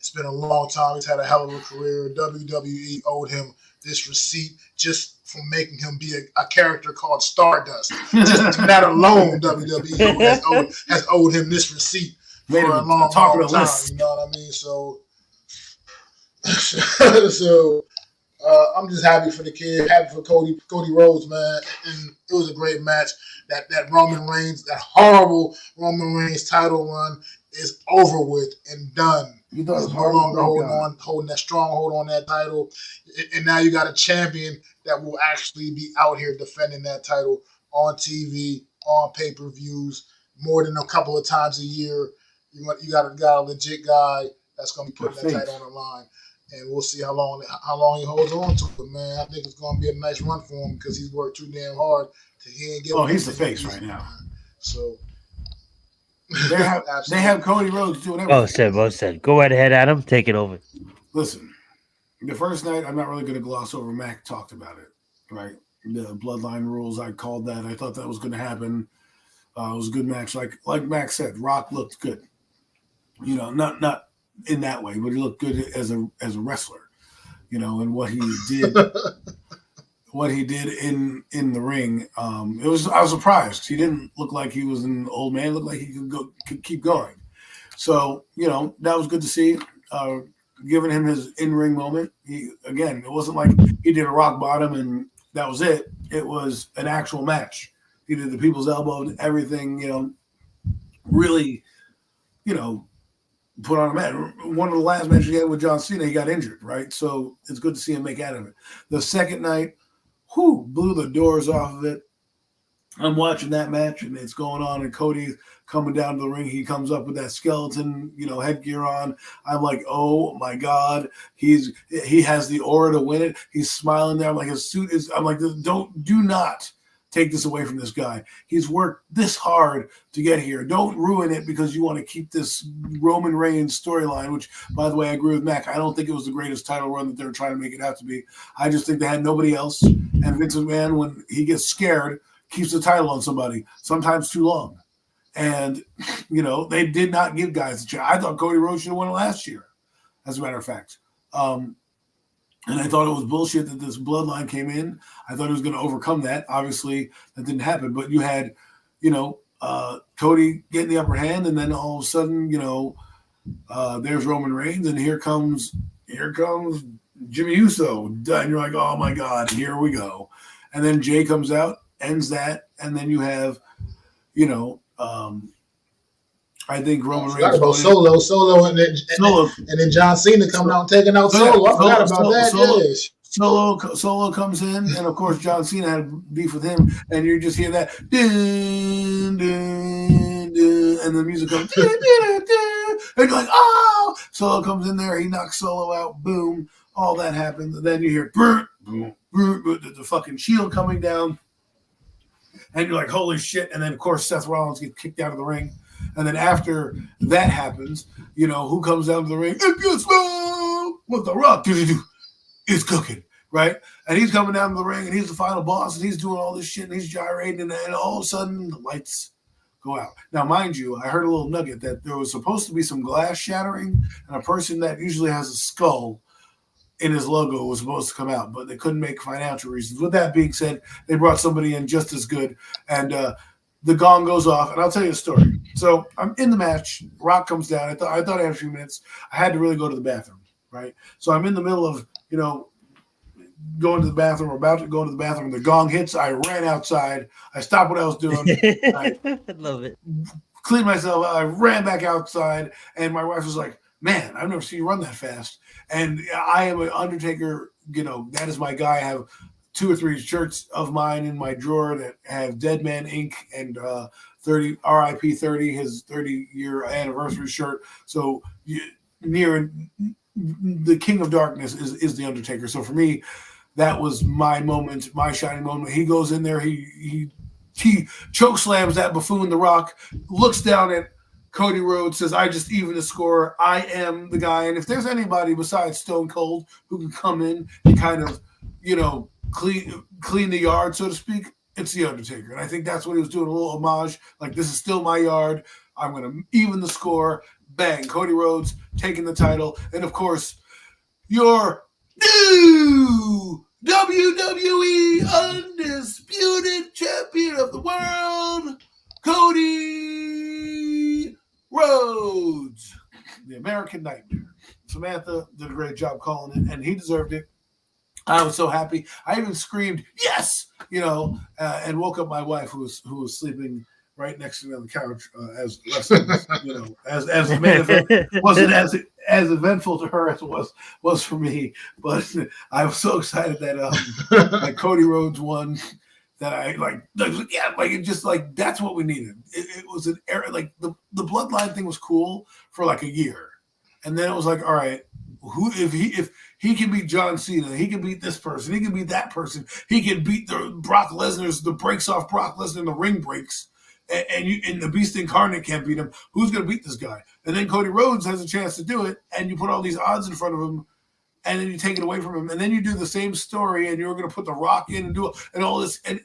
It's been a long time. He's had a hell of a career. WWE owed him this receipt just for making him be a character called Stardust. Just that alone, WWE has owed him this receipt for a long time. You know what I mean? So I'm just happy for the kid, happy for Cody Rhodes, man. And it was a great match. That Roman Reigns, that horrible Roman Reigns title run is over with and done. He's no longer holding that stronghold on that title. And now you got a champion that will actually be out here defending that title on TV, on pay-per-views, more than a couple of times a year. You got a legit guy that's going to be putting that title on the line. And we'll see how long he holds on to it, man. I think it's going to be a nice run for him because he's worked too damn hard. He's the face right now. So they have Cody Rhodes doing everything. Well said. Go right ahead, Adam. Take it over. Listen, the first night, I'm not really going to gloss over. Mac talked about it, right? The bloodline rules, I called that. I thought that was going to happen. It was a good match. Like Mac said, Rock looked good. You know, not in that way, but he looked good as a wrestler. You know, and what he did. What he did in the ring, I was surprised. He didn't look like he was an old man. He looked like he could keep going. So, you know, that was good to see. Giving him his in-ring moment. It wasn't like he did a rock bottom and that was it. It was an actual match. He did the people's elbow, everything, you know, really, you know, put on a match. One of the last matches he had with John Cena, he got injured, right? So it's good to see him make out of it. The second night, blew the doors off of it. I'm watching that match and it's going on, and Cody coming down to the ring. He comes up with that skeleton, you know, headgear on. I'm like, oh my God, he has the aura to win it. He's smiling there. I'm like, his suit is. I'm like, do not take this away from this guy. He's worked this hard to get here. Don't ruin it because you want to keep this Roman Reigns storyline, which, by the way, I agree with Mac. I don't think it was the greatest title run that they were trying to make it out to be. I just think they had nobody else. And Vince McMahon, when he gets scared, keeps the title on somebody, sometimes too long. And, you know, they did not give guys a chance. I thought Cody Rhodes should have won it last year, as a matter of fact. And I thought it was bullshit that this bloodline came in. I thought it was going to overcome that. Obviously, that didn't happen. But you had, you know, Cody getting the upper hand, and then all of a sudden, you know, there's Roman Reigns, and here comes Jimmy Uso, and you're like, oh my God, here we go. And then Jay comes out, ends that, and then you have, I think Roman Reigns. I forgot about Solo, and then John Cena coming out and taking out Solo. I forgot about that. Solo comes in, and of course John Cena had beef with him, and you just hear that, dun, dun, dun, and the music comes, dun, dun, dun, and you're like, oh! Solo comes in there, he knocks Solo out, boom, all that happens, and then you hear, the fucking shield coming down, and you're like, holy shit, and then of course Seth Rollins gets kicked out of the ring. And then after that happens, who comes down to the ring? If you smell what the Rock is cooking, right? And he's coming down to the ring, and he's the final boss, and he's doing all this shit, and he's gyrating, and all of a sudden, the lights go out. Now, mind you, I heard a little nugget that there was supposed to be some glass shattering, and a person that usually has a skull in his logo was supposed to come out, but they couldn't make financial reasons. With that being said, they brought somebody in just as good, and the gong goes off, and I'll tell you a story. So I'm in the match. Rock comes down. I thought I had a few minutes. I had to really go to the bathroom, right? So I'm in the middle of, going to the bathroom, or about to go to the bathroom. The gong hits. I ran outside. I stopped what I was doing. I love it. Cleaned myself out. I ran back outside, and my wife was like, man, I've never seen you run that fast. And I am an Undertaker. That is my guy. I have 2 or 3 shirts of mine in my drawer that have Dead Man Inc. and 30 RIP 30, his 30-year anniversary shirt. So near the King of Darkness is the Undertaker. So for me, that was my moment, my shining moment. He goes in there, he choke slams that buffoon, The Rock, looks down at Cody Rhodes, says, I just even the score. I am the guy. And if there's anybody besides Stone Cold who can come in and kind of, clean the yard, so to speak, it's the Undertaker. And I think that's what he was doing, a little homage. Like, this is still my yard. I'm going to even the score. Bang. Cody Rhodes taking the title. And, of course, your new WWE Undisputed Champion of the World, Cody Rhodes. The American Nightmare. Samantha did a great job calling it, and he deserved it. I was so happy. I even screamed, yes, and woke up my wife who was sleeping right next to me on the couch as wrestling, as the main event wasn't as eventful to her as it was for me. But I was so excited that Cody Rhodes won, that it just that's what we needed. It was an era, like the bloodline thing was cool for like a year, and then it was like, all right, if he can beat John Cena, he can beat this person, he can beat that person, he can beat the Brock Lesnar's, the breaks off Brock Lesnar, and the ring breaks, and the Beast Incarnate can't beat him. Who's going to beat this guy? And then Cody Rhodes has a chance to do it, and you put all these odds in front of him, and then you take it away from him, and then you do the same story, and you're going to put The Rock in and do it, and all this, and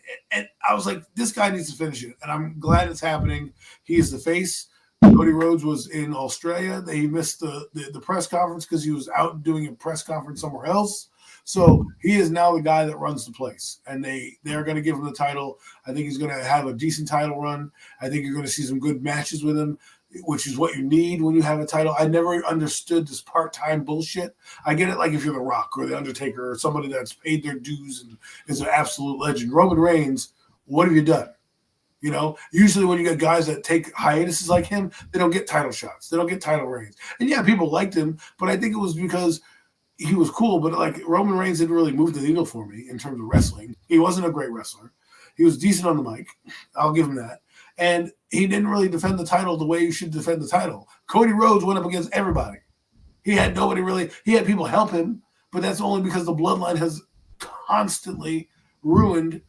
I was like, this guy needs to finish it, and I'm glad it's happening. He is the face. Cody Rhodes was in Australia. He missed the press conference because he was out doing a press conference somewhere else. So he is now the guy that runs the place, and they're going to give him the title. I think he's going to have a decent title run. I think you're going to see some good matches with him, which is what you need when you have a title. I never understood this part-time bullshit. I get it, like if you're The Rock or The Undertaker or somebody that's paid their dues and is an absolute legend. Roman Reigns, what have you done? Usually when you get guys that take hiatuses like him, they don't get title shots. They don't get title reigns. And yeah, people liked him, but I think it was because he was cool. But like Roman Reigns didn't really move the needle for me in terms of wrestling. He wasn't a great wrestler. He was decent on the mic. I'll give him that. And he didn't really defend the title the way you should defend the title. Cody Rhodes went up against everybody. He had people help him, but that's only because the bloodline has constantly ruined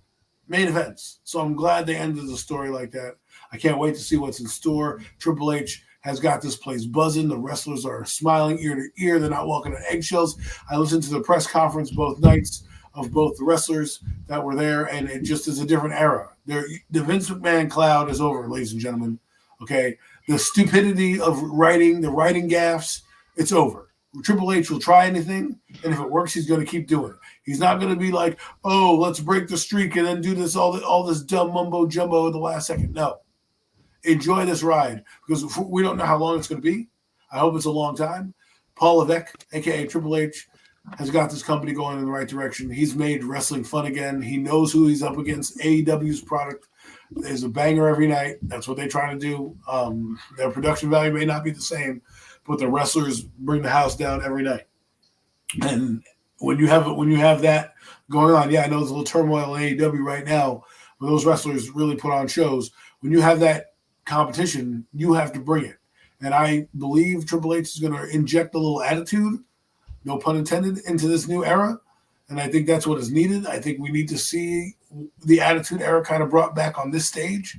main events. So I'm glad they ended the story like that. I can't wait to see what's in store. Triple H has got this place buzzing. The wrestlers are smiling ear to ear. They're not walking on eggshells. I listened to the press conference both nights of both the wrestlers that were there, and it just is a different era. The Vince McMahon cloud is over, ladies and gentlemen. Okay? The stupidity of writing, the writing gaffes, it's over. Triple H will try anything, and if it works, he's going to keep doing it. He's not going to be like, oh, let's break the streak and then do this all this dumb mumbo jumbo at the last second. No. Enjoy this ride, because we don't know how long it's going to be. I hope it's a long time. Paul Levesque, a.k.a. Triple H, has got this company going in the right direction. He's made wrestling fun again. He knows who he's up against. AEW's product is a banger every night. That's what they try to do. Their production value may not be the same, but the wrestlers bring the house down every night. And when you have that going on, I know there's a little turmoil in AEW right now, where those wrestlers really put on shows. When you have that competition, you have to bring it. And I believe Triple H is going to inject a little attitude, no pun intended, into this new era. And I think that's what is needed. I think we need to see the Attitude Era kind of brought back on this stage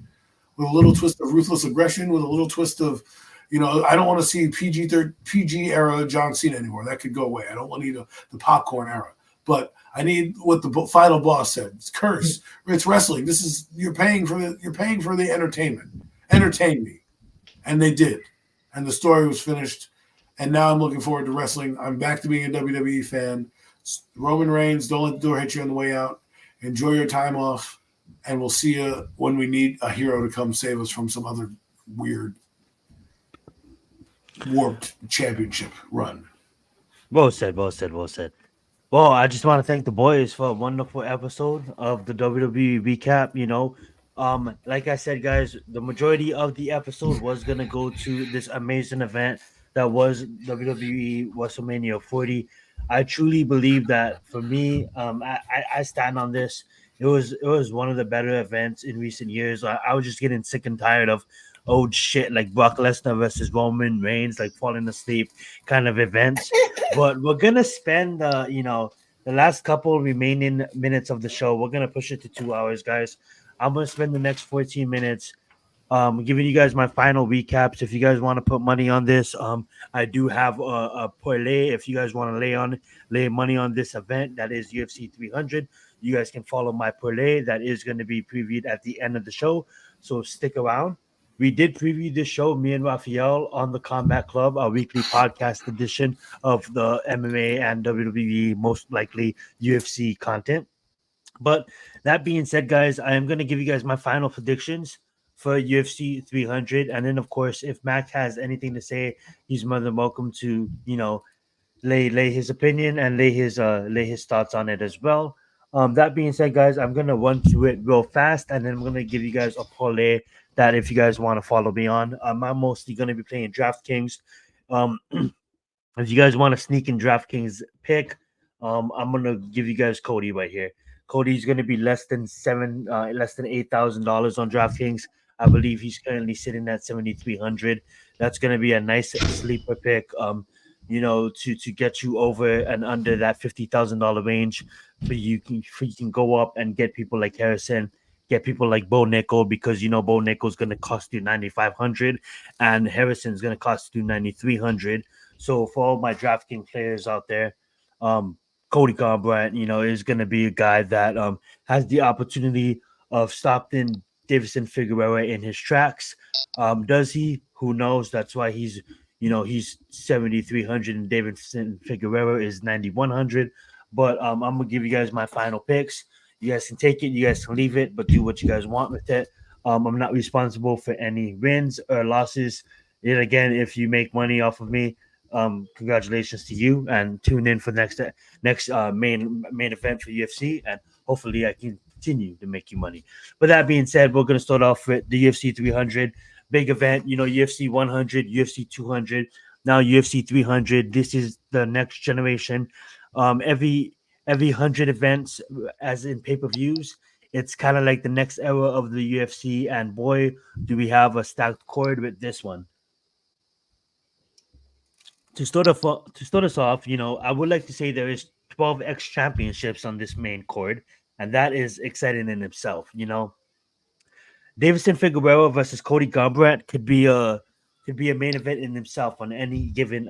with a little twist of ruthless aggression, with a little twist of, I don't want to see PG era John Cena anymore. That could go away. I don't want to need the popcorn era. But I need what the final boss said. It's curse. It's wrestling. You're paying for the entertainment. Entertain me. And they did. And the story was finished. And now I'm looking forward to wrestling. I'm back to being a WWE fan. Roman Reigns, don't let the door hit you on the way out. Enjoy your time off. And we'll see you when we need a hero to come save us from some other weird warped championship run. Well said. Well, I just want to thank the boys for a wonderful episode of the WWE recap. Like I said, guys, the majority of the episode was gonna go to this amazing event that was WWE WrestleMania 40. I truly believe that for me, I stand on this. It was one of the better events in recent years. I was just getting sick and tired of old shit like Brock Lesnar versus Roman Reigns, like falling asleep kind of events. But we're gonna spend the last couple remaining minutes of the show. We're gonna push it to 2 hours, guys. I'm gonna spend the next 14 minutes giving you guys my final recaps. If you guys want to put money on this, I do have a parlay. If you guys want to lay money on this event, that is UFC 300. You guys can follow my parlay. That is going to be previewed at the end of the show. So stick around. We did preview this show, me and Raphael, on the Combat Club, our weekly podcast edition of the MMA and WWE, most likely UFC content. But that being said, guys, I am going to give you guys my final predictions for UFC 300. And then, of course, if Mac has anything to say, he's more than welcome to, lay his opinion and lay his thoughts on it as well. That being said, guys, I'm going to run through it real fast, and then I'm going to give you guys a parlay that if you guys want to follow me on. I'm mostly going to be playing DraftKings. If you guys want to sneak in DraftKings pick, I'm going to give you guys Cody right here. Cody's going to be less than $8,000 on DraftKings. I believe he's currently sitting at 7,300. That's going to be a nice sleeper pick. To get you over and under that $50,000 range, for you can go up and get people like Harrison, get people like Bo Nickel, because Bo Nickel's going to cost you 9,500 and Harrison's going to cost you 9,300. So for all my DraftKings players out there, Cody Garbrandt, is going to be a guy that has the opportunity of stopping Davison Figueroa in his tracks. Does he? Who knows? That's why he's 7,300 and Davison Figueroa is 9,100. But I'm gonna give you guys my final picks. You guys can take it, you guys can leave it, but do what you guys want with it. I'm not responsible for any wins or losses. Yet again, if you make money off of me, congratulations to you, and tune in for next main event for UFC, and hopefully I can continue to make you money. But that being said, we're gonna start off with the UFC 300 big event. UFC 100, UFC 200, now UFC 300. This is the next generation. Every 100 events, as in pay-per-views, it's kind of like the next era of the UFC, and boy, do we have a stacked card with this one. To start us off, I would like to say there is 12 X championships on this main card, and that is exciting in itself. Davison Figueroa versus Cody Garbrandt could be a main event in himself on any given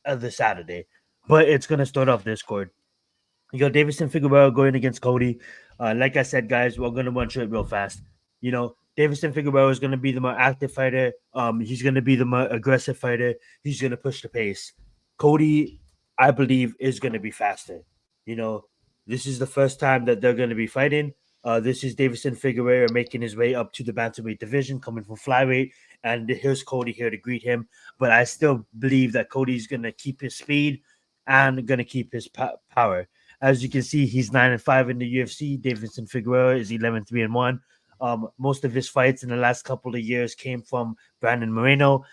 other Saturday, but it's gonna start off this card. You got Davison Figueroa going against Cody. Like I said, guys, we're gonna run through it real fast. Davison Figueroa is gonna be the more active fighter. He's gonna be the more aggressive fighter. He's gonna push the pace. Cody, I believe, is gonna be faster. This is the first time that they're gonna be fighting. This is Davison Figueroa making his way up to the bantamweight division, coming from flyweight, and here's Cody here to greet him. But I still believe that Cody's gonna keep his speed, and gonna keep his power. As you can see, he's 9-5 in the UFC. Davidson Figueroa is 11-3-1. Most of his fights in the last couple of years came from Brandon Moreno.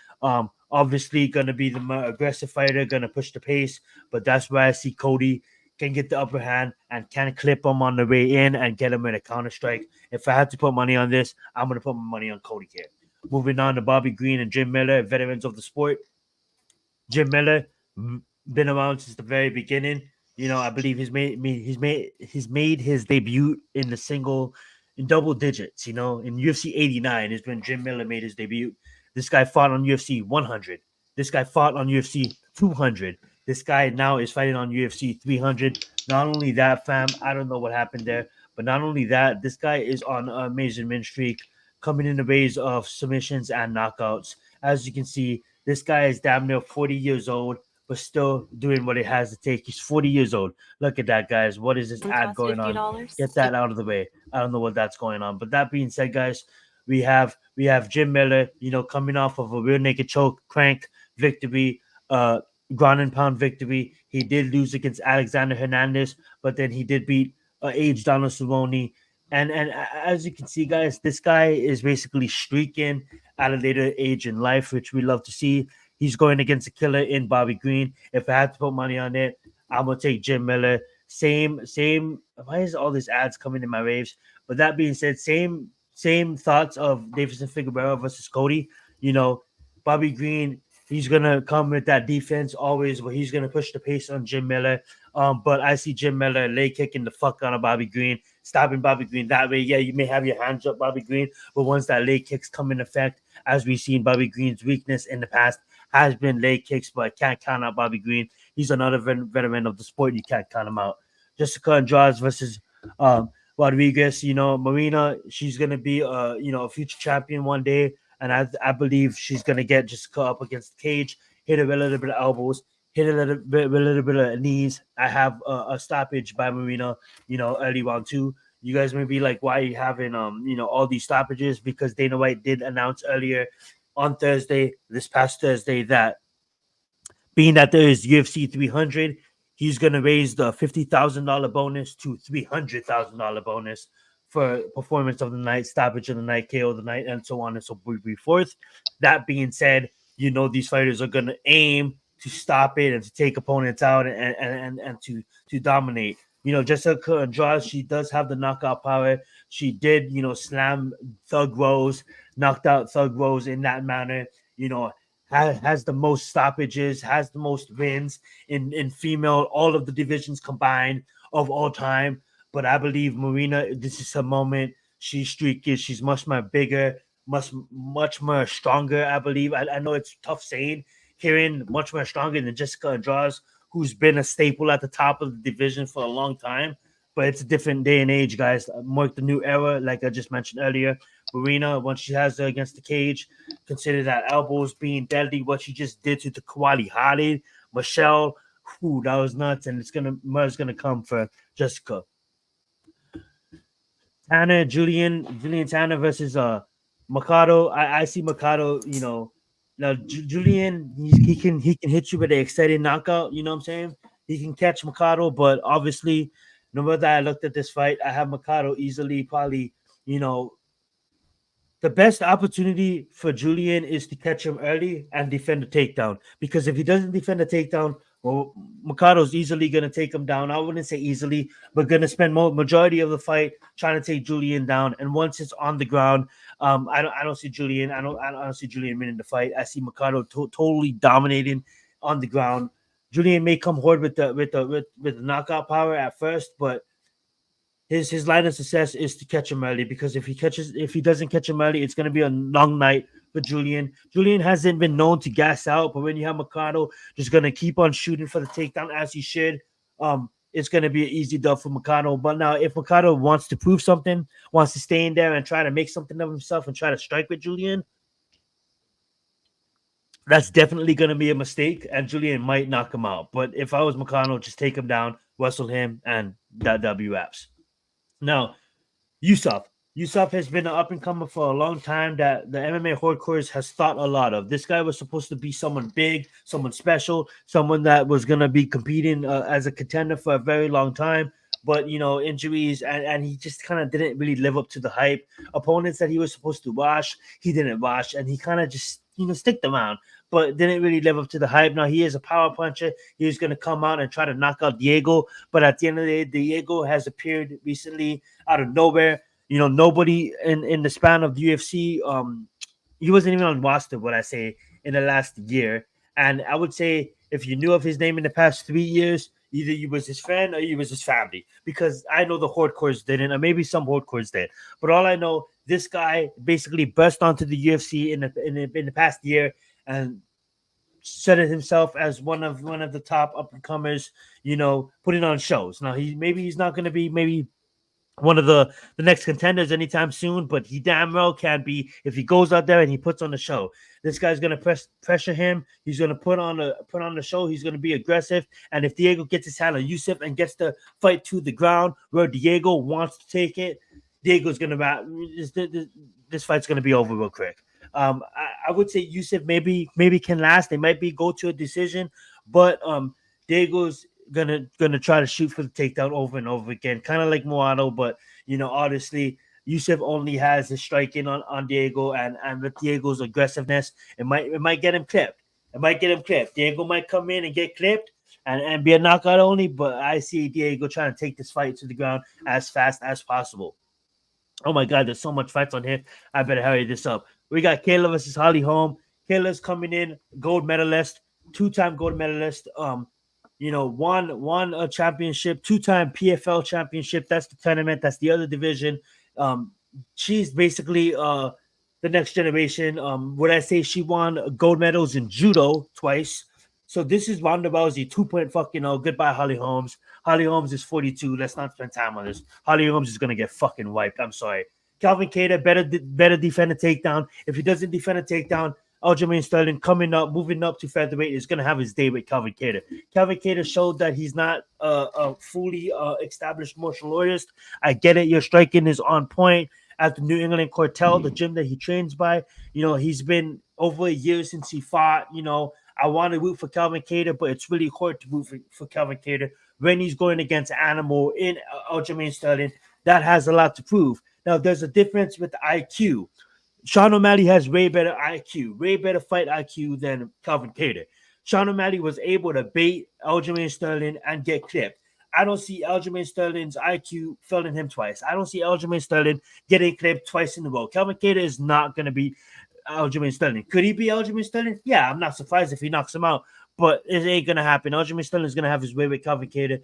Obviously, gonna be the more aggressive fighter, gonna push the pace, but that's where I see Cody can get the upper hand and can clip him on the way in and get him in a counter strike. If I had to put money on this, I'm gonna put my money on Cody here. Moving on to Bobby Green and Jim Miller, veterans of the sport. Jim Miller been around since the very beginning. I believe he's made his debut in double digits. In UFC 89 is when Jim Miller made his debut. This guy fought on UFC 100. This guy fought on UFC 200. This guy now is fighting on UFC 300. Not only that, fam, I don't know what happened there, but not only that, this guy is on an amazing win streak, coming in the ways of submissions and knockouts. As you can see, this guy is damn near 40 years old, but still doing what it has to take. He's 40 years old. Look at that, guys. What is this ad going on? Get that out of the way. I don't know what that's going on. But that being said, guys, we have Jim Miller, coming off of a rear naked choke crank victory, ground and pound victory. He did lose against Alexander Hernandez, but then he did beat aged Donald Cerrone. And as you can see, guys, this guy is basically streaking at a later age in life, which we love to see. He's going against a killer in Bobby Green. If I had to put money on it, I'm gonna take Jim Miller. Same. Why is all these ads coming in my raves? But that being said, same thoughts of Davidson Figueroa versus Cody. Bobby Green, he's gonna come with that defense always, where he's gonna push the pace on Jim Miller. But I see Jim Miller leg kicking the fuck out of Bobby Green, stopping Bobby Green that way. Yeah, you may have your hands up, Bobby Green, but once that leg kicks come in effect, as we've seen, Bobby Green's weakness in the past has been leg kicks, but I can't count out Bobby Green. He's another veteran of the sport. You can't count him out. Jessica Andrade versus Rodriguez. Marina, she's gonna be a future champion one day, and I believe she's gonna get Jessica up against the cage, hit her with a little bit of elbows, hit a little bit of knees. I have a stoppage by Marina, early round 2. You guys may be like, why are you having all these stoppages? Because Dana White did announce earlier on this past Thursday, that being that there is UFC 300, he's gonna raise the $50,000 bonus to $300,000 bonus for performance of the night, stoppage of the night, KO of the night, and so on and so forth. That being said, these fighters are gonna aim to stop it and to take opponents out and to dominate. Jessica Andrade, she does have the knockout power. She did, slam Thug Rose, knocked out Thug Rose in that manner. Has the most stoppages, has the most wins in female, all of the divisions combined of all time. But I believe Marina, this is her moment. She's streaky. She's much more bigger, much more stronger, I believe. I know it's tough saying, hearing much more stronger than Jessica Andrade, who's been a staple at the top of the division for a long time. But it's a different day and age, guys. Mark the new era, like I just mentioned earlier. Marina, once she has her against the cage, consider that elbows being deadly. What she just did to the Kawali Hadi, Michelle, that was nuts. And Mur's gonna come for Jessica. Julian Tanner versus Mercado. I see Mercado. Now Julian, he can hit you with an exciting knockout. You know what I'm saying? He can catch Mercado, but obviously, no matter that I looked at this fight, I have Mercado easily probably. The best opportunity for Julian is to catch him early and defend the takedown. Because if he doesn't defend the takedown, well, Mercado's easily going to take him down. I wouldn't say easily, but going to spend majority of the fight trying to take Julian down. And once it's on the ground, I don't see Julian. I don't see Julian winning the fight. I see Mercado totally dominating on the ground. Julian may come hard with the knockout power at first, but his line of success is to catch him early, because if he doesn't catch him early, it's going to be a long night for Julian. Julian hasn't been known to gas out, but when you have Mercado just going to keep on shooting for the takedown as he should, it's going to be an easy dub for Mercado. But now if Mercado wants to prove something, wants to stay in there and try to make something of himself and try to strike with Julian, that's definitely going to be a mistake, and Julian might knock him out. But if I was Mercado, just take him down, wrestle him, and that WFs. Now, Yusuf, Yusuf has been an up and comer for a long time that the MMA hardcores has thought a lot of. This guy was supposed to be someone big, someone special, someone that was going to be competing as a contender for a very long time. But, injuries, and he just kind of didn't really live up to the hype. Opponents that he was supposed to wash, he didn't wash, and he kind of just, sticked around, but didn't really live up to the hype. Now, he is a power puncher. He was going to come out and try to knock out Diego, but at the end of the day, Diego has appeared recently out of nowhere. Nobody in the span of the UFC, he wasn't even on roster, what I say, in the last year. And I would say if you knew of his name in the past 3 years, either you was his friend or you was his family. Because I know the hardcores didn't, or maybe some hardcores did. But all I know, this guy basically burst onto the UFC in the past year and set it himself as one of the top up and comers. Putting on shows. Now he's not going to be maybe one of the next contenders anytime soon, but he damn well can be if he goes out there and he puts on the show. This guy's gonna pressure him. He's gonna put on the show. He's gonna be aggressive. And if Diego gets his hand on Yusuf and gets the fight to the ground where Diego wants to take it, Diego's gonna this fight's gonna be over real quick. I would say Yusuf maybe can last. They might go to a decision, but Diego's gonna try to shoot for the takedown over and over again, kind of like Moano. But obviously Yusuf only has his striking on Diego, and with Diego's aggressiveness, it might get him clipped. Diego might come in and get clipped and be a knockout only. But I see Diego trying to take this fight to the ground as fast as possible. Oh my God, there's so much fights on here. I better hurry this up. We got Kayla versus Holly Holm. Kayla's coming in, gold medalist, 2-time gold medalist. Won a championship, 2-time PFL championship. That's the tournament. That's the other division. She's basically the next generation. Would I say she won gold medals in judo twice? So this is Ronda Rousey 2.0. Goodbye, Holly Holmes. Holly Holmes is 42. Let's not spend time on this. Holly Holmes is gonna get fucking wiped. I'm sorry. Calvin Kattar better defend a takedown. If he doesn't defend a takedown, Aljamain Sterling moving up to featherweight is going to have his day with Calvin Kattar. Calvin Kattar showed that he's not a fully established martial artist. I get it. Your striking is on point at the New England Cartel, the gym that he trains by. He's been over a year since he fought. I want to root for Calvin Kattar, but it's really hard to root for Calvin Kattar when he's going against Animal in Aljamain Sterling. That has a lot to prove. Now, there's a difference with IQ. Sean O'Malley has way better IQ, way better fight IQ than Calvin Kattar. Sean O'Malley was able to bait Aljamain Sterling and get clipped. I don't see Aljamain Sterling's IQ failing him twice. I don't see Aljamain Sterling getting clipped twice in a row. Calvin Kattar is not going to be Aljamain Sterling. Could he be Aljamain Sterling? Yeah, I'm not surprised if he knocks him out, but it ain't going to happen. Aljamain Sterling is going to have his way with Calvin Kattar.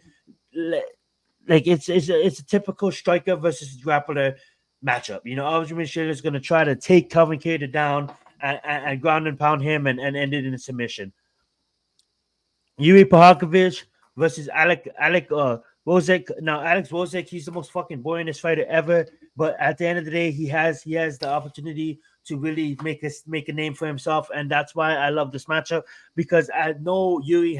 Like it's a typical striker versus grappler matchup. Aljamain Sterling is going to try to take Calvin Kattar down and ground and pound him and end it in a submission. Yuri Prohakovich versus Alex Wozek. Now, Alex Wozek, he's the most fucking boringest fighter ever. But at the end of the day, he has the opportunity to really make a name for himself, and that's why I love this matchup, because I know Yuri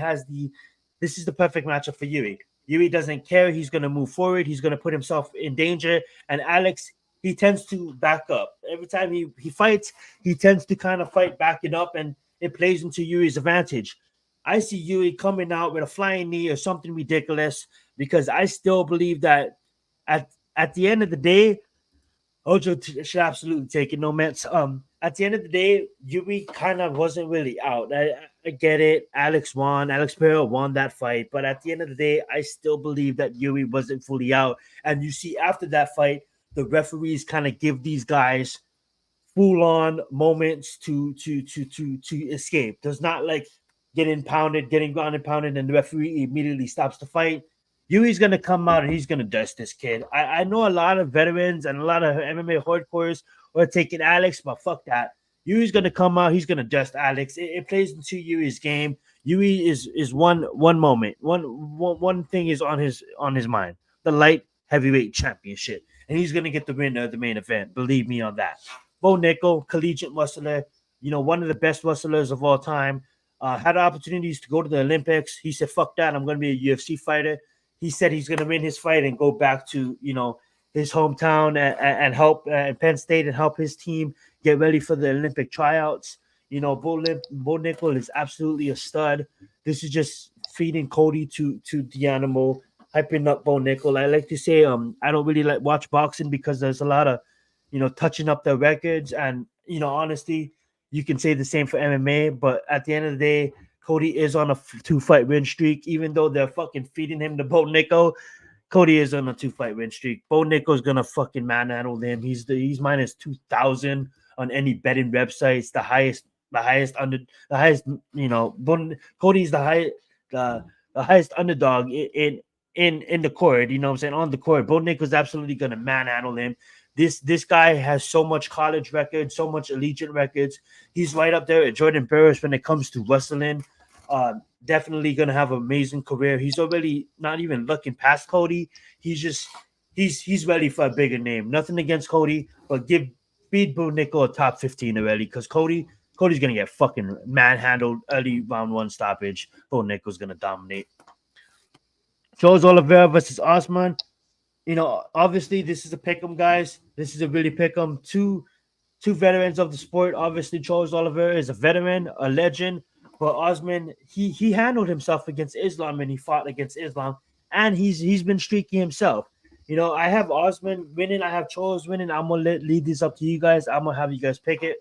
this is the perfect matchup for Yuri. Yuri doesn't care. He's going to move forward. He's going to put himself in danger. And Alex, he tends to back up. Every time he fights, he tends to kind of fight backing up, and it plays into Yuri's advantage. I see Yuri coming out with a flying knee or something ridiculous, because I still believe that at the end of the day, Ojo should absolutely take it. No mess. At the end of the day, Yuri kind of wasn't really out. I get it. Alex Pereira won that fight. But at the end of the day, I still believe that Yuri wasn't fully out. And you see, after that fight, the referees kind of give these guys full-on moments to escape. There's not like getting ground and pounded, and the referee immediately stops the fight. Yuri's going to come out and he's going to dust this kid. I know a lot of veterans and a lot of MMA hardcores are taking Alex, but fuck that. Yuri's going to come out. He's going to dust Alex. It plays into Yuri's game. Yuri is one moment. One thing is on his mind. The light heavyweight championship. And he's going to get the winner of the main event. Believe me on that. Bo Nickel, collegiate wrestler, one of the best wrestlers of all time. Had opportunities to go to the Olympics. He said, fuck that. I'm going to be a UFC fighter. He said he's going to win his fight and go back to, his hometown and help Penn State and help his team get ready for the Olympic tryouts. You know, Bo Nickel is absolutely a stud. This is just feeding Cody to the animal, hyping up Bo Nickel. I like to say, I don't really like watch boxing because there's a lot of, touching up their records, and honestly, you can say the same for MMA. But at the end of the day, Cody is on a 2-fight win streak, even though they're fucking feeding him to Bo Nickel. Cody is on a 2-fight win streak. Bo Nickel's gonna fucking manhandle him. He's minus 2,000 on any betting websites. Cody's the highest underdog in the court. You know what I'm saying? On the court, Bo Nickel's absolutely gonna manhandle him. This guy has so much college records, so much Allegiant records. He's right up there at Jordan Burris when it comes to wrestling. Definitely gonna have an amazing career. He's already not even looking past Cody. He's ready for a bigger name. Nothing against Cody, but beat Bo Nickel a top 15 already, because Cody's gonna get fucking manhandled early round 1 stoppage. Bo Nickel's gonna dominate. Charles Oliveira versus Osman. Obviously this is a pick'em, guys. This is a really pick'em. Two veterans of the sport. Obviously, Charles Oliveira is a veteran, a legend. But Osman, he handled himself against Islam, and he fought against Islam, and he's been streaky himself. I have Osman winning. I have Charles winning. I'm gonna lead this up to you guys. I'm gonna have you guys pick it.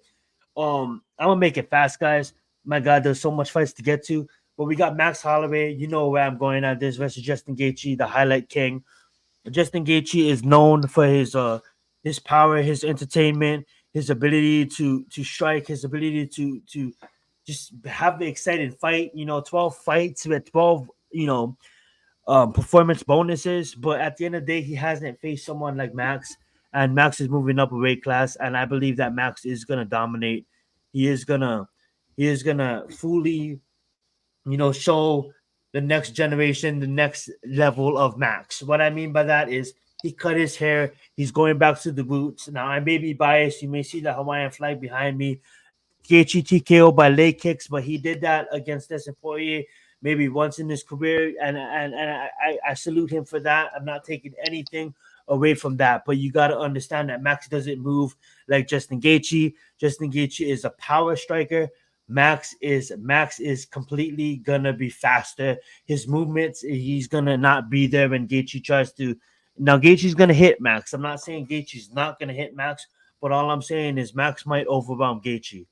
I'm gonna make it fast, guys. My God, there's so much fights to get to. But we got Max Holloway. You know where I'm going at this versus Justin Gaethje, the highlight king. Justin Gaethje is known for his power, his entertainment, his ability to strike, his ability to just have the exciting fight. 12 fights with 12 performance bonuses. But at the end of the day, he hasn't faced someone like Max, and Max is moving up a weight class, and I believe that Max is gonna dominate. He is gonna fully show the next generation, the next level of Max. What I mean by that is he cut his hair. He's going back to the roots. Now, I may be biased. You may see the Hawaiian flag behind me. Gaethje TKO by leg kicks, but he did that against Dustin Poirier maybe once in his career, and I salute him for that. I'm not taking anything away from that, but you got to understand that Max doesn't move like Justin Gaethje. Justin Gaethje is a power striker. Max is completely gonna be faster. His movements, he's gonna not be there when Gaethje tries to. Now Gaethje's gonna hit Max. I'm not saying Gaethje's not gonna hit Max, but all I'm saying is Max might overwhelm Gaethje.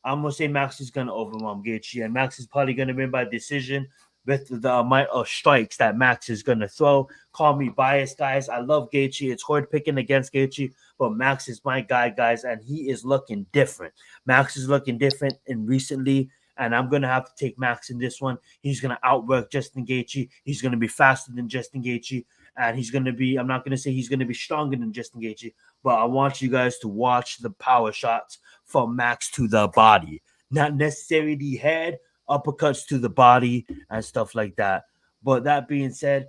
I'm gonna say Max is gonna overwhelm Gaethje, and Max is probably gonna win by decision with the amount of strikes that Max is gonna throw. Call me biased, guys. I love Gaethje. It's hard picking against Gaethje, but Max is my guy, guys, and he is looking different. Max is looking different in recently, and I'm gonna have to take Max in this one. He's gonna outwork Justin Gaethje. He's gonna be faster than Justin Gaethje, and he's gonna be. I'm not gonna say he's gonna be stronger than Justin Gaethje, but I want you guys to watch the power shots from Max to the body, not necessarily the head, uppercuts to the body and stuff like that. But that being said,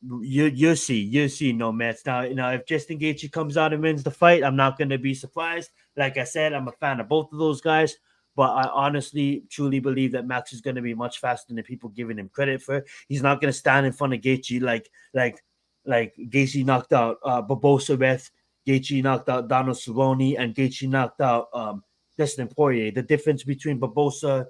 you'll see Nomads. Now, if Justin Gaethje comes out and wins the fight, I'm not going to be surprised. Like I said, I'm a fan of both of those guys, but I honestly, truly believe that Max is going to be much faster than people giving him credit for. He's not going to stand in front of Gaethje like Gaethje knocked out Barbosa with, Gaethje knocked out Donald Cerrone, and Gaethje knocked out Dustin Poirier. The difference between Barbosa,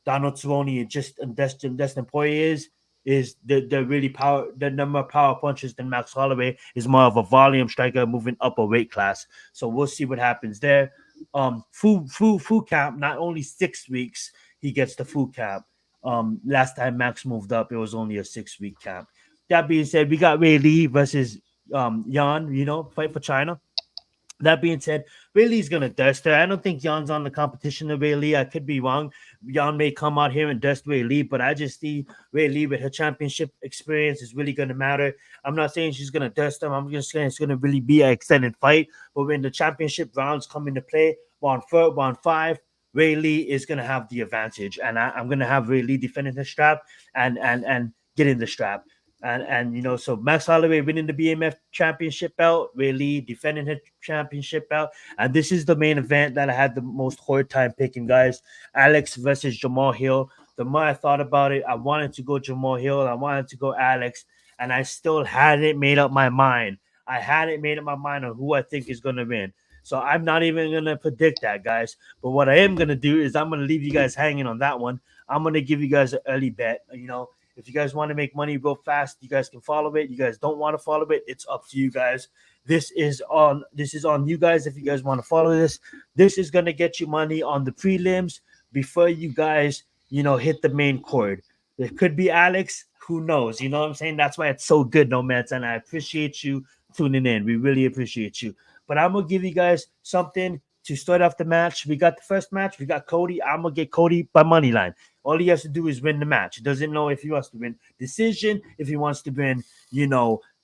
Donald Cerrone, and Dustin Poirier is the really power. The number of power punches than Max Holloway is more of a volume striker moving up a weight class. So we'll see what happens there. Food camp, not only 6 weeks he gets the food camp. Last time Max moved up, it was only a 6-week camp. That being said, we got Ray Lee versus Yan, fight for China. That being said, Ray Lee's going to dust her. I don't think Yan's on the competition of Ray Lee. I could be wrong. Yan may come out here and dust Ray Lee, but I just see Ray Lee with her championship experience is really going to matter. I'm not saying she's going to dust him. I'm just saying it's going to really be an exciting fight. But when the championship rounds come into play, round 5, Ray Lee is going to have the advantage. And I'm going to have Ray Lee defending the strap and getting the strap. And so Max Holloway winning the BMF championship belt, Ray Lee defending her championship belt. And this is the main event that I had the most hard time picking, guys. Alex versus Jamal Hill. The more I thought about it, I wanted to go Jamal Hill. I wanted to go Alex. And I still hadn't made up my mind. I hadn't made up my mind on who I think is going to win. So I'm not even going to predict that, guys. But what I am going to do is I'm going to leave you guys hanging on that one. I'm going to give you guys an early bet. If you guys want to make money real fast, you guys can follow it. You guys don't want to follow it, it's up to you guys. This is on you guys. If you guys want to follow this is going to get you money on the prelims before you guys, hit the main chord. It could be Alex. Who knows? You know what I'm saying? That's why it's so good, Nomads. And I appreciate you tuning in. We really appreciate you. But I'm going to give you guys something to start off the match. We got the first match. We got Cody. I'm going to get Cody by money line. All he has to do is win the match. He doesn't know if he wants to win decision, if he wants to win,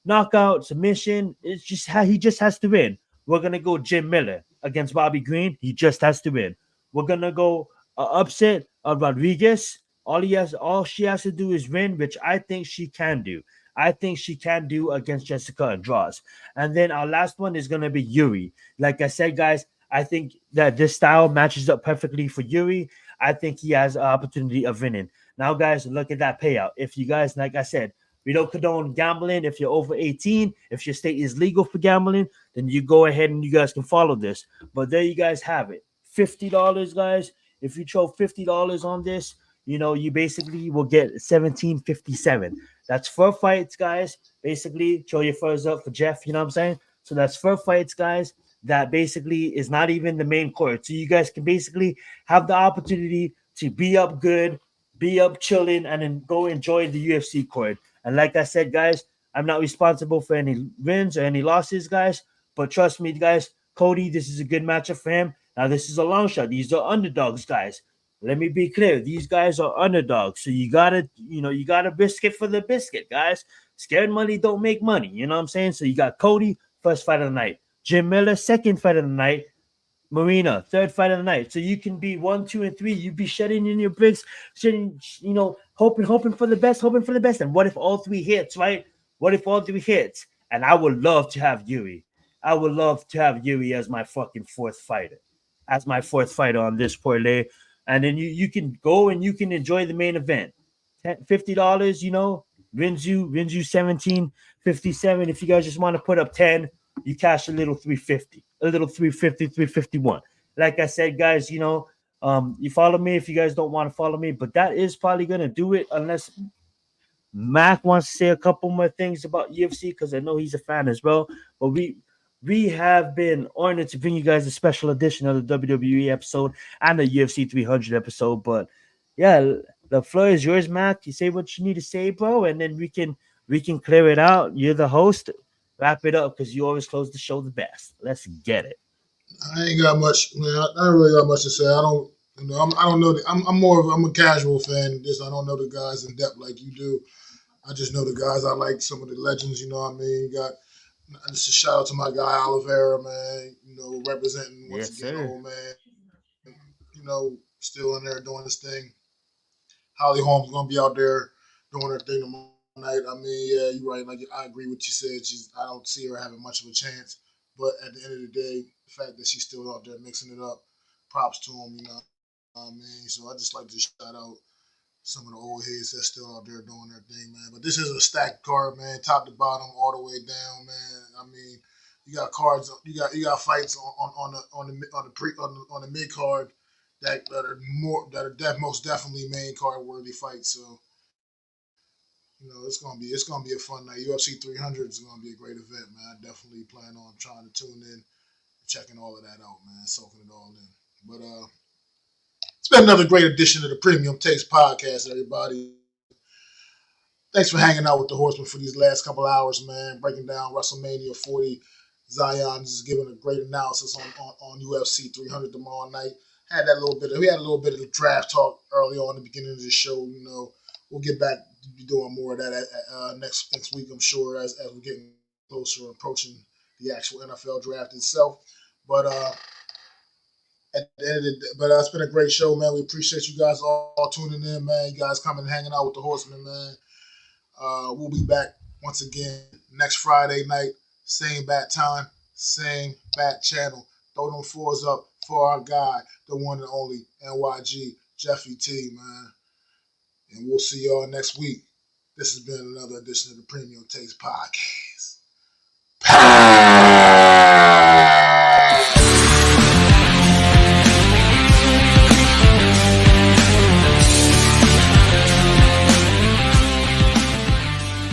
knockout, submission. It's just he just has to win. We're going to go Jim Miller against Bobby Green. He just has to win. We're going to go upset of Rodriguez. All she has to do is win, which I think she can do. I think she can do against Jessica Andrade. And then our last one is going to be Yuri. Like I said, guys, I think that this style matches up perfectly for Yuri. I think he has an opportunity of winning. Now, guys, look at that payout. If you guys, like I said, we don't condone gambling. If you're over 18, if your state is legal for gambling, then you go ahead and you guys can follow this. But there you guys have it. $50, guys. If you throw $50 on this, you basically will get $17.57. That's 4 fights, guys. Basically, throw your furs up for Jeff. You know what I'm saying? So that's 4 fights, guys. That basically is not even the main court. So you guys can basically have the opportunity to be up good, be up chilling, and then go enjoy the UFC court. And like I said, guys, I'm not responsible for any wins or any losses, guys. But trust me, guys, Cody, this is a good matchup for him. Now, this is a long shot. These are underdogs, guys. Let me be clear. These guys are underdogs. So you gotta risk it for the biscuit, guys. Scared money don't make money. You know what I'm saying? So you got Cody, first fight of the night. Jim Miller, second fight of the night. Marina, third fight of the night. So you can be 1, 2, and 3. You'd be shedding in your bricks, hoping for the best, And what if all 3 hits, right? What if all 3 hits? And I would love to have Yuri. I would love to have Yuri as my fucking 4th fighter. As my 4th fighter on this parlay. And then you can go and you can enjoy the main event. $50, wins you $17.57. If you guys just want to put up 10, you cash a little 350, 351. Like I said, guys, you follow me if you guys don't want to follow me, but that is probably gonna do it unless Mac wants to say a couple more things about UFC because I know he's a fan as well. But we have been honored to bring you guys a special edition of the WWE episode and the UFC 300 episode. But yeah, the floor is yours, Mac. You say what you need to say, bro, and then we can clear it out. You're the host. Wrap it up because you always close the show the best. Let's get it. I ain't got much, man. I don't really got much to say. I don't know. I'm a casual fan of this. I don't know the guys in depth like you do. I just know the guys. I like some of the legends. You know what I mean? Just a shout out to my guy Oliveira, man. Representing once again, old man. Still in there doing his thing. Holly Holmes gonna be out there doing her thing tomorrow night. I mean, yeah, you're right. Like I agree with what you said. I don't see her having much of a chance. But at the end of the day, the fact that she's still out there mixing it up, props to him. You know what I mean? So I just like to shout out some of the old heads that's still out there doing their thing, man. But this is a stacked card, man, top to bottom, all the way down, man. I mean, you got cards, you got fights on the mid card that are most definitely main card worthy fights. So it's gonna be a fun night. UFC 300 is gonna be a great event, man. I definitely plan on trying to tune in, checking all of that out, man, soaking it all in. But it's been another great edition of the Premium Takes Podcast, everybody. Thanks for hanging out with the Horsemen for these last couple hours, man. Breaking down WrestleMania 40. Zion is giving a great analysis on UFC 300 tomorrow night. We had a little bit of the draft talk early on in the beginning of the show. We'll get back to be doing more of that next week, I'm sure, as we're getting closer and approaching the actual NFL draft itself. But at the end of the day, it's been a great show, man. We appreciate you guys all tuning in, man. You guys coming and hanging out with the Horsemen, man. We'll be back once again next Friday night, same bat time, same bat channel. Throw them 4s up for our guy, the one and only NYG Jeffy T, man. And we'll see y'all next week. This has been another edition of the Premium Takes Podcast.